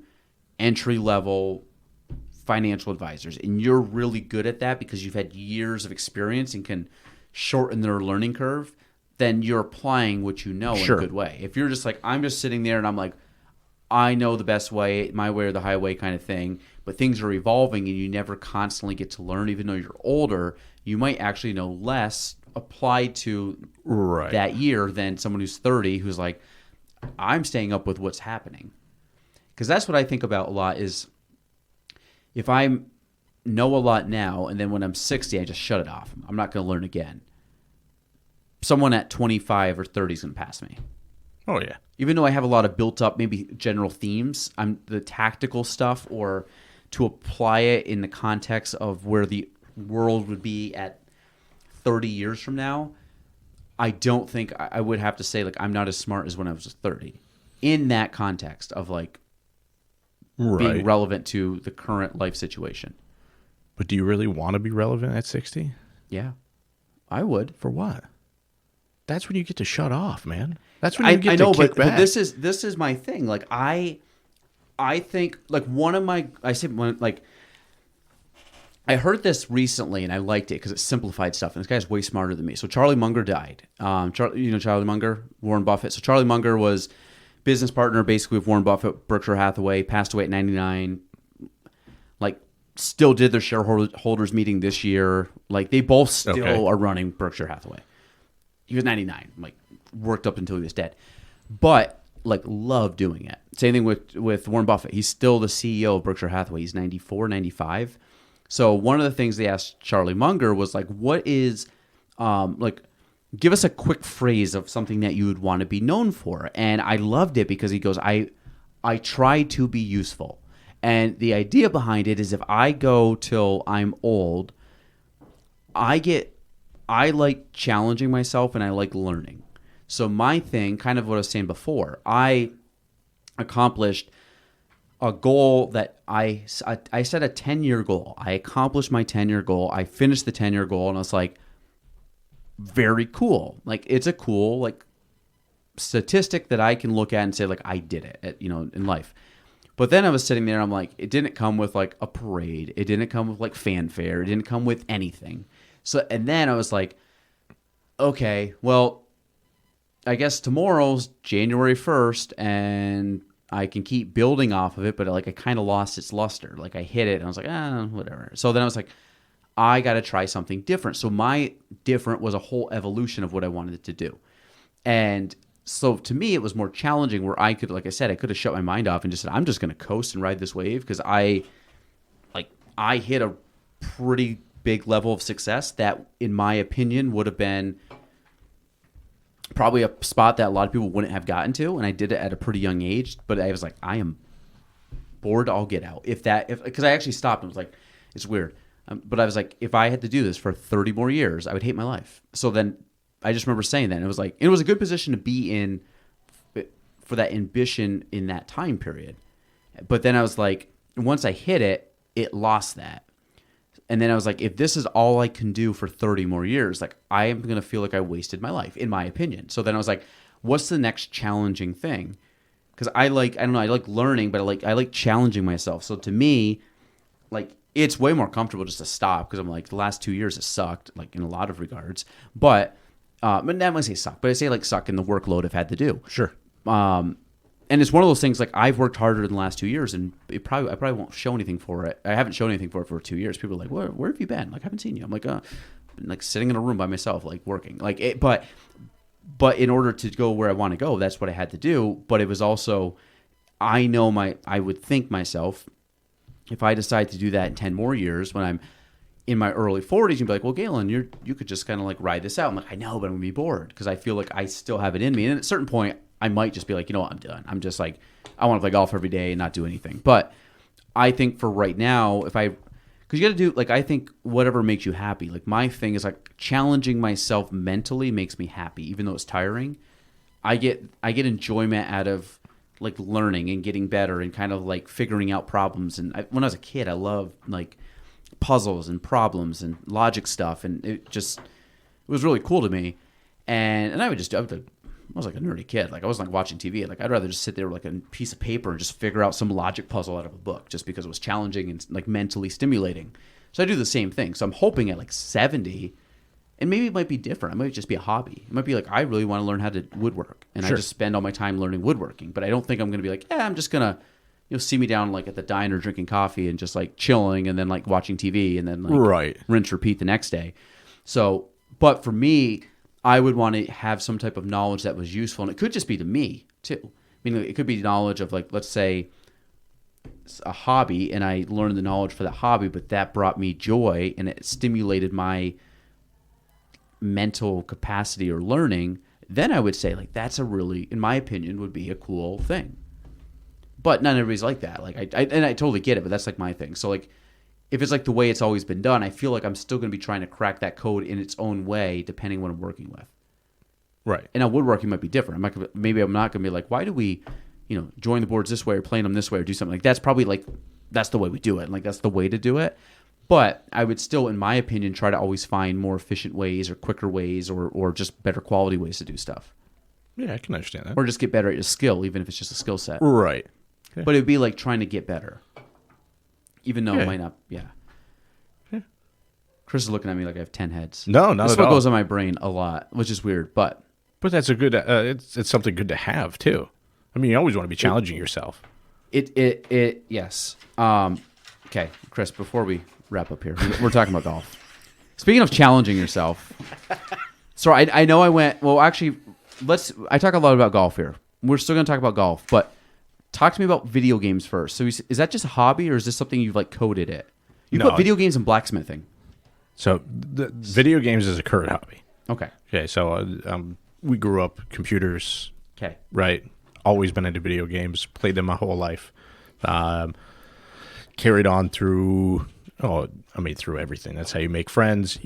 entry-level financial advisors, and you're really good at that because you've had years of experience and can shorten their learning curve, then you're applying what you know in a good way. If you're just like, I'm just sitting there and I'm like, I know the best way, my way or the highway kind of thing, but things are evolving and you never constantly get to learn, even though you're older, you might actually know less applied to that year than someone who's 30 who's like, I'm staying up with what's happening. Because that's what I think about a lot is, if I know a lot now and then when I'm 60, I just shut it off. I'm not going to learn again. Someone at 25 or 30 is going to pass me. Oh, yeah. Even though I have a lot of built up, maybe general themes, I'm the tactical stuff or to apply it in the context of where the world would be at 30 years from now, I don't think I would have to say like I'm not as smart as when I was 30 in that context of like being relevant to the current life situation. But do you really want to be relevant at 60? Yeah, I would. For what? That's when you get to shut off, man. That's when you get I know, to kick back. but this is my thing. Like I think like one of my I heard this recently and I liked it because it simplified stuff. And this guy's way smarter than me. So Charlie Munger died. Charlie Munger, Warren Buffett. So Charlie Munger was business partner basically with Warren Buffett, Berkshire Hathaway. Passed away at 99. Like still did their shareholders meeting this year. Like they both still are running Berkshire Hathaway. He was 99. Like worked up until he was dead, but like loved doing it. Same thing with Warren Buffett. He's still the CEO of Berkshire Hathaway. He's 94, 95. So one of the things they asked Charlie Munger was like, what is, like, give us a quick phrase of something that you would want to be known for. And I loved it because he goes, I try to be useful. And the idea behind it is if I go till I'm old, I like challenging myself and I like learning. So my thing, kind of what I was saying before, I accomplished a goal that I set a 10-year goal. I accomplished my 10-year goal. I finished the 10-year goal, and I was like, very cool. Like it's a cool like statistic that I can look at and say like I did it, in life. But then I was sitting there, I'm like, it didn't come with like a parade. It didn't come with like fanfare. It didn't come with anything. So and then I was like, okay, well, I guess tomorrow's January 1st, and I can keep building off of it, but like I kind of lost its luster. Like I hit it and I was like, whatever. So then I was like, I got to try something different. So my different was a whole evolution of what I wanted it to do. And so to me, it was more challenging where I could, like I said, I could have shut my mind off and just said, I'm just going to coast and ride this wave because I hit a pretty big level of success that, in my opinion, would have been probably a spot that a lot of people wouldn't have gotten to, and I did it at a pretty young age. But I was like, I am bored. I'll get out. Because I actually stopped and was like, it's weird. But I was like, if I had to do this for 30 more years, I would hate my life. So then I just remember saying that, and it was like, it was a good position to be in for that ambition in that time period. But then I was like, once I hit it, it lost that. And then I was like, if this is all I can do for 30 more years, like I am going to feel like I wasted my life, in my opinion. So then I was like, what's the next challenging thing? Because I like learning, but I like challenging myself. So to me, like it's way more comfortable just to stop because I'm like, the last 2 years have sucked, like in a lot of regards. But I'm not going to say suck, but I say like suck in the workload I've had to do. Sure. And it's one of those things like I've worked harder in the last 2 years, and I probably won't show anything for it. I haven't shown anything for it for 2 years. People are like, where have you been? Like I haven't seen you. I'm like, been like sitting in a room by myself, like working. Like it, but in order to go where I want to go, that's what I had to do. But it was also, I would think myself, if I decide to do that in 10 more years when I'm in my early 40s, you'd be like, well, Galen, you could just kind of like ride this out. I'm like, I know, but I'm gonna be bored because I feel like I still have it in me. And at a certain point, I might just be like, you know what, I'm done. I'm just like, I want to play golf every day and not do anything. But I think for right now, because you got to do, like, I think whatever makes you happy. Like, my thing is, like, challenging myself mentally makes me happy, even though it's tiring. I get enjoyment out of, like, learning and getting better and kind of, like, figuring out problems. And when I was a kid, I loved, like, puzzles and problems and logic stuff. And it was really cool to me. And I was like a nerdy kid. Like I wasn't like watching TV. Like I'd rather just sit there with like a piece of paper and just figure out some logic puzzle out of a book just because it was challenging and like mentally stimulating. So I do the same thing. So I'm hoping at like 70, and maybe it might be different. It might just be a hobby. It might be like I really want to learn how to woodwork, and Sure. I just spend all my time learning woodworking. But I don't think I'm going to be like, I'm just going to see me down like at the diner drinking coffee and just like chilling and then like watching TV and then like rinse repeat the next day. So, but for me, I would want to have some type of knowledge that was useful, and it could just be to me too. I mean, it could be knowledge of like, let's say, a hobby, and I learned the knowledge for that hobby, but that brought me joy and it stimulated my mental capacity or learning. Then I would say like that's a really, in my opinion, would be a cool thing. But not everybody's like that. Like I totally get it, but that's like my thing. So like if it's like the way it's always been done, I feel like I'm still going to be trying to crack that code in its own way, depending on what I'm working with. Right. And now woodworking might be different. Maybe I'm not going to be like, why do we, join the boards this way or plane them this way or do something like that's probably like that's the way we do it. And like that's the way to do it. But I would still, in my opinion, try to always find more efficient ways or quicker ways or just better quality ways to do stuff. Yeah, I can understand that. Or just get better at a skill, even if it's just a skill set. Right. Okay. But it would be like trying to get better. Even though it might not, Chris is looking at me like I have 10 heads. No, not This at is what all. goes on my brain a lot, which is weird, but that's a good, it's something good to have, too. I mean, you always want to be challenging yourself. Yes. Okay, Chris, before we wrap up here, we're talking about golf. Speaking of challenging yourself, so I know I went, well, actually, I talk a lot about golf here. We're still going to talk about golf, but talk to me about video games first. So is that just a hobby or is this something you've like coded it? You put video games and blacksmithing. So the video games is a current hobby. Okay. Okay, so we grew up computers. Okay. Right. Always been into video games. Played them my whole life. Carried on through. Through everything. That's how you make friends.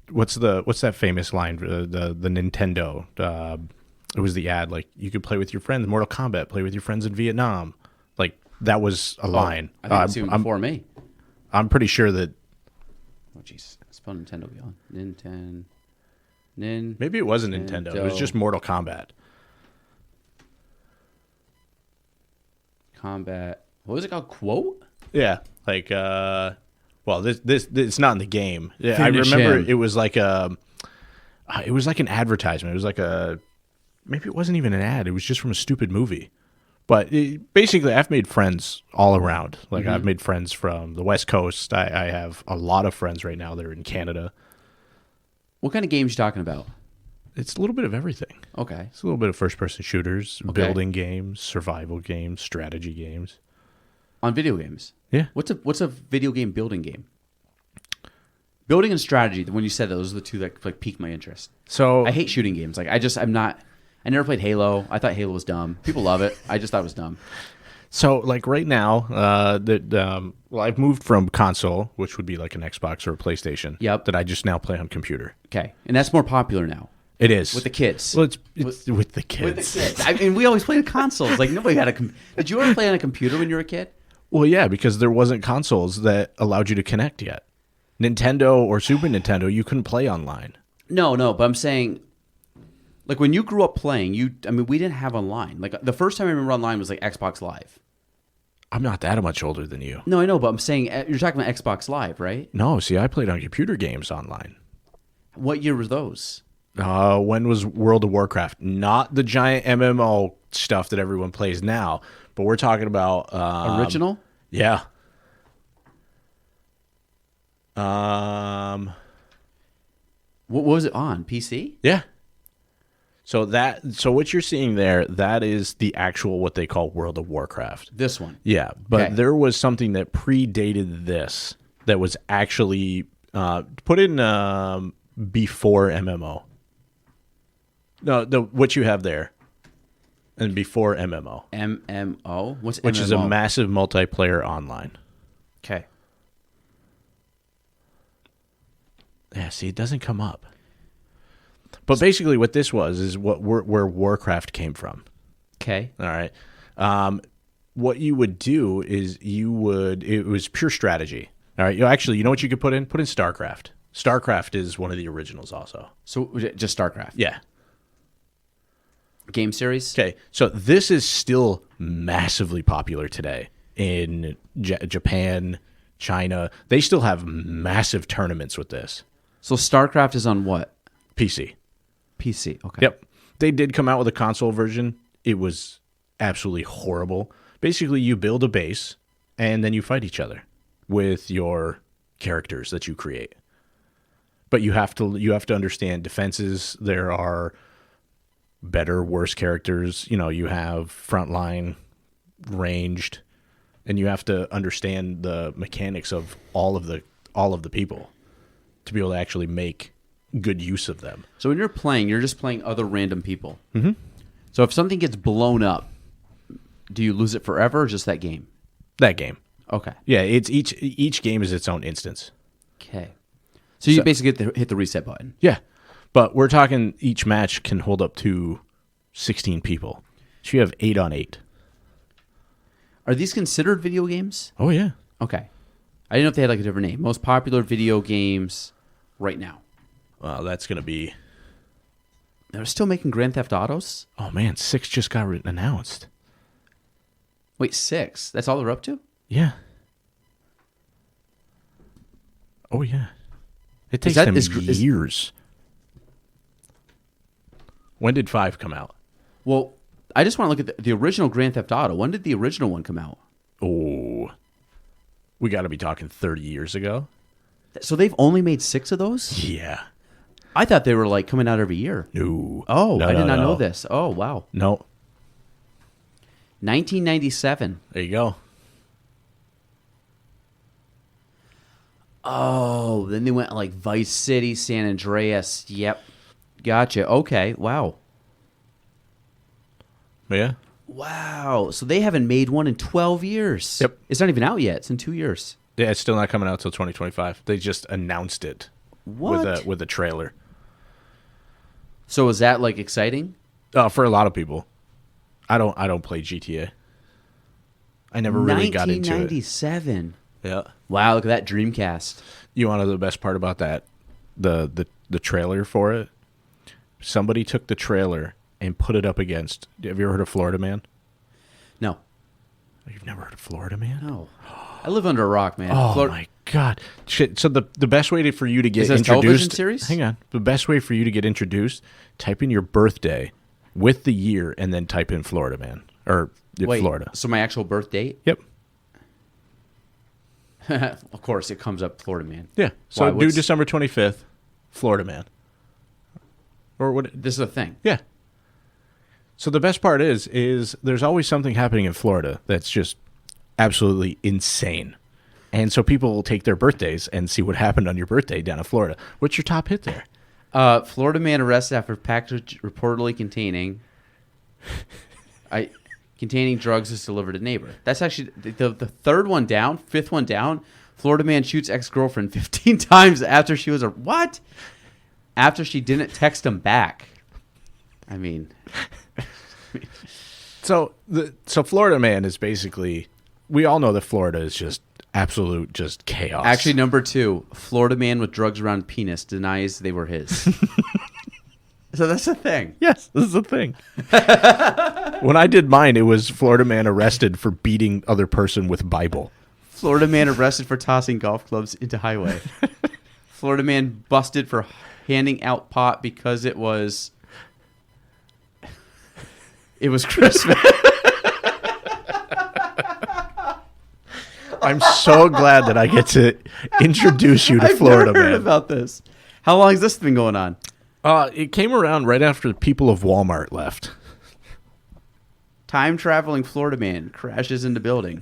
What's that famous line? The Nintendo. It was the ad. Like you could play with your friends. Mortal Kombat. Play with your friends in Vietnam. Like that was a line. I think it's even before me. I'm pretty sure that. Oh jeez, spell Nintendo beyond Maybe it wasn't Nintendo. It was just Mortal Kombat. Combat. What was it called? Quote? Yeah, like this it's not in the game. Yeah, Finish I remember him. it was like an advertisement. It was like maybe it wasn't even an ad. It was just from a stupid movie. But basically, I've made friends all around. Like I've made friends from the West Coast. I have a lot of friends right now that are in Canada. What kind of games you talking about? It's a little bit of everything. Okay. It's a little bit of first-person shooters, Okay. building games, survival games, strategy games. On video games. Yeah. What's a video game building game? Building and strategy. When you said that, those are the two that like piqued my interest. So I hate shooting games. Like I never played Halo. I thought Halo was dumb. People love it. I just thought it was dumb. So, like right now, I've moved from console, which would be like an Xbox or a PlayStation. Yep. That I just now play on computer. Okay, and that's more popular now It is with the kids. Well, it's with the kids. With the kids. I mean, we always played consoles. Like nobody had a. Did you ever play on a computer when you were a kid? Well, yeah, because there wasn't consoles that allowed you to connect yet. Nintendo or Super Nintendo, you couldn't play online. No, but I'm saying, like when you grew up playing, we didn't have online. Like the first time I remember online was like Xbox Live. I'm not that much older than you. No, I know, but I'm saying you're talking about Xbox Live, right? No, see, I played on computer games online. What year were those? When was World of Warcraft? Not the giant MMO stuff that everyone plays now, but we're talking about Original? Yeah. What was it on? PC? Yeah. So what you're seeing there, that is the actual what they call World of Warcraft. This one. Yeah, but Okay. there was something that predated this that was actually put in before MMO. No, what you have there, and before MMO, MMO? What's which MMO? is a massive multiplayer online. Okay. Yeah, see, it doesn't come up. But basically, what this was is where Warcraft came from. Okay. All right. What you would do is it was pure strategy. All right. Actually, you know what you could put in? Put in StarCraft. StarCraft is one of the originals also. So just StarCraft. Yeah. Game series? Okay. So this is still massively popular today in Japan, China. They still have massive tournaments with this. So StarCraft is on what? PC. PC. Okay. Yep. They did come out with a console version. It was absolutely horrible. Basically, you build a base and then you fight each other with your characters that you create. But you have to understand defenses. There are better, worse characters. You have frontline, ranged, and you have to understand the mechanics of all of the people to be able to actually make good use of them. So when you're playing, you're just playing other random people. Mm-hmm. So if something gets blown up, do you lose it forever or just that game? That game. Okay. Yeah, it's each game is its own instance. Okay. So you basically hit the reset button. Yeah, but we're talking each match can hold up to 16 people. So you have 8 on 8. Are these considered video games? Oh yeah. Okay. I didn't know if they had like a different name. Most popular video games right now. Well, that's gonna be. They're still making Grand Theft Autos? Oh man, 6 just got announced. Wait, 6? That's all they're up to? Yeah. Oh yeah. It takes that- them is- years. When did 5 come out? Well, I just want to look at the original Grand Theft Auto. When did the original one come out? Oh, we got to be talking 30 years ago. So they've only made 6 of those? Yeah. I thought they were like coming out every year. No. Oh, No, I did no, not no. know this. Oh, wow. No. 1997. There you go. Oh, then they went like Vice City, San Andreas. Yep. Gotcha. Okay. Wow. Yeah. Wow. So they haven't made one in 12 years. Yep. It's not even out yet. It's in 2 years. Yeah, it's still not coming out till 2025. They just announced it What? with a trailer. So is that like exciting? For a lot of people. I don't play GTA. I never really got into it. 1997. Yeah. Wow, look at that Dreamcast. You want to know the best part about that? The trailer for it? Somebody took the trailer and put it up against. Have you ever heard of Florida Man? No. You've never heard of Florida Man? No. I live under a rock, man. Oh my god! Shit. So the best way for you to get Is this a introduced? television series? Hang on. The best way for you to get introduced: type in your birthday with the year, and then type in Florida Man or Wait, Florida. So my actual birth date? Yep. Of course, it comes up Florida Man. Yeah. So Why, do what's- December 25th, Florida Man. Or what? This is a thing. Yeah. So the best part is there's always something happening in Florida that's just absolutely insane. And so people will take their birthdays and see what happened on your birthday down in Florida. What's your top hit there? Florida man arrested after package reportedly containing drugs is delivered to neighbor. That's actually the third one down, fifth one down. Florida man shoots ex-girlfriend 15 times after she was what? After she didn't text him back. I mean, So Florida Man is basically, we all know that Florida is just absolute just chaos. actually number 2, Florida man with drugs around penis denies they were his. So that's the thing. yes, this is a thing. When I did mine, it was Florida Man arrested for beating other person with Bible. Florida man arrested for tossing golf clubs into highway. Florida man busted for handing out pot because it was Christmas. I'm so glad that I get to introduce you to I've Florida never heard Man. about this. How long has this been going on? It came around right after the people of Walmart left. Time traveling Florida man crashes into building.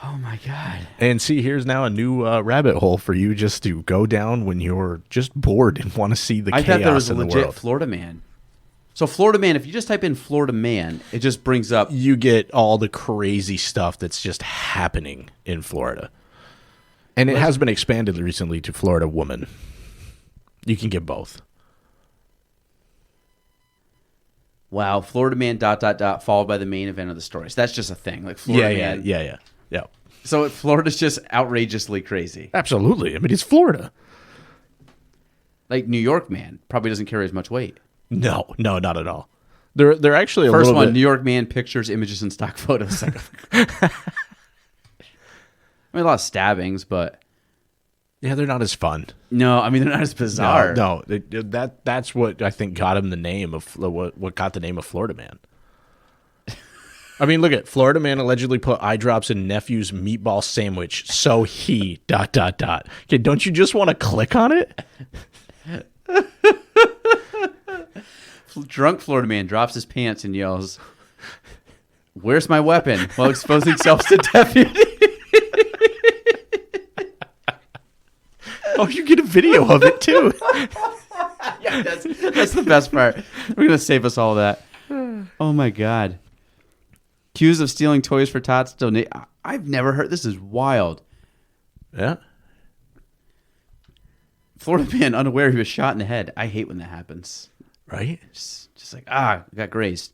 Oh my god! And see, here's now a new rabbit hole for you just to go down when you're just bored and want to see the I chaos thought there was a in the legit world. Florida man. So Florida man, if you just type in Florida man, it just brings up. You get all the crazy stuff that's just happening in Florida. And it has been expanded recently to Florida woman. You can get both. Wow, Florida man ... followed by the main event of the story. So that's just a thing, like Florida man. Yeah. So Florida's just outrageously crazy. Absolutely. I mean, it's Florida. Like New York man probably doesn't carry as much weight. No, not at all. They're actually a First little one, bit. New York man pictures, images, and stock photos. I mean, a lot of stabbings, but Yeah, they're not as fun. no, I mean they're not as bizarre. No, that's what I think got him the name of what got the name of Florida Man. I mean, look at Florida Man allegedly put eye drops in nephew's meatball sandwich, so he ... Okay, don't you just want to click on it? Drunk Florida man drops his pants and yells, "Where's my weapon?" while exposing self to deputy. Oh, you get a video of it too. Yeah, that's the best part. We're gonna save us all that. Oh my god. Accused of stealing toys for tots. I've never heard. This is wild. Yeah. Florida man unaware he was shot in the head. I hate when that happens. Right? Just like, I got grazed.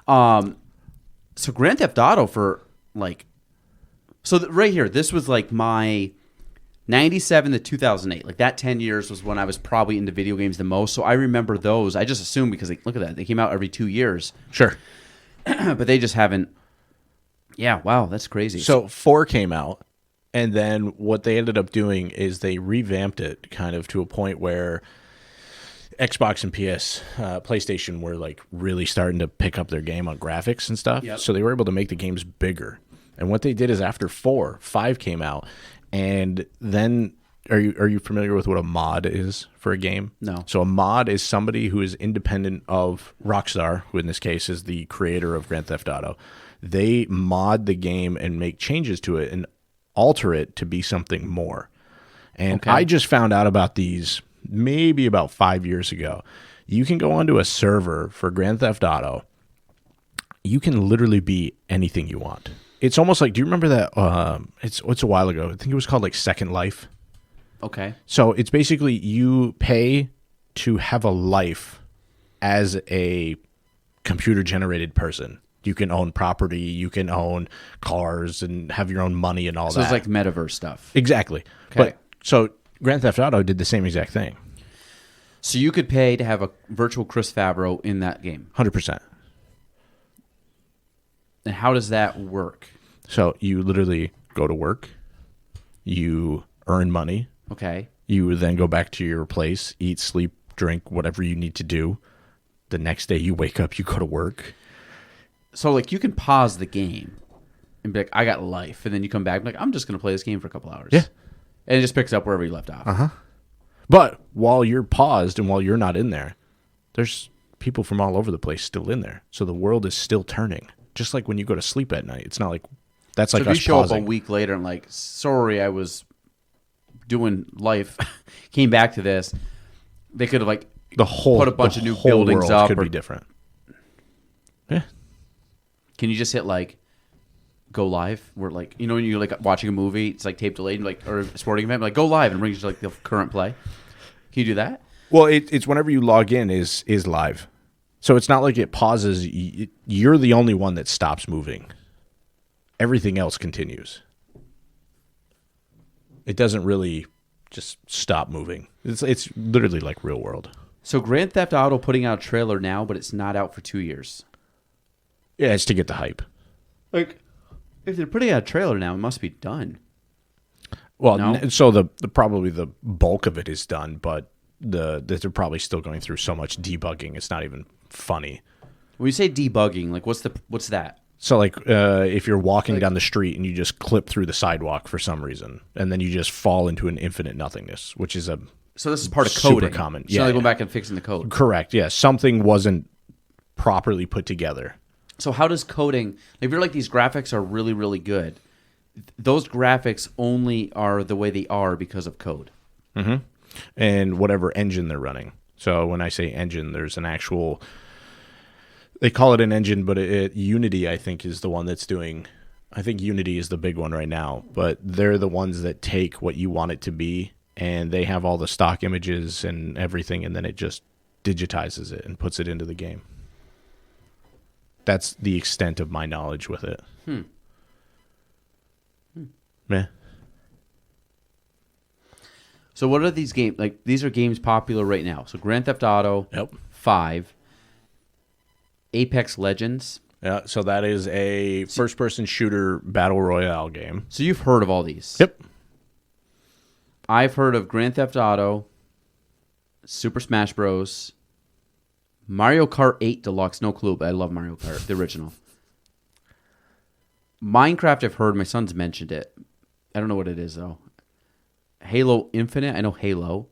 So Grand Theft Auto for like, right here, this was like my 97 to 2008. Like that 10 years was when I was probably into video games the most. So I remember those. I just assumed because look at that. They came out every 2 years. Sure. But they just haven't. Yeah, wow, that's crazy. So 4 came out, and then what they ended up doing is they revamped it kind of to a point where Xbox and PlayStation were like really starting to pick up their game on graphics and stuff. Yep. So they were able to make the games bigger. And what they did is after 5 came out, and then are you familiar with what a mod is for a game? No. So a mod is somebody who is independent of Rockstar, who in this case is the creator of Grand Theft Auto. They mod the game and make changes to it and alter it to be something more. And Okay. I just found out about these maybe about 5 years ago. You can go onto a server for Grand Theft Auto. You can literally be anything you want. It's almost like, do you remember that? It's a while ago. I think it was called like Second Life. Okay. So it's basically you pay to have a life as a computer generated person. You can own property, you can own cars and have your own money and all So that. it's like metaverse stuff. Exactly. Okay. But so Grand Theft Auto did the same exact thing. So you could pay to have a virtual Chris Favreau in that game. 100%. And how does that work? So you literally go to work, you earn money, Okay. you then go back to your place, eat, sleep, drink, whatever you need to do. The next day you wake up, you go to work. So like you can pause the game and be like, I got life. And then you come back and be like, I'm just going to play this game for a couple hours. Yeah. And it just picks up wherever you left off. Uh-huh. But while you're paused and while you're not in there, there's people from all over the place still in there. So the world is still turning. Just like when you go to sleep at night. It's not like that's So like if us you show pausing. up a week later and like, sorry, I was doing life, came back to this, they could have like The whole put a bunch the of new whole buildings world up could or- be different. Yeah. Can you just hit like go live? Where like when you're like watching a movie, it's like tape delayed, like or a sporting event, like go live and brings you to like the current play. Can you do that? Well, it's whenever you log in is live. So it's not like it pauses. You're the only one that stops moving. Everything else continues. It doesn't really just stop moving. It's literally like real world. So Grand Theft Auto putting out a trailer now, but it's not out for 2 years. Yeah, it's to get the hype. Like, if they're putting out a trailer now, it must be done. Well, No? so the probably the bulk of it is done, but they're probably still going through so much debugging. It's not even funny. When you say debugging, like what's that? So like if you're walking down the street and you just clip through the sidewalk for some reason, and then you just fall into an infinite nothingness, which is a So this is part of Super coding. common. It's Yeah, not like yeah. going back and fixing the code. correct. Yeah, something wasn't properly put together. So how does coding? If you're like these graphics are really really good, those graphics only are the way they are because of code. And whatever engine they're running. So when I say engine, there's an actual. They call it an engine, but Unity, I think, is the one that's doing. I think Unity is the big one right now, but they're the ones that take what you want it to be, and they have all the stock images and everything, and then it just digitizes it and puts it into the game. That's the extent of my knowledge with it. Meh. So what are these games? Like these are games popular right now. So Grand Theft Auto Yep. 5, Apex Legends. Yeah, so that is a first-person shooter battle royale game. So you've heard of all these. Yep. I've heard of Grand Theft Auto, Super Smash Bros, Mario Kart 8 Deluxe. No clue, but I love Mario Kart, the original. Minecraft, I've heard. My son's mentioned it. I don't know what it is, though. Halo Infinite, I know Halo.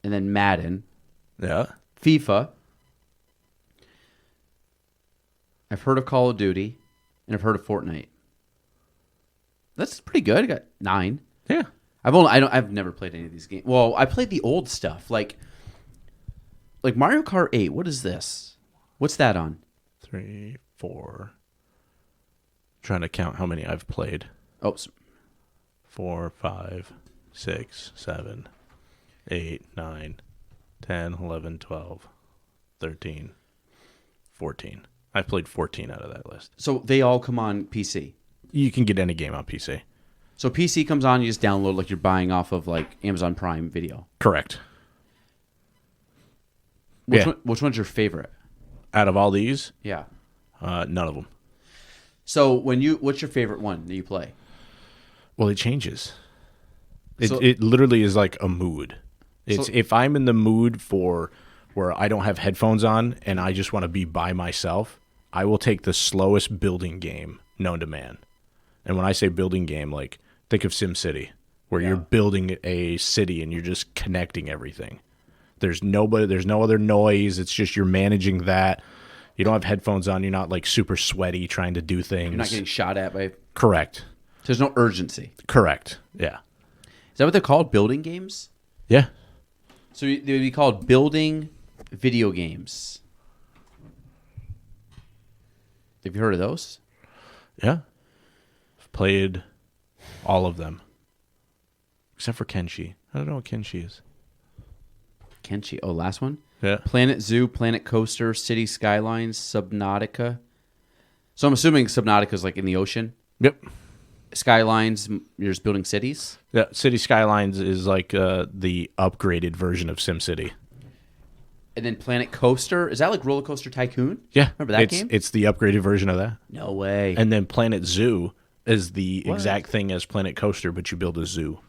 And then Madden. Yeah. FIFA. I've heard of Call of Duty. And I've heard of Fortnite. That's pretty good. I got 9. Yeah. I've never played any of these games. Well, I played the old stuff, like Mario Kart 8. What is this? What's that on? 3, Trying to count how many I've played. Oh, 4, 5, 6, 7, 8, 9, 10, 11, 12, 13, 14. I've played 14 out of that list. so they all come on PC. You can get any game on PC. So PC comes on, you just download like you're buying off of like Amazon Prime Video. Correct. Which one's your favorite? Out of all these, Yeah. none of them. So what's your favorite one that you play? Well, it changes. So- It literally is like a mood. It's So- if I'm in the mood for where I don't have headphones on and I just want to be by myself, I will take the slowest building game known to man. And when I say building game, like think of SimCity, where you're building a city and you're just connecting everything. There's no other noise. It's just you're managing that. You don't have headphones on. You're not like super sweaty trying to do things. You're not getting shot at by. Correct. There's no urgency. Correct. Yeah. Is that what they're called? Building games? Yeah. So they would be called building video games. Have you heard of those? Yeah. I've played all of them. Except for Kenshi. I don't know what Kenshi is. Kenshi. Oh, last one? Yeah. Planet Zoo, Planet Coaster, City Skylines, Subnautica. So I'm assuming Subnautica is like in the ocean. Yep. Skylines, you're just building cities. Yeah. City Skylines is like the upgraded version of SimCity. And then Planet Coaster, is that like Roller Coaster Tycoon? Yeah. Remember that game? It's the upgraded version of that. No way. And then Planet Zoo is the exact thing as Planet Coaster, but you build a zoo.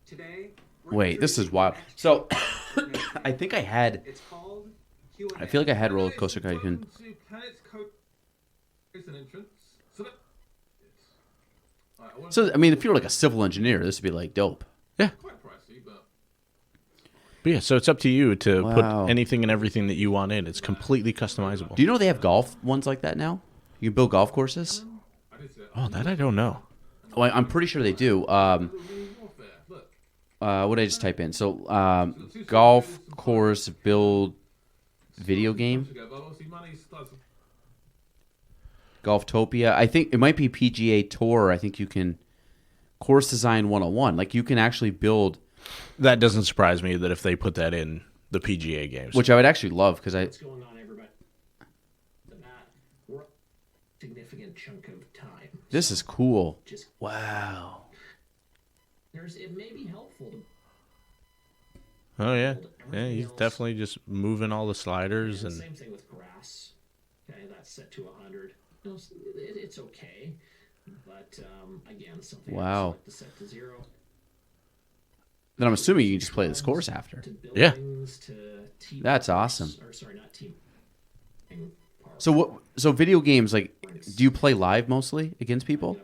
Today, Wait, this is wild. So I think I had. it's called Q&A. I feel like I had Roller Coaster Tycoon. So I mean, if you're like a civil engineer, this would be like dope. Yeah. But yeah, so it's up to you to Wow. put anything and everything that you want in. It's completely customizable. Do you know they have golf ones like that now? You can build golf courses. Oh, that I don't know. Oh, I'm pretty sure they do. What did I just type in? So, golf course build video game. Golftopia. I think it might be PGA Tour. I think you can course design 101. Like you can actually build, That doesn't surprise me that if they put that in the PGA games. which I would actually love because I. What's going on, everybody? We're a significant chunk of time. This is cool. Just Wow. it may be helpful to Oh yeah, yeah. He's definitely just moving all the sliders and same thing with grass. Okay, that's set to 100. You know, it's okay, but again, something Wow. else like to set to 0. Then I'm assuming you can just play this course after. To Yeah. buildings, to team That's parks, awesome. Or sorry, not team. So what? So video games, like, do you play live mostly against people?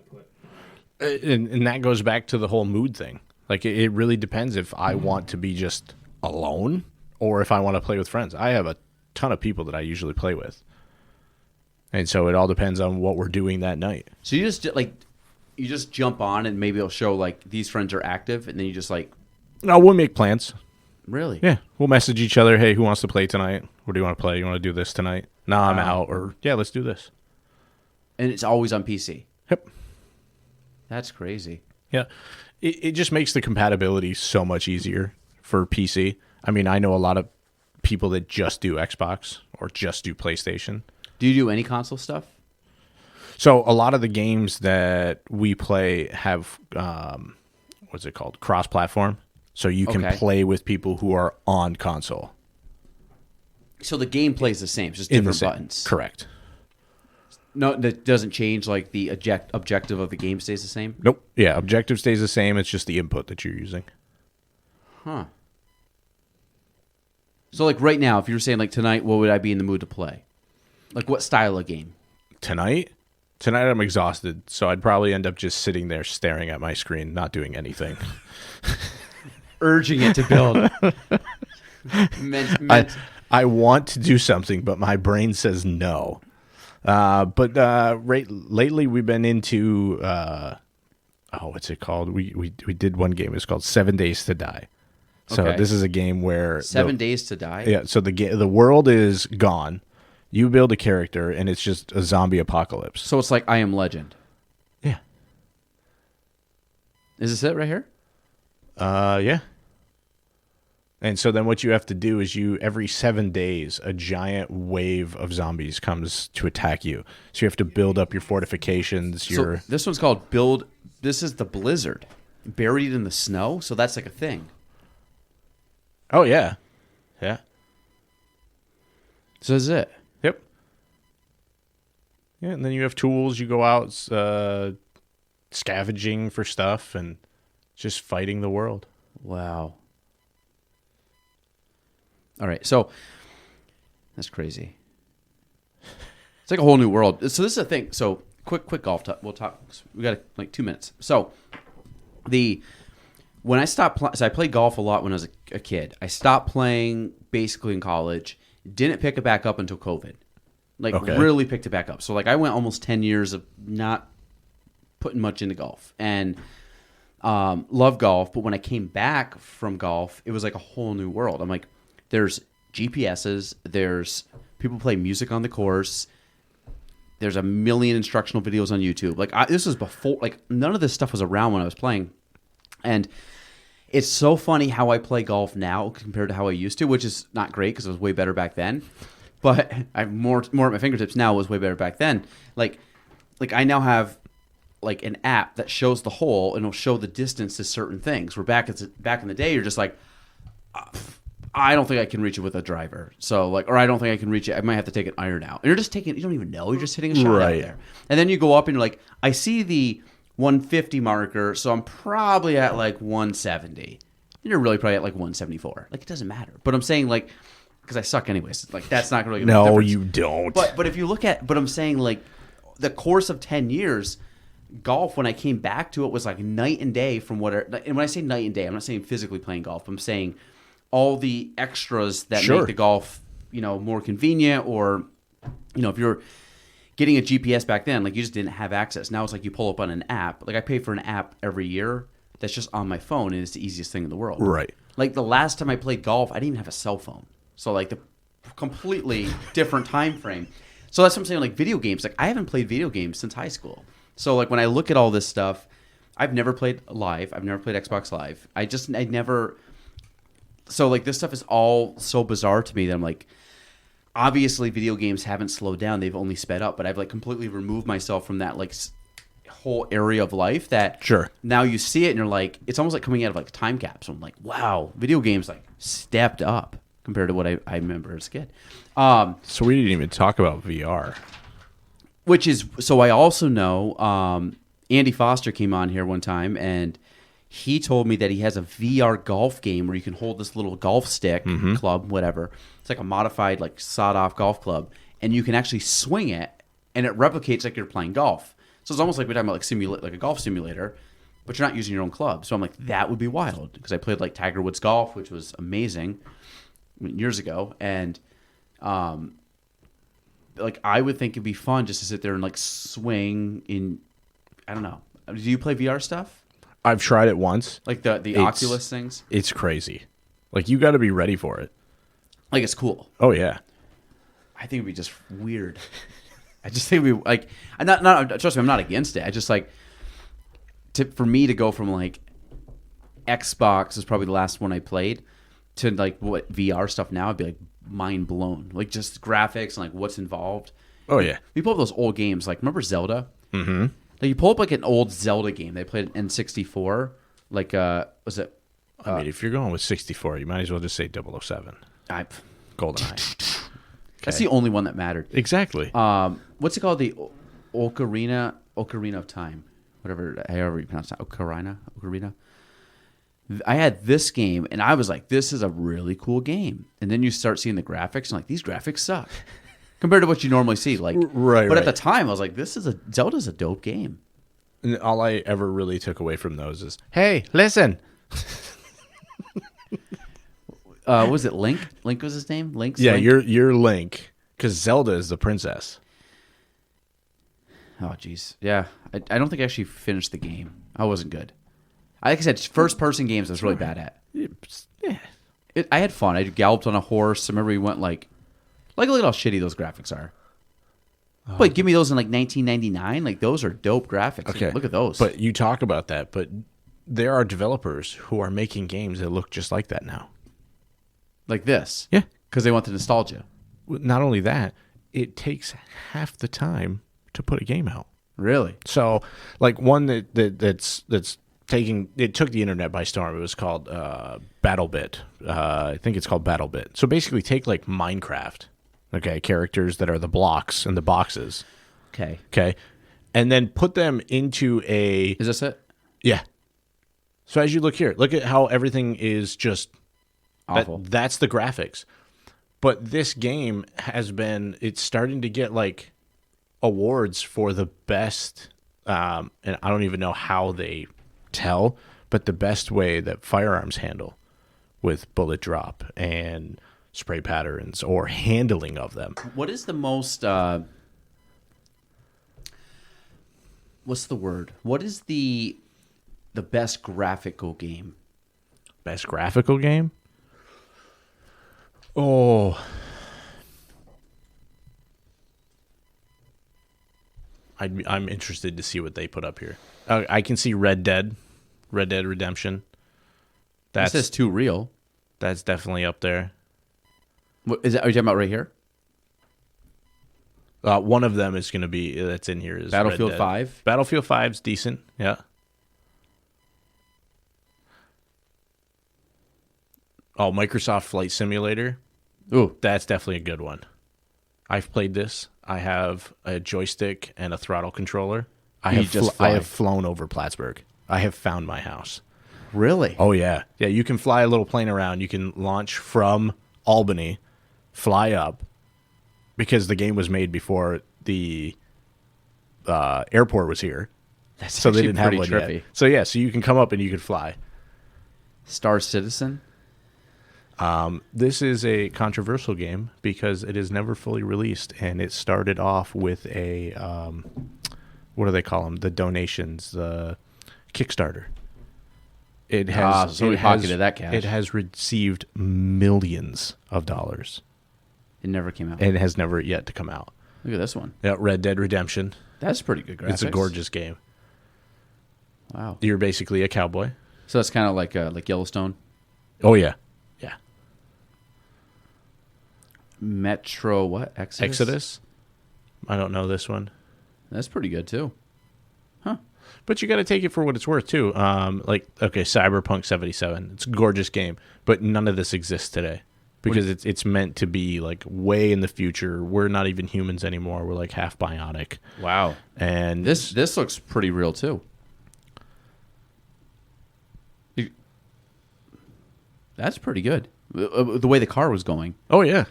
and that goes back to the whole mood thing. Like it really depends if I want to be just alone or if I want to play with friends. I have a ton of people that I usually play with, and so it all depends on what we're doing that night. So you just jump on and maybe it'll show like these friends are active, and then you just like No, we'll make plans. really. Yeah, we'll message each other. Hey, who wants to play tonight? What do you want to play? You want to do this tonight? Nah, I'm out. Or yeah, let's do this. And it's always on PC. Yep. That's crazy. Yeah. It just makes the compatibility so much easier for PC. I mean, I know a lot of people that just do Xbox or just do PlayStation. Do you do any console stuff? So a lot of the games that we play have, what's it called? Cross-platform. So you can Okay. play with people who are on console. So the gameplay is the same, it's just In the different same- buttons. Correct. No, that doesn't change. Like the objective of the game stays the same. Nope. Yeah, objective stays the same. It's just the input that you're using. Huh. So like right now, if you were saying like tonight, what would I be in the mood to play? Like what style of game? Tonight I'm exhausted, so I'd probably end up just sitting there staring at my screen, not doing anything. Urging it to build. I want to do something, but my brain says no. Lately we've been into what's it called? We did one game. It's called 7 Days to Die. So Okay. this is a game where 7 days to die. Yeah. So the world is gone. You build a character, and it's just a zombie apocalypse. So it's like I Am Legend. Yeah. Is this it right here? Yeah. And so then what you have to do is every 7 days, a giant wave of zombies comes to attack you. So you have to build up your fortifications. So this one's called Build. This is the Blizzard. Buried in the snow. So that's like a thing. Oh, yeah. Yeah. So this is it. Yep. Yeah, and then you have tools. You go out scavenging for stuff and just fighting the world. Wow. All right, so that's crazy. It's like a whole new world. So this is a thing. So quick golf talk. We'll talk. We got like 2 minutes. So when I stopped, so I played golf a lot when I was a kid. I stopped playing basically in college. Didn't pick it back up until COVID. Like really picked it back up. So like I went almost 10 years of not putting much into golf and love golf. But when I came back from golf, it was like a whole new world. I'm like, there's GPSs, there's people play music on the course, there's a million instructional videos on YouTube. Like this was before, like none of this stuff was around when I was playing. And it's so funny how I play golf now compared to how I used to, which is not great because it was way better back then. But I have more at my fingertips now. It was way better back then. Like I now have like an app that shows the hole and it'll show the distance to certain things. Where back in the day, you're just like, I don't think I can reach it with a driver. So like, or I don't think I can reach it. I might have to take an iron out. And you're just taking, you don't even know. You're just hitting a shot out there. And then you go up and you're like, I see the 150 marker, so I'm probably at like 170. You're really probably at like 174. Like it doesn't matter. But I'm saying like, because I suck anyways. Like that's not really going to make a difference. You don't. But if you look at, but I'm saying like the course of 10 years, golf, when I came back to it, was like night and day from what. And when I say night and day, I'm not saying physically playing golf. I'm saying all the extras that make the golf, more convenient, or, if you're getting a GPS back then, like you just didn't have access. Now it's like you pull up on an app. Like I pay for an app every year that's just on my phone, and it's the easiest thing in the world. Right. Like the last time I played golf, I didn't even have a cell phone. So like the completely different time frame. So that's what I'm saying. Like video games, like I haven't played video games since high school. So like when I look at all this stuff, I've never played live. I've never played Xbox Live. I never. So like this stuff is all so bizarre to me that I'm like, obviously video games haven't slowed down. They've only sped up, but I've like completely removed myself from that like whole area of life that now you see it and you're like, it's almost like coming out of like a time capsule. I'm like, wow, video games like stepped up compared to what I remember as a kid. So we didn't even talk about VR. Which is, so I also know Andy Foster came on here one time and he told me that he has a VR golf game where you can hold this little golf stick, club, whatever. It's like a modified, like sawed-off golf club, and you can actually swing it, and it replicates like you're playing golf. So it's almost like we're talking about like a golf simulator, but you're not using your own club. So I'm like, that would be wild, because I played like Tiger Woods golf, which was amazing years ago, and like I would think it'd be fun just to sit there and like swing in. I don't know. Do you play VR stuff? I've tried it once. Like the Oculus things? It's crazy. Like, you got to be ready for it. Like, it's cool. Oh, yeah. I think it'd be just weird. I just think we like. I'm not. Trust me, I'm not against it. I just like for me to go from like Xbox is probably the last one I played to like what VR stuff now. I'd be like mind blown. Like just graphics and like what's involved. Oh yeah. We pull up those old games. Like remember Zelda? Mm-hmm. Like you pull up like an old Zelda game. They played an N64. Like was it? I mean, if you're going with 64, you might as well just say 007. GoldenEye. That's the only one that mattered. Exactly. What's it called? The Ocarina of Time, however you pronounce that. Ocarina. I had this game, and I was like, "This is a really cool game." And then you start seeing the graphics, and like these graphics suck compared to what you normally see. Like, right. But at the time, I was like, Zelda's a dope game. And all I ever really took away from those is, "Hey, listen." Was it Link? Link was his name? Link? You're Link, because Zelda is the princess. Oh, jeez. Yeah. I don't think I actually finished the game. I wasn't good. Like I said, first-person games I was really bad at. Yeah. I had fun. I galloped on a horse. I remember we went like Like, look at how shitty those graphics are. Wait, give me those in like 1999. Like, those are dope graphics. Okay, Look at those. But you talk about that, but there are developers who are making games that look just like that now. like this. Yeah. Because they want the nostalgia. Not only that, it takes half the time to put a game out. Really? So, like one that's taking it took the internet by storm. It was called BattleBit. I think it's called BattleBit. So basically, take like Minecraft, okay, characters that are the blocks and the boxes, okay, and then put them into a. Is this it? Yeah. So as you look here, look at how everything is just Awful. That's the graphics. But this game it's starting to get like awards for the best, and I don't even know how they tell, but the best way that firearms handle with bullet drop and spray patterns or handling of them. What is the most, what's the word? What is the best graphical game? Best graphical game? Oh. I'm interested to see what they put up here. I can see Red Dead Redemption. That says too real. That's definitely up there. What is it? Are you talking about right here? One of them is going to be that's in here is Battlefield Red Dead. 5. Battlefield 5's decent. Yeah. Oh, Microsoft Flight Simulator. Ooh, That's definitely a good one. I've played this. I have a joystick and a throttle controller. I have flown over Plattsburgh. I have found my house. really? Oh yeah, yeah. You can fly a little plane around. You can launch from Albany, fly up, because the game was made before the airport was here. That's So they actually didn't have pretty one trippy. yet. So yeah, so you can come up and you can fly. Star Citizen. This is a controversial game because it is never fully released, and it started off with a what do they call them? The donations, the Kickstarter. It has so we pocketed that cash. It has received millions of dollars. It never came out. And it has never yet to come out. Look at this one. Yeah, Red Dead Redemption. That's pretty good graphics. It's a gorgeous game. Wow. You're basically a cowboy. So that's kind of like Yellowstone. Oh yeah, yeah. Metro what? Exodus. I don't know this one. That's pretty good too. But you got to take it for what it's worth too. Cyberpunk 77. It's a gorgeous game, but none of this exists today because it's meant to be like way in the future. We're not even humans anymore. We're like half bionic. Wow. And This looks pretty real too. That's pretty good. The way the car was going. oh yeah.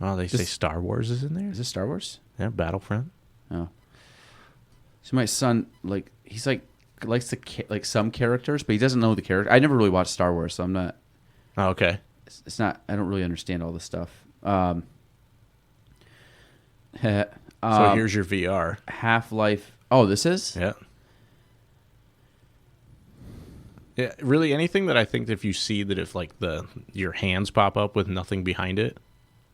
Oh, they say Star Wars is in there. Is this Star Wars? Yeah, Battlefront. Oh. So my son, like, he's like likes the like some characters, but he doesn't know the character. I never really watched Star Wars, so I'm not. Oh, okay. It's not. I don't really understand all this stuff. So Here's your VR. Half-Life. Oh, this is. Yeah. Yeah, really anything that I think that if you see that if like your hands pop up with nothing behind it,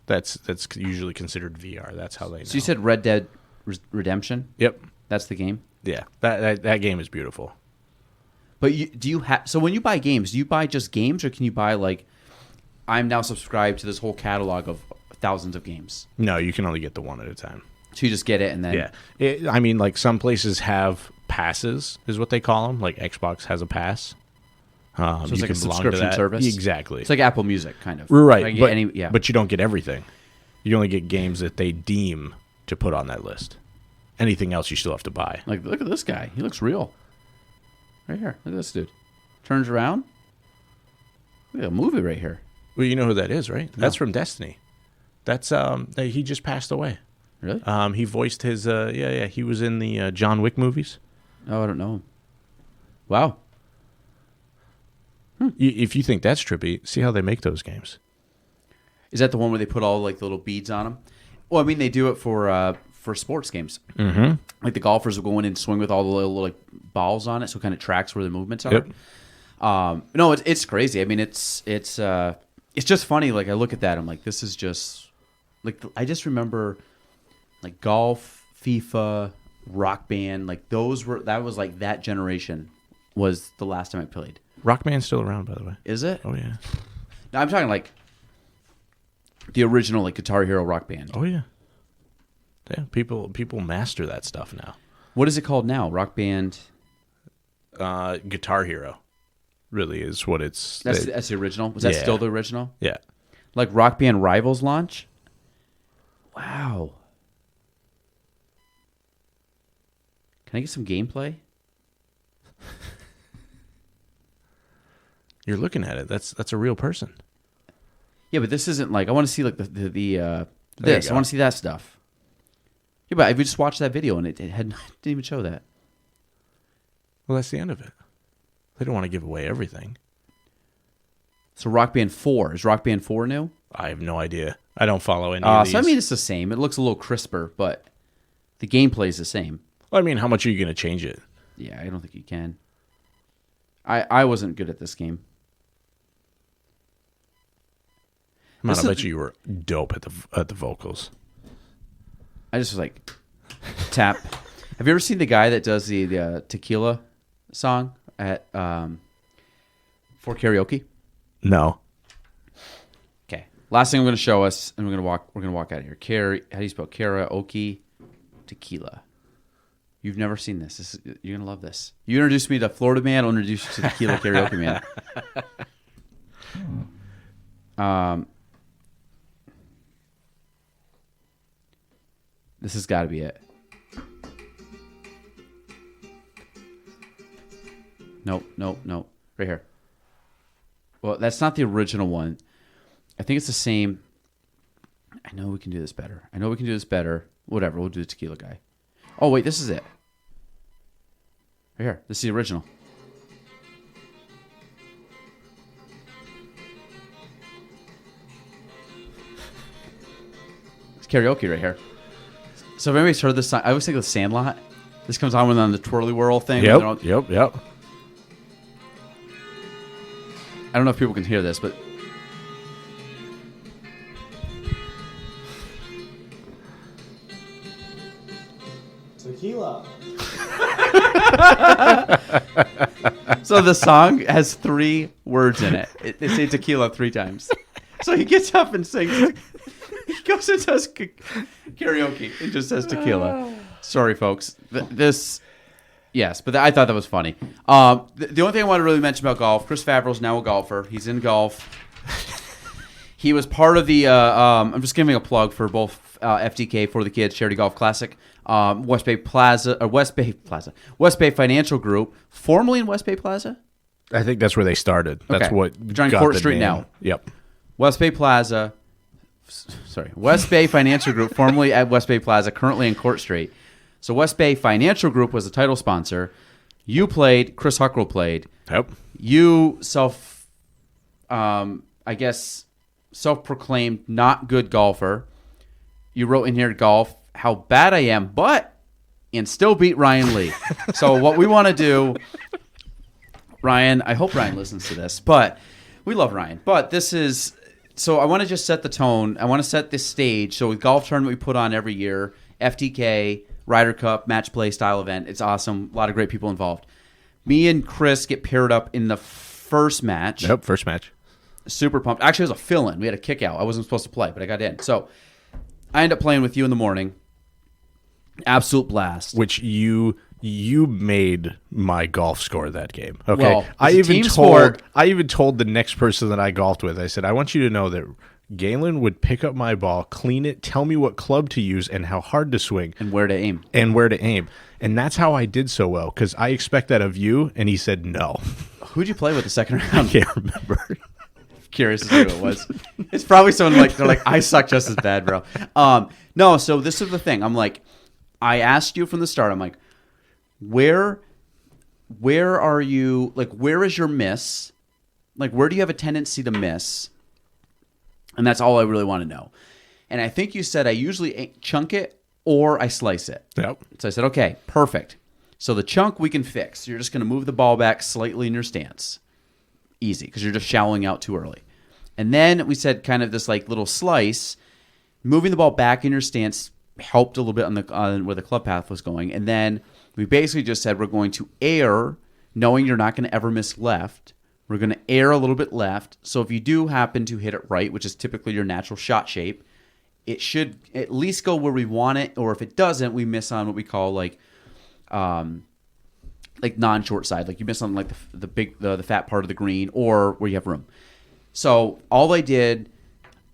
that's usually considered VR. That's how they know. So you said Red Dead Redemption? Yep. That's the game. Yeah. That game is beautiful. But do you have? So when you buy games, do you buy just games, or can you buy like? I'm now subscribed to this whole catalog of thousands of games. No, you can only get the one at a time. So you just get it and then. Yeah. I mean, like some places have passes, is what they call them. Like Xbox has a pass. So it's you like a can belong to subscription that. Exactly. Exactly. It's like Apple Music, kind of. Right. Like But you don't get everything. You only get games that they deem to put on that list. Anything else you still have to buy. Like, look at this guy. He looks real. Right here. Look at this dude. Turns around. Look at a movie right here. Well, you know who that is, right? No. That's from Destiny. That's he just passed away. Really? He voiced his he was in the John Wick movies. Oh, I don't know. Wow. If you think that's trippy, see how they make those games. Is that the one where they put all like the little beads on them? Well, I mean, they do it for sports games. Mm-hmm. Like the golfers will go in and swing with all the little like balls on it, so it kind of tracks where the movements are. Yep. No, it's crazy. I mean, it's it's just funny. Like I look at that, I'm like, this is just like I just remember like golf, FIFA, Rock Band. Like that was like that generation was the last time I played. Rock Band's still around, by the way. Is it? Oh yeah. No, I'm talking like the original like Guitar Hero Rock Band. Oh yeah. Yeah, people master that stuff now. What is it called now? Rock Band. Guitar Hero, really is what it's. That's the original. Was that Yeah. still the original? Yeah. Like Rock Band Rivals launch. Wow. Can I get some gameplay? You're looking at it. That's a real person. Yeah, but this isn't like I want to see like the There this. you I go. want to see that stuff. Yeah, but I just watched that video and it didn't even show that. Well, that's the end of it. They don't want to give away everything. So Rock Band 4 is Rock Band 4 new? I have no idea. I don't follow any of these. So I mean it's the same. It looks a little crisper, but the gameplay is the same. Well, I mean, how much are you going to change it? Yeah, I don't think you can. I wasn't good at this game. Man, This I is- bet you were dope at the vocals. I just was like tap. Have you ever seen the guy that does the tequila song at for karaoke? No. Okay. Last thing I'm going to show us, and we're going to walk out of here. How do you spell karaoke? Tequila. You've never seen this. You're going to love this. You introduced me to Florida Man. I'll introduce you to Tequila Karaoke Man. This has got to be it. Nope. Right here. Well, that's not the original one. I think it's the same. I know we can do this better. Whatever, we'll do the tequila guy. Oh, wait, this is it. Right here. This is the original. It's karaoke right here. So if anybody's heard this song, I always think of the Sandlot. This comes on when on the Twirly Whirl thing. Yep. I don't know if people can hear this, but Tequila. so the song has 3 words in it. They say tequila 3 times. So he gets up and sings. He goes and does karaoke and just says tequila. Sorry, folks. Yes, but I thought that was funny. The only thing I want to really mention about golf, Chris Favreau is now a golfer. He's in golf. He was part of the, I'm just giving a plug for both FDK for the Kids Charity Golf Classic, West Bay Financial Group, formerly in West Bay Plaza. I think that's where they started. That's Okay. what They're on got Court the Street name. now. Yep. West Bay Financial Group, formerly at West Bay Plaza, currently in Court Street. So West Bay Financial Group was the title sponsor. You played, Chris Huckrow played. Yep. You self-proclaimed not good golfer. You wrote in here golf how bad I am, and still beat Ryan Lee. So what we want to do, Ryan, I hope Ryan listens to this, but we love Ryan. But this is, so I want to just set the tone. I want to set this stage. So with golf tournament we put on every year, FTK, Ryder Cup, match play style event. It's awesome. A lot of great people involved. Me and Chris get paired up in the first match. Yep. First match. Super pumped. Actually, it was a fill-in. We had a kick out. I wasn't supposed to play, but I got in. So I ended up playing with you in the morning. Absolute blast. Which you made my golf score that game. Okay. Well, I it's a even team told sport. I even told the next person that I golfed with, I said, I want you to know that Galen would pick up my ball, clean it, tell me what club to use and how hard to swing. And where to aim. And that's how I did so well, because I expect that of you, and he said no. Who'd you play with the second I round? can't remember. Curious to see who it was. It's probably someone like, they're like, I suck just as bad, bro. No, so this is the thing. I'm like, I asked you from the start, I'm like, where are you, like, where is your miss? Like, where do you have a tendency to miss? And that's all I really want to know. And I think you said I usually chunk it or I slice it. Yep. So I said, okay, perfect. So the chunk we can fix. You're just going to move the ball back slightly in your stance. Easy, because you're just shallowing out too early. And then we said kind of this like little slice, moving the ball back in your stance helped a little bit on where the club path was going. And then we basically just said we're going to air, knowing you're not going to ever miss left. We're going to air a little bit left. So if you do happen to hit it right, which is typically your natural shot shape, it should at least go where we want it. Or if it doesn't, we miss on what we call like non-short side. Like you miss on like the fat part of the green or where you have room. So all I did,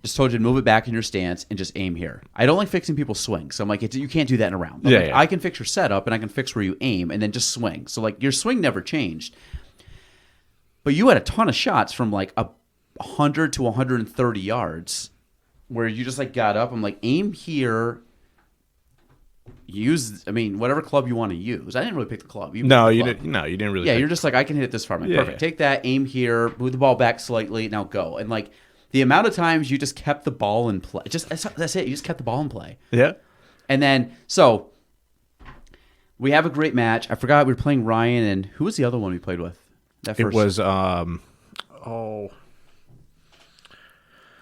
just told you to move it back in your stance and just aim here. I don't like fixing people's swings. So I'm like, you can't do that in a round. I can fix your setup and I can fix where you aim and then just swing. So like your swing never changed. But you had a ton of shots from like 100 to 130 yards where you just like got up. I'm like, aim here. Whatever club you want to use. I didn't really pick the club. You didn't. No, you didn't really. Yeah, you're just like, I can hit it this far. I'm like, perfect. Take that, aim here, move the ball back slightly, now go. And like the amount of times you just kept the ball in play. That's it. You just kept the ball in play. Yeah. And then so we have a great match. I forgot we were playing Ryan and who was the other one we played with? That first. It was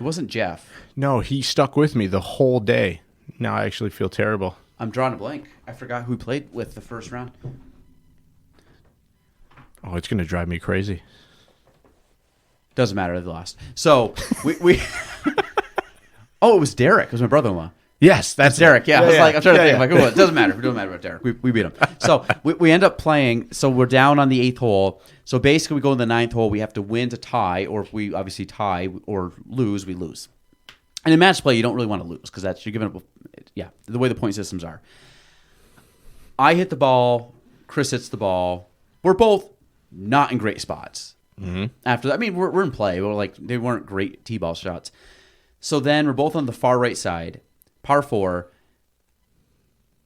It wasn't Jeff. No, he stuck with me the whole day. Now I actually feel terrible. I'm drawing a blank. I forgot who we played with the first round. Oh, it's going to drive me crazy. Doesn't matter. They lost. So we Oh, it was Derek. It was my brother-in-law. Yes, that's Derek. Yeah, I was like, I'm trying to think. Yeah. I'm like, it doesn't matter. It doesn't matter about Derek. We beat him. So we end up playing. So we're down on the 8th hole. So basically, we go in the 9th hole. We have to win to tie, or if we obviously tie or lose, we lose. And in match play, you don't really want to lose because that's you're giving up. Yeah, the way the point systems are. I hit the ball. Chris hits the ball. We're both not in great spots. Mm-hmm. After that, we're in play. We're like they weren't great t-ball shots. So then we're both on the far right side. Par 4,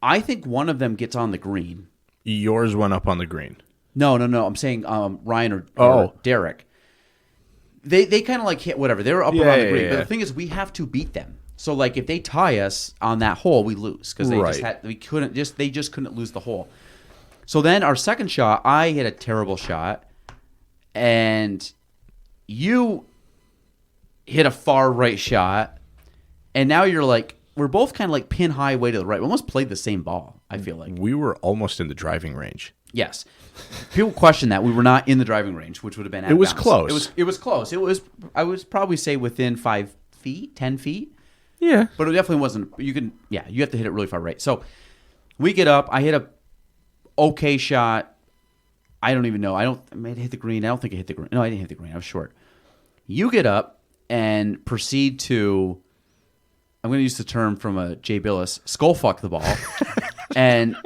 I think one of them gets on the green. Yours went up on the green. No. I'm saying Ryan or Derek. They kind of like hit whatever. They were up around the green. But the thing is, we have to beat them. So like if they tie us on that hole, we lose because they just couldn't lose the hole. So then our second shot, I hit a terrible shot, and you hit a far right shot, and now you're like. We're both kind of like pin high way to the right. We almost played the same ball, I feel like. We were almost in the driving range. Yes. People question that. We were not in the driving range, which would have been out of bounds. Close. It was close. I would probably say within 5 feet, 10 feet. Yeah. But it definitely wasn't. You have to hit it really far right. So we get up. I hit a okay shot. I don't even know. I may hit the green. I don't think I hit the green. No, I didn't hit the green. I was short. You get up and proceed to... I'm going to use the term from Jay Billis, skull fuck the ball. And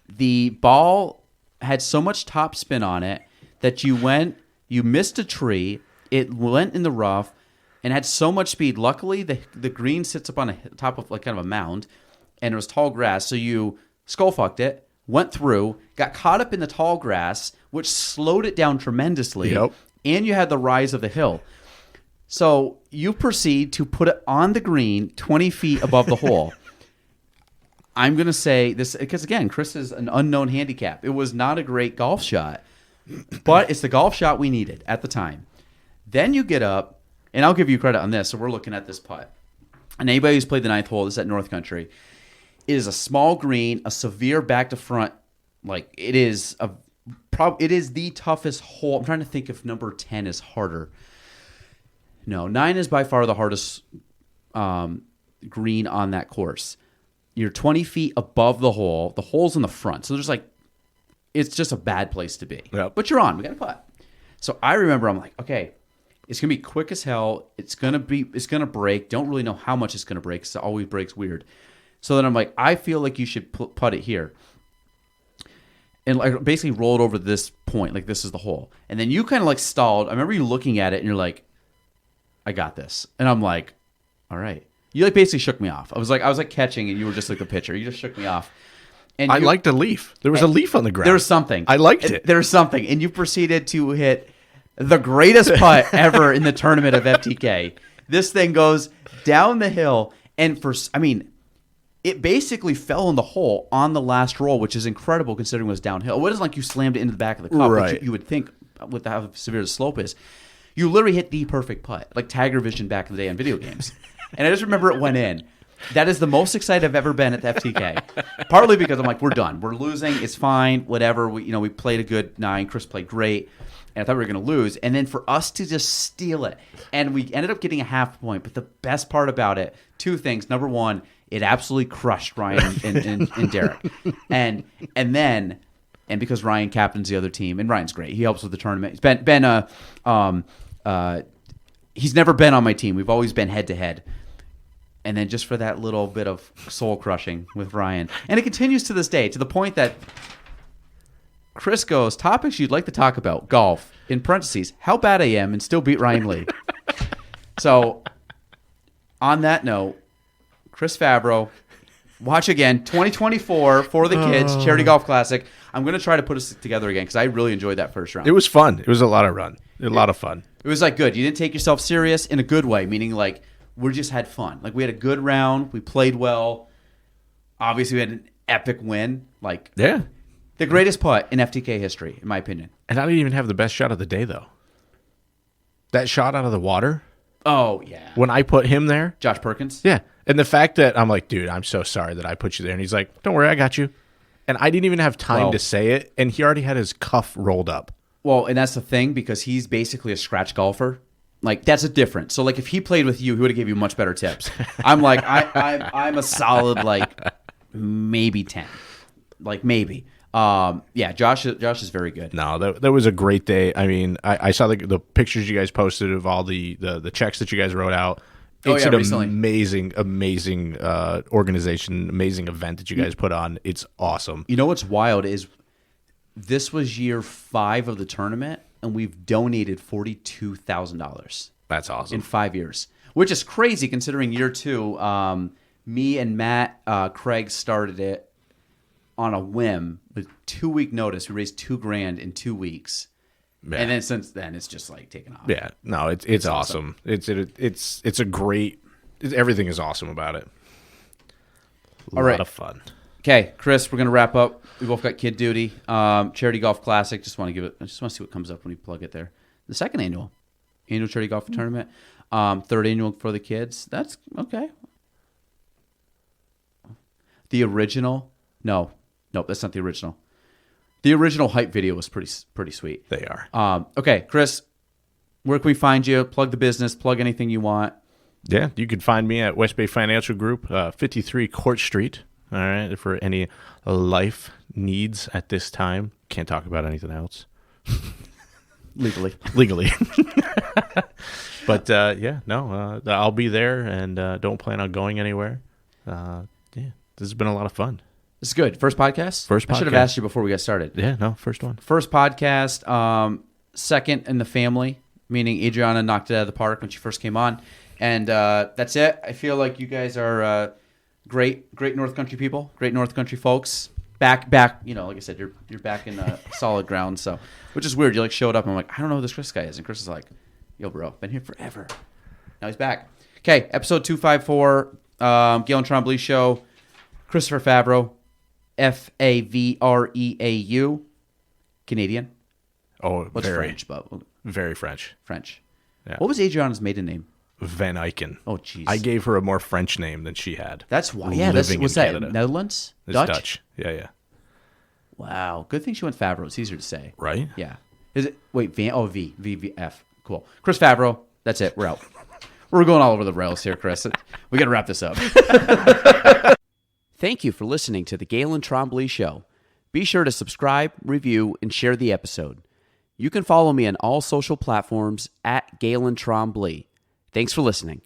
the ball had so much top spin on it that you missed a tree, it went in the rough, and had so much speed. Luckily, the green sits up on top of like kind of a mound, and it was tall grass, so you skull fucked it, went through, got caught up in the tall grass, which slowed it down tremendously, and you had the rise of the hill. So you proceed to put it on the green 20 feet above the hole. I'm going to say this because, again, Chris is an unknown handicap. It was not a great golf shot, but it's the golf shot we needed at the time. Then you get up, and I'll give you credit on this. So we're looking at this putt. And anybody who's played the 9th hole, this is at North Country. It is a small green, a severe back to front. Like it is the toughest hole. I'm trying to think if number 10 is harder. No, 9 is by far the hardest green on that course. You're 20 feet above the hole. The hole's in the front. So it's just a bad place to be. Yep. But you're on. We got a putt. So I remember I'm like, okay, it's going to be quick as hell. It's going to break. Don't really know how much it's going to break because it always breaks weird. So then I'm like, I feel like you should putt it here. And like basically rolled over this point. Like this is the hole. And then you kind of like stalled. I remember you looking at it and you're like, I got this. And I'm like, all right. You like basically shook me off. I was like catching and you were just like the pitcher. You just shook me off. And I liked a leaf. There was a leaf on the ground. There was something. I liked it. There was something. And you proceeded to hit the greatest putt ever in the tournament of FTK. This thing goes down the hill. And it basically fell in the hole on the last roll, which is incredible considering it was downhill. It wasn't like you slammed it into the back of the cup, which you would think with how severe the slope is. You literally hit the perfect putt, like Tiger Vision back in the day on video games. And I just remember it went in. That is the most excited I've ever been at the FTK. Partly because I'm like, we're done. We're losing. It's fine. Whatever. We played a good 9. Chris played great. And I thought we were going to lose. And then for us to just steal it. And we ended up getting a half point. But the best part about it, 2 things. Number 1, it absolutely crushed Ryan and Derek. And because Ryan captains the other team, and Ryan's great. He helps with the tournament. He's he's never been on my team. We've always been head to head. And then just for that little bit of soul crushing with Ryan. And it continues to this day, to the point that Chris goes, topics you'd like to talk about, golf, in parentheses, how bad I am and still beat Ryan Lee. So, on that note, Chris Favreau, watch again, 2024 for the kids, Charity Golf Classic. I'm going to try to put us together again because I really enjoyed that first round. It was fun. It was a lot of fun. It was like good. You didn't take yourself serious in a good way, meaning like we just had fun. Like we had a good round. We played well. Obviously, we had an epic win. Like Yeah. the greatest putt in FTK history, in my opinion. And I didn't even have the best shot of the day, though. That shot out of the water, Oh, yeah. when I put him there. Josh Perkins? Yeah. And the fact that I'm like, dude, I'm so sorry that I put you there. And he's like, don't worry, I got you. And I didn't even have time Well- to say it. And he already had his cuff rolled up. Well, and that's the thing because he's basically a scratch golfer. Like that's a difference. So like if he played with you, he would have gave you much better tips. I'm like I'm a solid like maybe 10, like maybe. Yeah, Josh is very good. No, that was a great day. I mean, I saw the pictures you guys posted of all the checks that you guys wrote out. It's an recently. amazing organization, amazing event that you guys put on. It's awesome. You know what's wild is this was year 5 of the tournament, and we've donated $42,000 That's awesome. in 5 years, which is crazy considering year 2. Me and Matt Craig started it on a whim with 2-week notice. We raised $2,000 in 2 weeks, Yeah. and then since then it's just like taken off. Yeah, no, it's awesome. It's a great. Everything is awesome about it. A All right. lot of fun. Okay, Chris, we're gonna wrap up. We both got kid duty. Charity Golf Classic. I just want to see what comes up when we plug it there. The second annual charity golf tournament. Third annual for the kids. That's okay. The original? No, that's not the original. The original hype video was pretty sweet. They are. Okay, Chris, where can we find you? Plug the business. Plug anything you want. Yeah, you can find me at West Bay Financial Group, 53 Court Street. All right, for any life needs at this time. Can't talk about anything else. Legally. But I'll be there and don't plan on going anywhere. This has been a lot of fun. This is good. First podcast? First I should have podcast. asked you before we got started. Yeah, no, first one. First podcast, second in the family, meaning Adriana knocked it out of the park when she first came on. And that's it. I feel like you guys are great North Country people, great North Country folks. Back, like I said, you're back in solid ground. So, which is weird. You like showed up and I'm like, I don't know who this Chris guy is. And Chris is like, yo, bro, been here forever. Now he's back. Okay, episode 254, Galen Trombley Show. Christopher Favreau, Favreau, Canadian. Oh, What's very French? But very French. French. Yeah. What was Adriana's maiden name? Van Eycken. Oh, jeez. I gave her a more French name than she had. That's why. Yeah, that's living what's in that? Canada. Netherlands? It's Dutch. Yeah. Wow. Good thing she went Favreau. It's easier to say. Right? Yeah. Is it? Wait, Van? Oh, VVF. Cool. Chris Favreau. That's it. We're out. We're going all over the rails here, Chris. We got to wrap this up. Thank you for listening to the Galen Trombley Show. Be sure to subscribe, review, and share the episode. You can follow me on all social platforms at Galen Trombley. Thanks for listening.